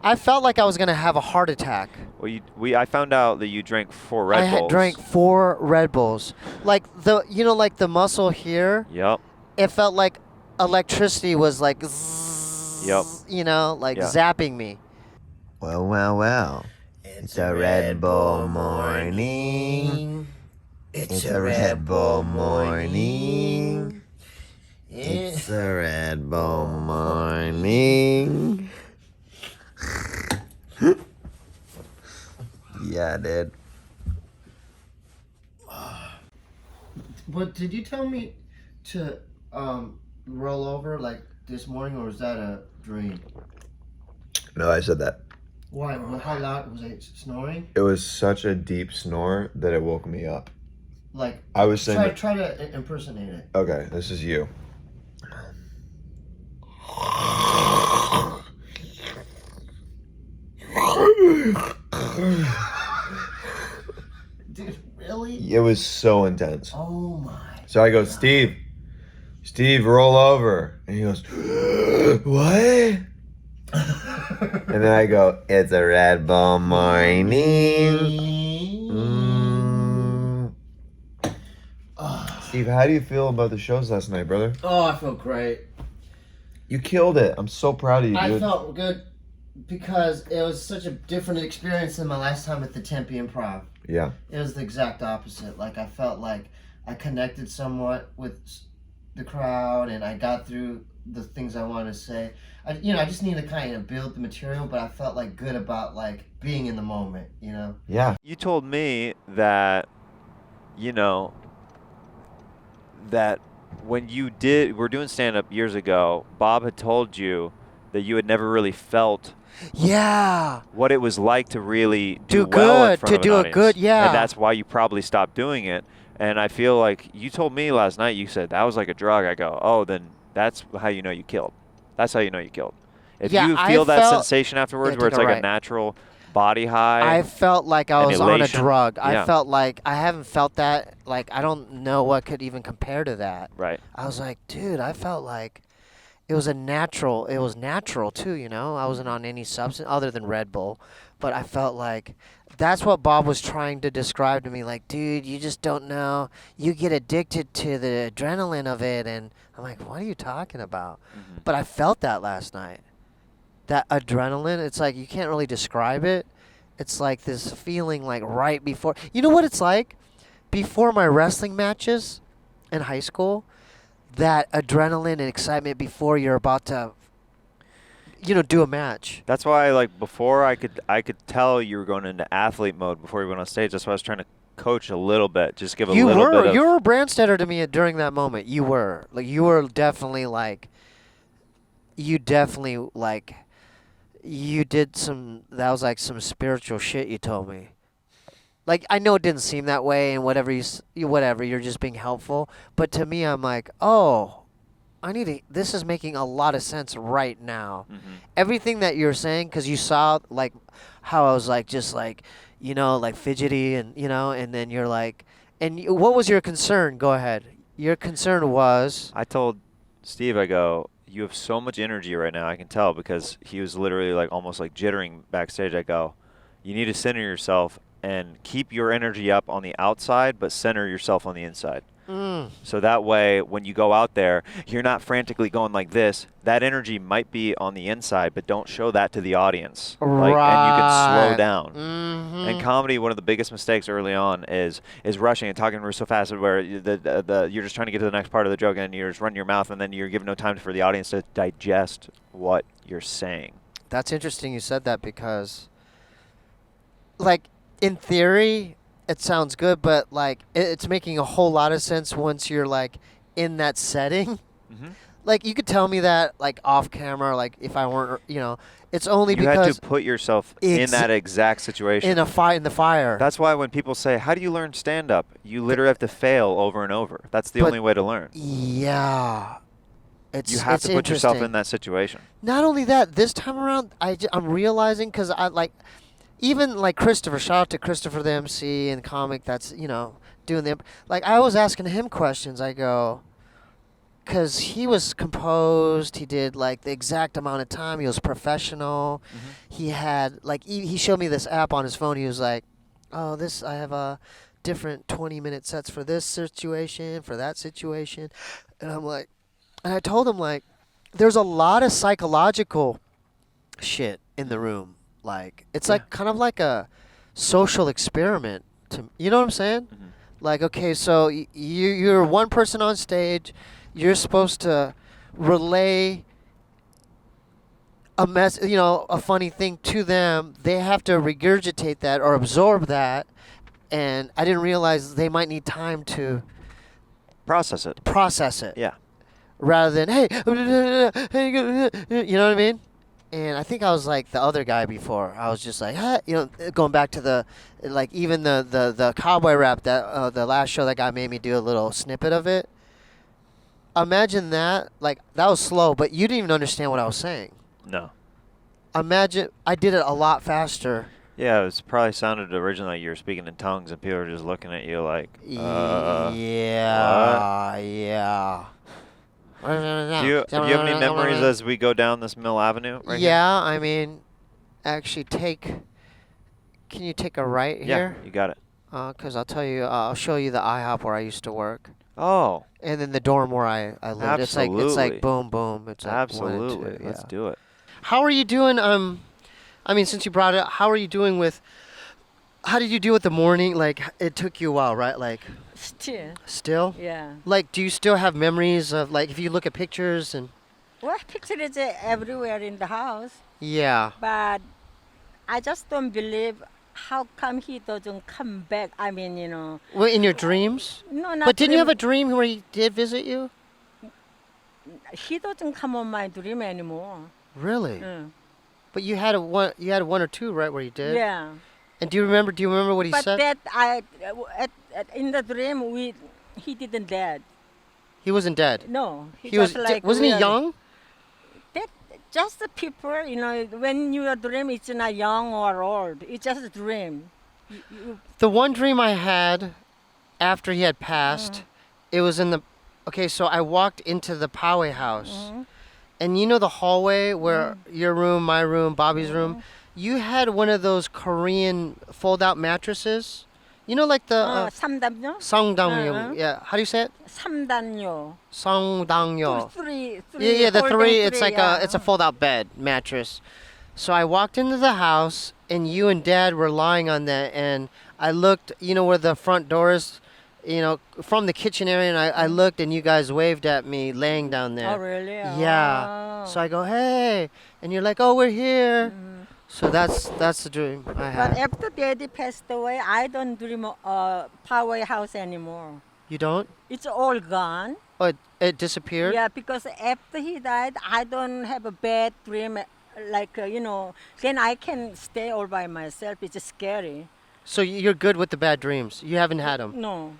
Speaker 1: I felt like I was gonna have a heart attack.
Speaker 5: Well, I found out that you drank 4 Red Bulls.
Speaker 1: I had drank 4 Red Bulls. Like the muscle here.
Speaker 5: Yep.
Speaker 1: It felt like electricity was like, zzz,
Speaker 5: Yep.
Speaker 1: You know, like zapping me.
Speaker 16: Well. It's a Red Bull morning. It's a Red Bull morning. It's a Red Bull morning. Yeah, dude.
Speaker 1: But did you tell me to roll over like this morning, or was that a dream?
Speaker 8: No, I said that.
Speaker 1: Why? How loud was I snoring?
Speaker 8: It was such a deep snore that it woke me up.
Speaker 1: Like
Speaker 8: I was saying.
Speaker 1: Try to impersonate it.
Speaker 8: Okay, this is you.
Speaker 1: Dude, really?
Speaker 8: It was so intense.
Speaker 1: Oh my.
Speaker 8: So I go, Steve, roll over. And he goes, what? And then I go, it's a Red Bull morning. Steve, how do you feel about the shows last night, brother?
Speaker 1: Oh, I feel great.
Speaker 8: You killed it. I'm so proud of you, dude.
Speaker 1: I felt good because it was such a different experience than my last time at the Tempe Improv.
Speaker 8: Yeah.
Speaker 1: It was the exact opposite. Like I felt like I connected somewhat with the crowd and I got through the things I wanted to say. I just need to kind of build the material, but I felt like good about like being in the moment, you know?
Speaker 8: Yeah.
Speaker 5: You told me that, that when you were doing stand-up years ago, Bob had told you that you had never really felt what it was like to really do well in front of an audience. And that's why you probably stopped doing it. And I feel like you told me last night, you said that was like a drug. I go, oh, then that's how you know you killed. That's how you know you killed. If you feel that sensation afterwards where it's like a natural body high.
Speaker 1: I felt like I was on a drug.
Speaker 5: Yeah.
Speaker 1: I felt like I haven't felt that. Like I don't know what could even compare to that.
Speaker 5: Right.
Speaker 1: I was like, dude, I felt like it was natural too, you know? I wasn't on any substance other than Red Bull. But I felt like that's what Bob was trying to describe to me. Like, dude, you just don't know. You get addicted to the adrenaline of it. And I'm like, what are you talking about?
Speaker 5: Mm-hmm.
Speaker 1: But I felt that last night. That adrenaline, it's like you can't really describe it. It's like this feeling like right before. You know what it's like? Before my wrestling matches in high school, that adrenaline and excitement before you're about to, do a match.
Speaker 5: That's why, like, before I could tell you were going into athlete mode before you went on stage. That's why I was trying to coach a little bit, just give a little bit of.
Speaker 1: You were a Brandstetter to me during that moment. You were definitely like. You definitely like. You did some. That was like some spiritual shit you told me. Like, I know it didn't seem that way, and whatever you're just being helpful. But to me, I'm like, oh, this is making a lot of sense right now.
Speaker 5: Mm-hmm.
Speaker 1: Everything that you're saying, because you saw, like, how I was, like, just, like, like, fidgety, and, and then you're like, what was your concern? Go ahead. Your concern was?
Speaker 5: I told Steve, I go, you have so much energy right now, I can tell, because he was literally, like, almost, like, jittering backstage. I go, you need to center yourself and keep your energy up on the outside, but center yourself on the inside. So that way, when you go out there, you're not frantically going like this. That energy might be on the inside, but don't show that to the audience.
Speaker 1: Right.
Speaker 5: And you can slow down.
Speaker 1: Mm-hmm.
Speaker 5: And comedy, one of the biggest mistakes early on is rushing and talking so fast where you're just trying to get to the next part of the joke, and you're just running your mouth, and then you're giving no time for the audience to digest what you're saying.
Speaker 1: That's interesting you said that, because, like, in theory, it sounds good, but, like, it's making a whole lot of sense once you're, like, in that setting.
Speaker 5: Mm-hmm.
Speaker 1: Like, you could tell me that, like, off camera, like, if I weren't, it's only
Speaker 5: you
Speaker 1: because...
Speaker 5: had to put yourself in that exact situation.
Speaker 1: In the fire.
Speaker 5: That's why when people say, how do you learn stand-up? You literally have to fail over and over. That's the only way to learn.
Speaker 1: Yeah.
Speaker 5: You have to put yourself in that situation.
Speaker 1: Not only that, this time around, I'm realizing, because I, like... Even, like, Christopher, shout out to Christopher, the MC and comic that's, doing the... Like, I was asking him questions. I go... Because he was composed. He did, like, the exact amount of time. He was professional. Mm-hmm. He had, like... He showed me this app on his phone. He was like, oh, I have a different 20-minute sets for this situation, for that situation. And I'm like... And I told him, like, there's a lot of psychological shit in the room. Like, it's like kind of like a social experiment. You know what I'm saying? Mm-hmm. Like, okay, so you're one person on stage. You're supposed to relay a funny thing to them. They have to regurgitate that or absorb that. And I didn't realize they might need time to
Speaker 5: process it.
Speaker 1: Yeah. Rather than, hey, you know what I mean? And I think I was like the other guy before. I was just like, going back to even the cowboy rap, that the last show that guy made me do a little snippet of it. Imagine that. Like, that was slow, but you didn't even understand what I was saying.
Speaker 5: No.
Speaker 1: Imagine, I did it a lot faster.
Speaker 5: Yeah, it probably sounded originally like you were speaking in tongues, and people were just looking at you like,
Speaker 1: yeah.
Speaker 5: Do you have any memories as we go down this Mill Avenue right here?
Speaker 1: I mean, actually can you take a right here?
Speaker 5: Yeah, you got it.
Speaker 1: Because I'll show you the IHOP where I used to work.
Speaker 5: Oh.
Speaker 1: And then the dorm where I lived.
Speaker 5: Absolutely.
Speaker 1: It's like boom, boom. It's like
Speaker 5: absolutely.
Speaker 1: 1 and 2,
Speaker 5: Let's do it.
Speaker 1: How are you doing? I mean, since you brought it up, how are you doing with... How did you do with the morning? Like, it took you a while, right? Like... Still?
Speaker 2: Yeah.
Speaker 1: Like, do you still have memories of, like, if you look at pictures and...
Speaker 2: Well, pictures is everywhere in the house.
Speaker 1: Yeah.
Speaker 2: But I just don't believe how come he doesn't come back. I mean,
Speaker 1: Well, in your dreams?
Speaker 2: No, not
Speaker 1: But didn't you have a dream where he did visit you?
Speaker 2: He doesn't come on my dream anymore.
Speaker 1: Really?
Speaker 2: Mm.
Speaker 1: But you had one or two, right, where he did?
Speaker 2: Yeah.
Speaker 1: And do you remember what he said?
Speaker 2: But that in the dream he didn't dead.
Speaker 1: He wasn't dead.
Speaker 2: No,
Speaker 1: he was.
Speaker 2: Like
Speaker 1: wasn't he young?
Speaker 2: That just the people, when you dream, it's not young or old. It's just a dream.
Speaker 1: The one dream I had after he had passed, it was in the. Okay, so I walked into the Poway house, and the hallway where your room, my room, Bobby's room. You had one of those Korean fold-out mattresses. Like the...
Speaker 2: 삼단요?
Speaker 1: 성당요. Yeah. How do you say it?
Speaker 2: 삼단요.
Speaker 1: 성당요.
Speaker 2: Three.
Speaker 1: Yeah, the three. It's like
Speaker 2: yeah.
Speaker 1: it's a fold-out bed mattress. So I walked into the house, and you and Dad were lying on that, and I looked, where the front door is, you know, from the kitchen area, and I looked, and you guys waved at me laying down there.
Speaker 2: Oh, really?
Speaker 1: Yeah.
Speaker 2: Oh.
Speaker 1: So I go, hey, and you're like, oh, we're here. So that's the dream I
Speaker 2: But
Speaker 1: have.
Speaker 2: after Daddy passed away, I don't dream powerhouse anymore.
Speaker 1: You don't?
Speaker 2: It's all gone.
Speaker 1: Oh, it disappeared?
Speaker 2: Yeah, because after he died, I don't have a bad dream. Like, you know, then I can stay all by myself. It's scary.
Speaker 1: So you're good with the bad dreams? You haven't had them?
Speaker 2: No.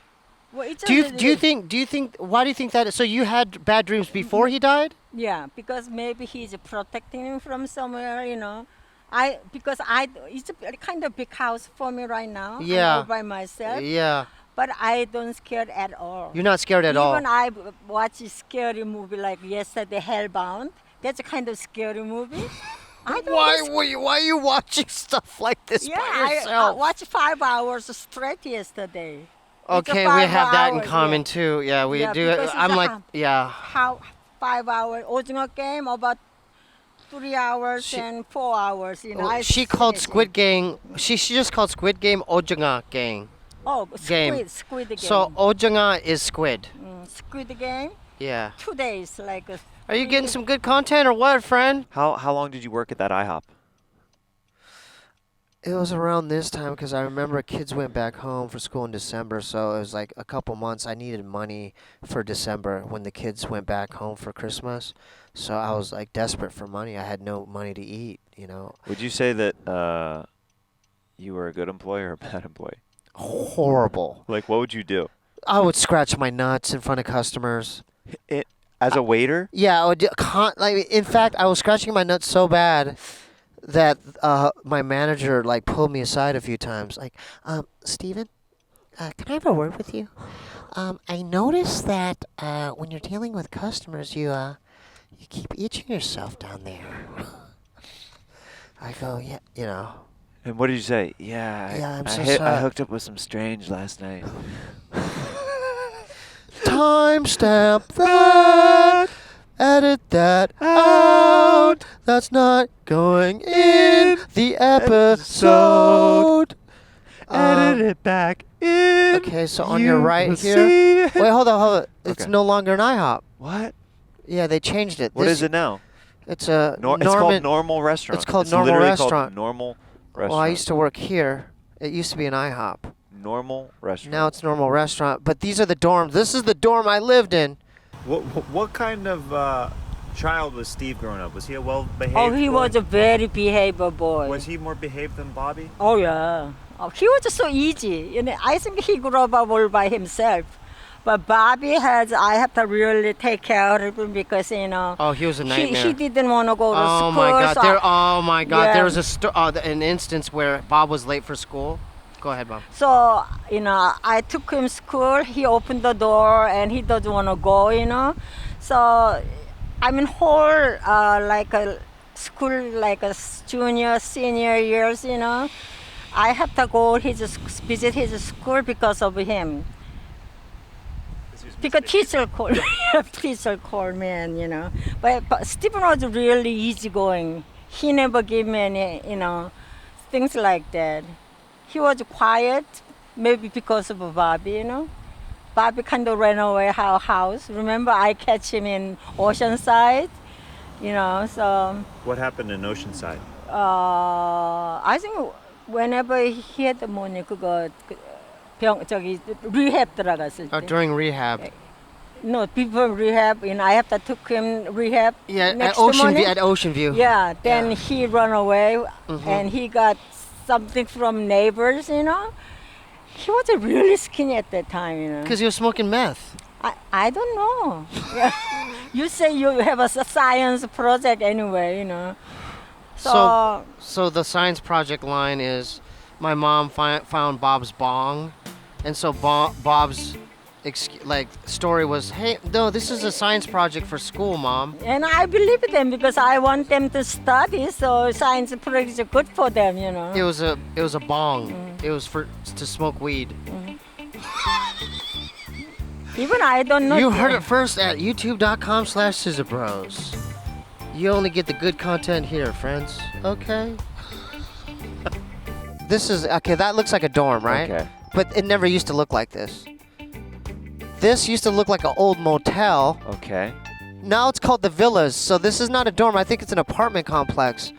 Speaker 2: Well, it's
Speaker 1: Do you think why do you think that is? So you had bad dreams before he died?
Speaker 2: Yeah, because maybe he's protecting him from somewhere, you know. It's a kind of big house for me right now.
Speaker 1: Yeah.
Speaker 2: I'm all by myself.
Speaker 1: Yeah.
Speaker 2: But I don't scared at all.
Speaker 1: You're not scared at all?
Speaker 2: Even I watch a scary movie like yesterday, Hellbound. That's a kind of scary movie.
Speaker 1: Why are you watching stuff like this by yourself?
Speaker 2: I watched 5 hours straight yesterday.
Speaker 1: Okay, we have that in common too. Yeah, we do.
Speaker 2: because
Speaker 1: I'm
Speaker 2: it's
Speaker 1: like,
Speaker 2: how 5 hours 오징어 game about 3 hours and 4 hours. You know,
Speaker 1: she called Squid Game. She just called Squid Game Ojanga Game.
Speaker 2: Oh,
Speaker 1: game.
Speaker 2: Squid Game.
Speaker 1: So Ojanga is squid.
Speaker 2: Squid Game.
Speaker 1: Yeah.
Speaker 2: 2 days, like.
Speaker 1: Are you getting some good content or what, friend?
Speaker 5: How long did you work at that IHOP?
Speaker 1: It was around this time because I remember kids went back home for school in December, so it was like a couple months. I needed money for December when the kids went back home for Christmas, so I was like desperate for money. I had no money to eat, you know.
Speaker 5: Would you say that you were a good employee or a bad employee?
Speaker 1: Horrible.
Speaker 5: Like, what would you do?
Speaker 1: I would scratch my nuts in front of customers.
Speaker 5: As a waiter?
Speaker 1: Yeah, I would in fact, I was scratching my nuts so bad that my manager like pulled me aside a few times. Like, Steven, can I have a word with you? I noticed that when you're dealing with customers, you keep itching yourself down there. I go, yeah, you know.
Speaker 5: And what did you say? Yeah,
Speaker 1: I'm so
Speaker 5: I
Speaker 1: sorry.
Speaker 5: hooked up with some strange last night.
Speaker 1: Timestamp that. Edit that out. That's not going in the episode.
Speaker 5: Edit it back in.
Speaker 1: Okay, so on your right here. Wait, hold on. It's
Speaker 5: Okay.
Speaker 1: no longer an IHOP.
Speaker 5: What?
Speaker 1: Yeah, they changed it.
Speaker 5: What is it now?
Speaker 1: It's a
Speaker 5: It's called Normal Restaurant.
Speaker 1: It's called Normal
Speaker 5: literally
Speaker 1: Restaurant.
Speaker 5: Called Normal Restaurant.
Speaker 1: Well, I used to work here. It used to be an IHOP.
Speaker 5: Normal Restaurant.
Speaker 1: Now it's Normal Restaurant. But these are the dorms. This is the dorm I lived in.
Speaker 10: What kind of child was Steve growing up? Was he a well-behaved
Speaker 2: Oh, he
Speaker 10: boy?
Speaker 2: was a very behaved boy.
Speaker 10: Was he more behaved than Bobby?
Speaker 2: Oh, yeah. Oh, he was so easy. You know, I think he grew up all by himself. But Bobby I have to really take care of him because, you know.
Speaker 1: Oh, he was a nightmare.
Speaker 2: He didn't want to go to school.
Speaker 1: Oh my God!
Speaker 2: Yeah.
Speaker 1: There was an instance where Bob was late for school. Go ahead, Bob.
Speaker 2: So, you know, I took him to school. He opened the door and he doesn't want to go, you know. So, I'm in whole like a school, like a junior, senior years, you know. I have to go visit his school because of him. Because teacher called me, and you know. But Stephen was really easygoing. He never gave me any, you know, things like that. He was quiet, maybe because of Bobby, you know. Bobby kind of ran away our house. Remember, I catch him in Oceanside, you know. So.
Speaker 10: What happened in Oceanside?
Speaker 2: I think whenever he had the money, rehab 들어갔을 때.
Speaker 1: During rehab.
Speaker 2: No, before rehab, you know, I have to took him rehab.
Speaker 1: Yeah,
Speaker 2: next
Speaker 1: at
Speaker 2: morning.
Speaker 1: Ocean View.
Speaker 2: Yeah, then he run away, and he got something from neighbors, you know. He was really skinny at that time, you know.
Speaker 1: Because he was smoking meth.
Speaker 2: I don't know. Yeah. You say you have a science project anyway, you know.
Speaker 1: So the science project line is, my mom found Bob's bong, and so Bob's story was, hey, no, this is a science project for school, Mom.
Speaker 2: And I believe them because I want them to study, so science project is good for them, you know.
Speaker 1: It was a bong. It was to smoke weed.
Speaker 2: Even I don't know.
Speaker 1: You heard it first at youtube.com/scissorbros. You only get the good content here, friends. Okay? That looks like a dorm, right?
Speaker 5: Okay.
Speaker 1: But it never used to look like this. This used to look like an old motel.
Speaker 5: Okay.
Speaker 1: Now it's called the Villas. So this is not a dorm. I think it's an apartment complex.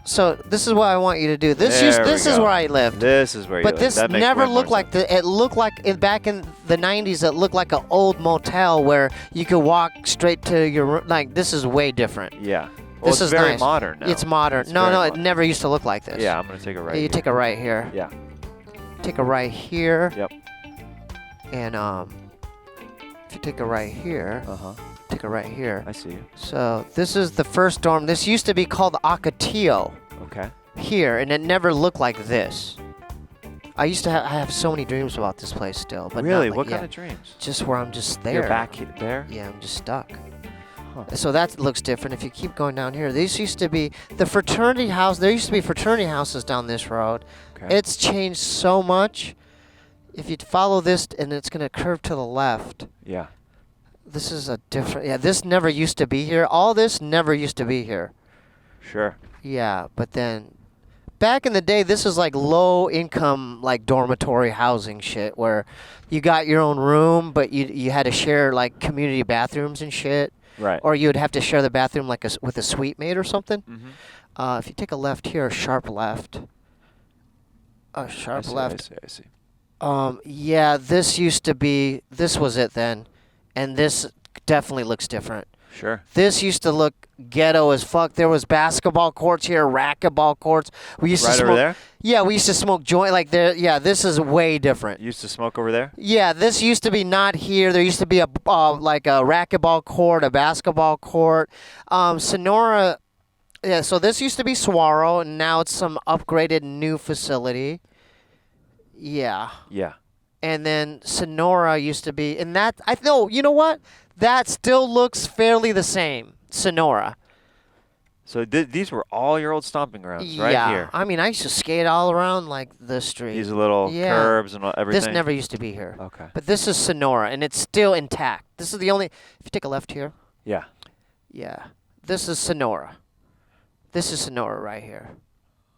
Speaker 1: So this is what I want you to do. This is where I lived.
Speaker 5: This is where you
Speaker 1: But
Speaker 5: lived.
Speaker 1: this
Speaker 5: That makes
Speaker 1: never
Speaker 5: way more
Speaker 1: looked like
Speaker 5: sense.
Speaker 1: it looked like back in the 90s. It looked like an old motel where you could walk straight to your room. Like this is way different.
Speaker 5: Yeah. Well,
Speaker 1: This
Speaker 5: it's
Speaker 1: is
Speaker 5: very
Speaker 1: nice.
Speaker 5: modern now.
Speaker 1: It's modern.
Speaker 5: It's
Speaker 1: No,
Speaker 5: very
Speaker 1: no, it
Speaker 5: modern.
Speaker 1: never used to look like this.
Speaker 5: Yeah, I'm gonna take a right.
Speaker 1: You
Speaker 5: here.
Speaker 1: take a right here.
Speaker 5: Yeah.
Speaker 1: Take a right here.
Speaker 5: Yep.
Speaker 1: And if you take a right here. Take a right here.
Speaker 5: I see you.
Speaker 1: So this is the first dorm. This used to be called Ocotillo.
Speaker 5: Okay.
Speaker 1: Here, and it never looked like this. I have so many dreams about this place still, but
Speaker 5: Really?
Speaker 1: not like,
Speaker 5: What
Speaker 1: yeah,
Speaker 5: kind of dreams?
Speaker 1: Just where I'm just there.
Speaker 5: You're back there?
Speaker 1: Yeah, I'm just stuck. So that looks different. If you keep going down here, these used to be the fraternity house. There used to be fraternity houses down this road.
Speaker 5: Okay.
Speaker 1: It's changed so much. If you follow this, and it's gonna curve to the left.
Speaker 5: Yeah.
Speaker 1: This is a different. Yeah, this never used to be here. All this never used to be here.
Speaker 5: Sure.
Speaker 1: Yeah, but then back in the day, this was like low income, like dormitory housing shit, where you got your own room, but you had to share like community bathrooms and shit.
Speaker 5: Right.
Speaker 1: Or you'd have to share the bathroom like with a suite mate or something.
Speaker 5: Mm-hmm.
Speaker 1: If you take a left here, a sharp left. A sharp left.
Speaker 5: I see.
Speaker 1: Yeah, this used to be. This was it then, and this definitely looks different.
Speaker 5: Sure.
Speaker 1: This used to look ghetto as fuck. There was basketball courts here, racquetball courts. We used to
Speaker 5: Right
Speaker 1: smoke.
Speaker 5: over there?
Speaker 1: Yeah, we used to smoke joint like there. Yeah, this is way different.
Speaker 5: You used to smoke over there?
Speaker 1: Yeah, this used to be not here. There used to be a like a racquetball court, a basketball court. Sonora. Yeah, so this used to be Saguaro, and now it's some upgraded new facility. Yeah.
Speaker 5: Yeah.
Speaker 1: And then Sonora used to be, and that I know. You know what? That still looks fairly the same. Sonora.
Speaker 5: So these were all your old stomping grounds, right
Speaker 1: Yeah.
Speaker 5: here.
Speaker 1: I mean, I used to skate all around like the street.
Speaker 5: These little
Speaker 1: Yeah.
Speaker 5: curbs and everything.
Speaker 1: This never used to be here.
Speaker 5: Okay.
Speaker 1: But this is Sonora, and it's still intact. This is the only. If you take a left here.
Speaker 5: Yeah.
Speaker 1: Yeah. This is Sonora. This is Sonora right here.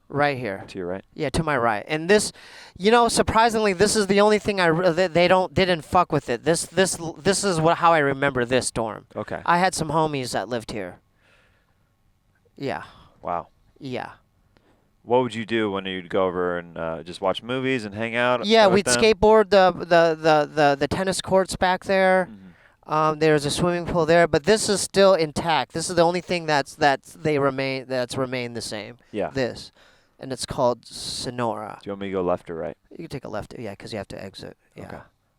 Speaker 1: Right here.
Speaker 5: To your right.
Speaker 1: Yeah, to my right. And this, you know, surprisingly, this is the only thing they didn't fuck with it. This is how I remember this dorm.
Speaker 5: Okay.
Speaker 1: I had some homies that lived here. Yeah.
Speaker 5: Wow.
Speaker 1: Yeah.
Speaker 5: What would you do when you'd go over and just watch movies and hang out?
Speaker 1: Yeah,
Speaker 5: with
Speaker 1: we'd
Speaker 5: them?
Speaker 1: skateboard the tennis courts back there. There's a swimming pool there, but this is still intact. This is the only thing that's remained the same.
Speaker 5: Yeah.
Speaker 1: This, and it's called Sonora.
Speaker 5: Do you want me to go left or right?
Speaker 1: You can take a left, yeah, because you have to exit. Yeah.
Speaker 5: Okay.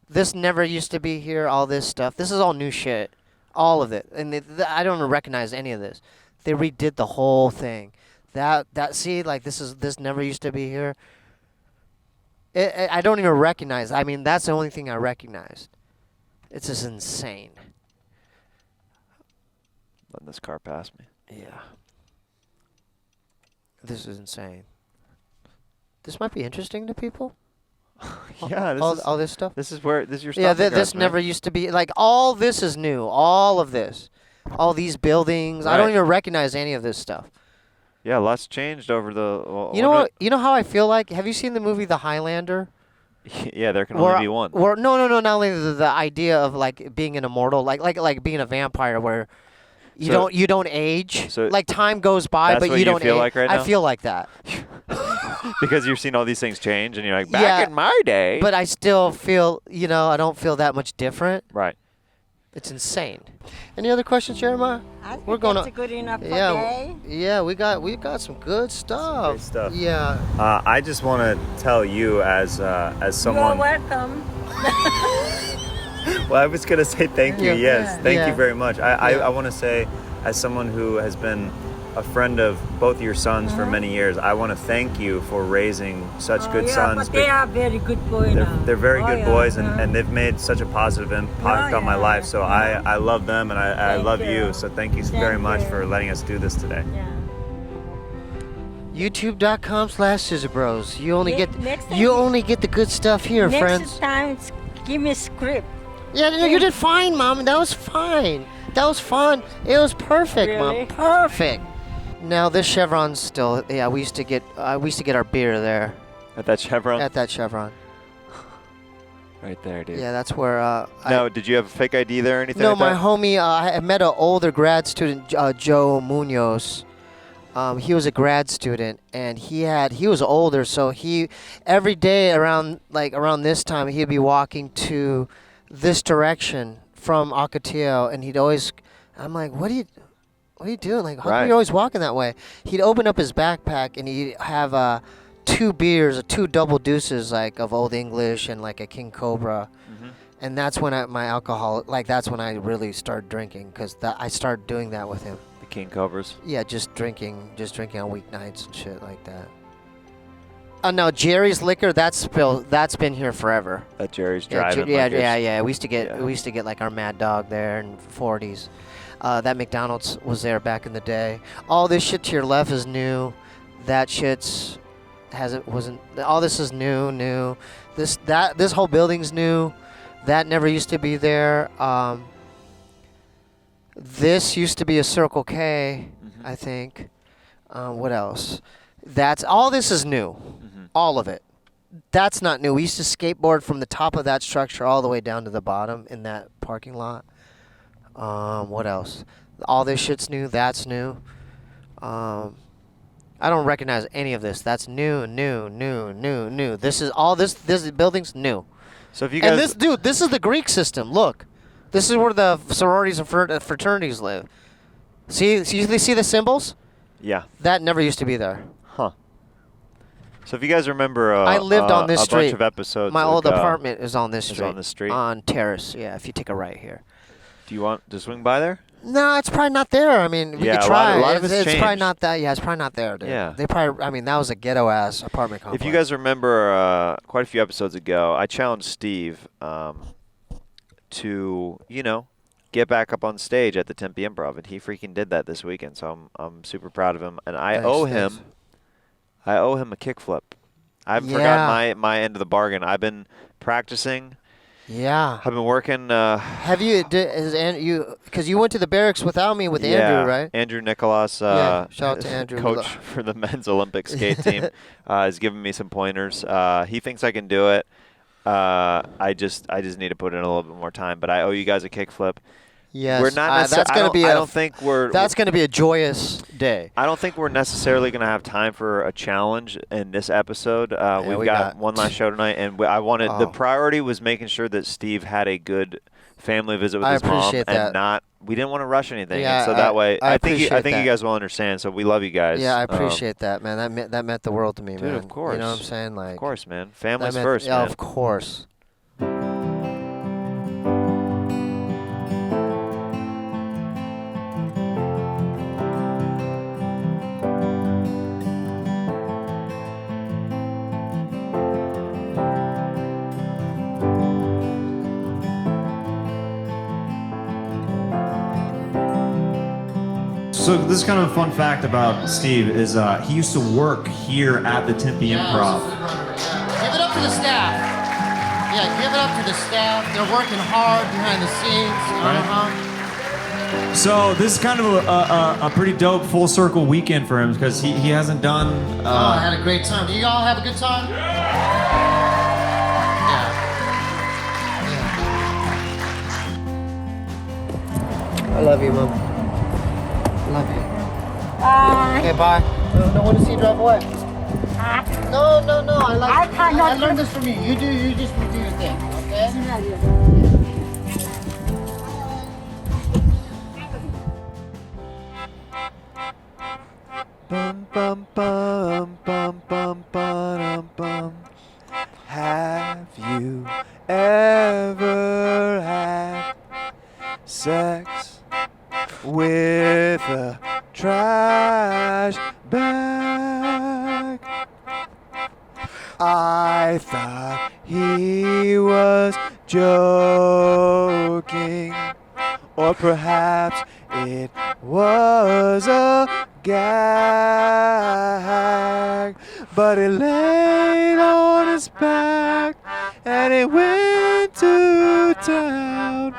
Speaker 1: This never used to be here. All this stuff. This is all new shit. All of it, and I don't recognize any of this. They redid the whole thing. See, like this never used to be here. I don't even recognize. I mean, that's the only thing I recognized. It's just insane.
Speaker 5: Letting this car pass me.
Speaker 1: Yeah. This is insane. This might be interesting to people.
Speaker 5: Yeah,
Speaker 1: all this stuff.
Speaker 5: This is your
Speaker 1: Yeah,
Speaker 5: stomping
Speaker 1: this
Speaker 5: grounds,
Speaker 1: never
Speaker 5: man.
Speaker 1: used to be. Like all this is new. All of this, all these buildings. I don't
Speaker 5: Right.
Speaker 1: even recognize any of this stuff.
Speaker 5: Yeah, lots changed over the. Well,
Speaker 1: You know what? You know how I feel like. Have you seen the movie The Highlander?
Speaker 5: Yeah, there can
Speaker 1: Where-
Speaker 5: only be one.
Speaker 1: No. Not only the idea of like being an immortal, like being a vampire, where you don't age.
Speaker 5: So
Speaker 1: like time goes by,
Speaker 5: that's
Speaker 1: but
Speaker 5: what
Speaker 1: you
Speaker 5: you
Speaker 1: don't
Speaker 5: feel
Speaker 1: age.
Speaker 5: like right now?
Speaker 1: I feel like that.
Speaker 5: Because you've seen all these things change, and you're like, back
Speaker 1: Yeah,
Speaker 5: in my day.
Speaker 1: But I still feel, I don't feel that much different.
Speaker 5: Right.
Speaker 1: It's insane. Any other questions, Jeremiah?
Speaker 2: I think
Speaker 1: We're going
Speaker 2: that's good enough for
Speaker 1: yeah,
Speaker 2: today.
Speaker 1: yeah, we got some good stuff.
Speaker 10: Great stuff.
Speaker 1: Yeah.
Speaker 10: I just want to tell you as someone.
Speaker 2: You're welcome.
Speaker 10: Well, I was gonna say thank you.
Speaker 1: Yeah.
Speaker 10: Yes, thank
Speaker 1: Yeah.
Speaker 10: you very much. I want to say, as someone who has been a friend of both your sons for many years, I want to thank you for raising such good sons.
Speaker 2: But they are very good boys now.
Speaker 10: They're very good
Speaker 2: yeah.
Speaker 10: boys, and they've made such a positive impact on my life. So I love them, and I
Speaker 2: Thank
Speaker 10: love
Speaker 2: you.
Speaker 10: you. So thank you very
Speaker 2: Thank
Speaker 10: much
Speaker 2: you.
Speaker 10: for letting us do this today.
Speaker 1: YouTube.com/ScissorBros. You only
Speaker 2: Next time
Speaker 1: you only get the good stuff here,
Speaker 2: Next
Speaker 1: friends.
Speaker 2: time, give me a script.
Speaker 1: Yeah, no, you did fine, Mom. That was fine. That was fun. It was perfect,
Speaker 2: Really?
Speaker 1: Mom. Perfect. Now this Chevron's still. Yeah, we used to get our beer there
Speaker 5: At that Chevron.
Speaker 1: at that Chevron.
Speaker 5: Right there, dude.
Speaker 1: Yeah, that's where.
Speaker 5: No, did you have a fake ID there or anything?
Speaker 1: No,
Speaker 5: like
Speaker 1: my
Speaker 5: that?
Speaker 1: homie. I met an older grad student, Joe Munoz. He was a grad student, and he was older, so he every day around this time he'd be walking to this direction from Ocotillo, and he'd always. I'm like, what are you doing? Like, how come you're always walking that way? He'd open up his backpack and he'd have 2 beers, 2 double deuces, like of Old English and like a King Cobra. And that's when that's when I really started drinking, because I started doing that with him.
Speaker 5: The King Cobras.
Speaker 1: Yeah, just drinking on weeknights and shit like that. No, Jerry's liquor, that's been here forever.
Speaker 5: That Jerry's
Speaker 1: Yeah,
Speaker 5: driving.
Speaker 1: yeah. We used to get like our Mad Dog there in 40s. That McDonald's was there back in the day. All this shit to your left is new. That shit's wasn't. All this is new. This whole building's new. That never used to be there. This used to be a Circle K, I think. What else? All this is new. All of it. That's not new. We used to skateboard from the top of that structure all the way down to the bottom in that parking lot. What else? All this shit's new. That's new. I don't recognize any of this. That's new. This building's new.
Speaker 5: So if you guys...
Speaker 1: And this is the Greek system. Look. This is where the sororities and fraternities live. See the symbols?
Speaker 5: Yeah.
Speaker 1: That never used to be there.
Speaker 5: Huh. So if you guys remember,
Speaker 1: I lived on this street.
Speaker 5: A bunch of episodes.
Speaker 1: My old apartment is on this street.
Speaker 5: Is on this street.
Speaker 1: On Terrace. Yeah. If you take a right here.
Speaker 5: Do you want to swing by there?
Speaker 1: No, it's probably not there. I mean, we could try.
Speaker 5: A lot of
Speaker 1: it's probably not that. Yeah, it's probably not there, dude.
Speaker 5: Yeah.
Speaker 1: They probably. I mean, that was a ghetto ass apartment complex.
Speaker 5: If you guys remember, quite a few episodes ago, I challenged Steve to, get back up on stage at the Tempe Improv, and he freaking did that this weekend. So I'm super proud of him, and I owe him a kickflip. I haven't forgotten my end of the bargain. I've been practicing.
Speaker 1: Yeah.
Speaker 5: I've been working.
Speaker 1: Have you? Because you went to the barracks without me with Andrew, right?
Speaker 5: Andrew Nicholas,
Speaker 1: shout out to Andrew,
Speaker 5: coach for the men's Olympic skate team, has given me some pointers. He thinks I can do it. I just need to put in a little bit more time. But I owe you guys a kickflip.
Speaker 1: Yes,
Speaker 5: we're not.
Speaker 1: That's going to be.
Speaker 5: That's
Speaker 1: going to be a joyous day.
Speaker 5: I don't think we're necessarily going to have time for a challenge in this episode. We got one last show tonight, and I wanted. The priority was making sure that Steve had a good family visit with his mom, and we didn't want to rush anything.
Speaker 1: Yeah,
Speaker 5: and so that way, I think you
Speaker 1: that.
Speaker 5: guys will understand. So we love you guys.
Speaker 1: Yeah, I appreciate that, man. That meant the world to me,
Speaker 5: dude,
Speaker 1: man.
Speaker 5: Of course.
Speaker 1: You know what I'm saying? Like,
Speaker 5: of course, man. Families first,
Speaker 1: yeah,
Speaker 5: man.
Speaker 1: of course.
Speaker 7: So this is kind of a fun fact about Steve is he used to work here at the Tempe Improv.
Speaker 1: Give it up to the staff. Yeah, give it up to the staff. They're working hard behind the scenes.
Speaker 7: So this is kind of a pretty dope full circle weekend for him because he hasn't done.
Speaker 1: I had a great time. Do you all have a good time? Yeah. I love you, Mom. Love you.
Speaker 2: Bye.
Speaker 1: Okay, bye. No one to see you drive away. No. I learned this from you. You just do your thing, okay?
Speaker 5: Bum bum bum bum bum bum bum. Have you ever had sex with a trash bag? I thought he was joking, or perhaps it was a gag, but it laid on his back and it went to town,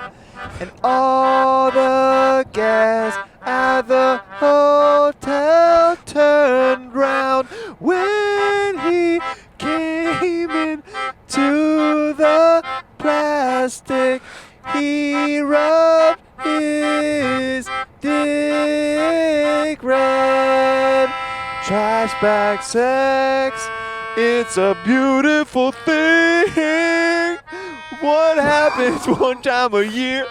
Speaker 5: and all the guests at the hotel turned round when he came in to the Trash bag sex. It's a beautiful thing. What happens one time a year?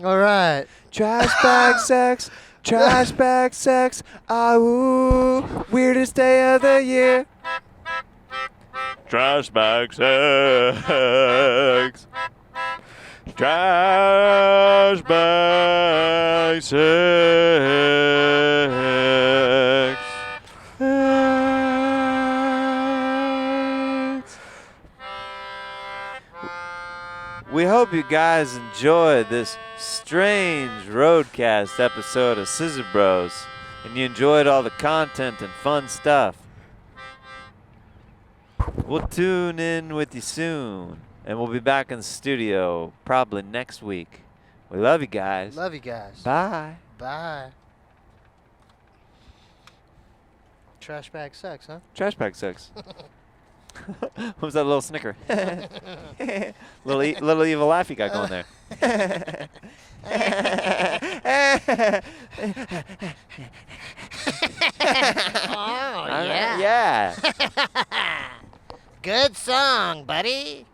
Speaker 1: All right.
Speaker 5: Trash bag sex. Trash bag sex. Ah, ooh. Weirdest day of the year. Trash bag sex. Trash bag sex. We hope you guys enjoyed this strange Roadcast episode of Scissor Bros, and you enjoyed all the content and fun stuff. We'll tune in with you soon, and we'll be back in the studio probably next week. We love you guys.
Speaker 1: Love you guys.
Speaker 5: Bye.
Speaker 1: Bye. Trash bag sex, huh?
Speaker 5: Trash bag sex. What was that little snicker? little evil laugh you got going there.
Speaker 1: Oh, yeah.
Speaker 5: Yeah.
Speaker 1: Good song, buddy.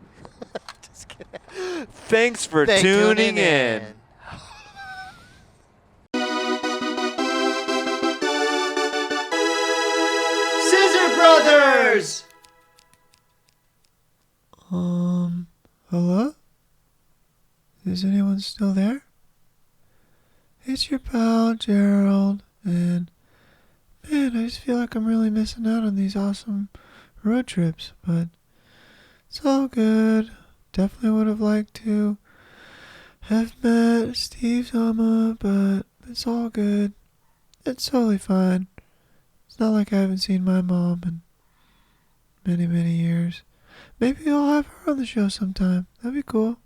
Speaker 1: Just kidding.
Speaker 5: Thanks for tuning in.
Speaker 8: Scissor Brothers!
Speaker 17: Hello? Is anyone still there? It's your pal, Gerald, and man, I just feel like I'm really missing out on these awesome road trips, but it's all good. Definitely would have liked to have met Steve's Umma, but it's all good. It's totally fine. It's not like I haven't seen my mom in many, many years. Maybe I'll have her on the show sometime. That'd be cool.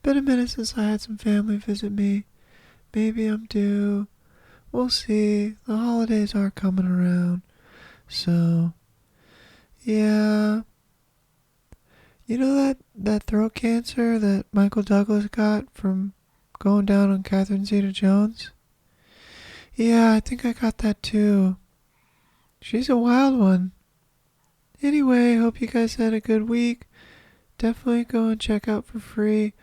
Speaker 17: Been a minute since I had some family visit me. Maybe I'm due. We'll see. The holidays are coming around. So, yeah. You know that throat cancer that Michael Douglas got from going down on Catherine Zeta-Jones? Yeah, I think I got that too. She's a wild one. Anyway, hope you guys had a good week. Definitely go and check out for free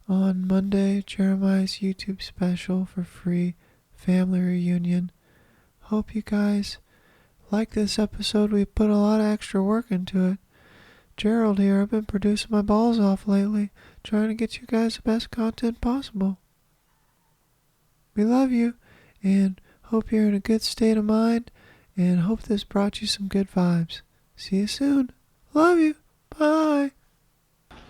Speaker 17: on Monday Jeremiah's YouTube special for free family reunion. Hope you guys like this episode. We put a lot of extra work into it. Gerald here, I've been producing my balls off lately, trying to get you guys the best content possible. We love you, and hope you're in a good state of mind, and hope this brought you some good vibes. See you soon. Love you. Bye.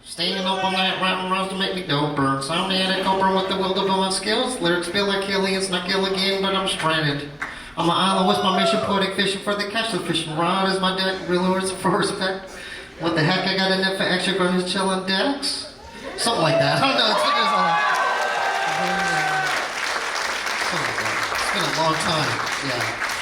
Speaker 4: Staying up all night, writing rhymes to make me doper. Sound a cobra with the will of my skills. Lyrics feel like aliens, not kill again, but I'm stranded. On my island, what's my mission? Poetic fishing for the catch. The fishing rod is my deck. Real words for respect. What the heck? I got enough for extra grunge chilling decks? Something like that. I don't know. It's been a long time. Yeah.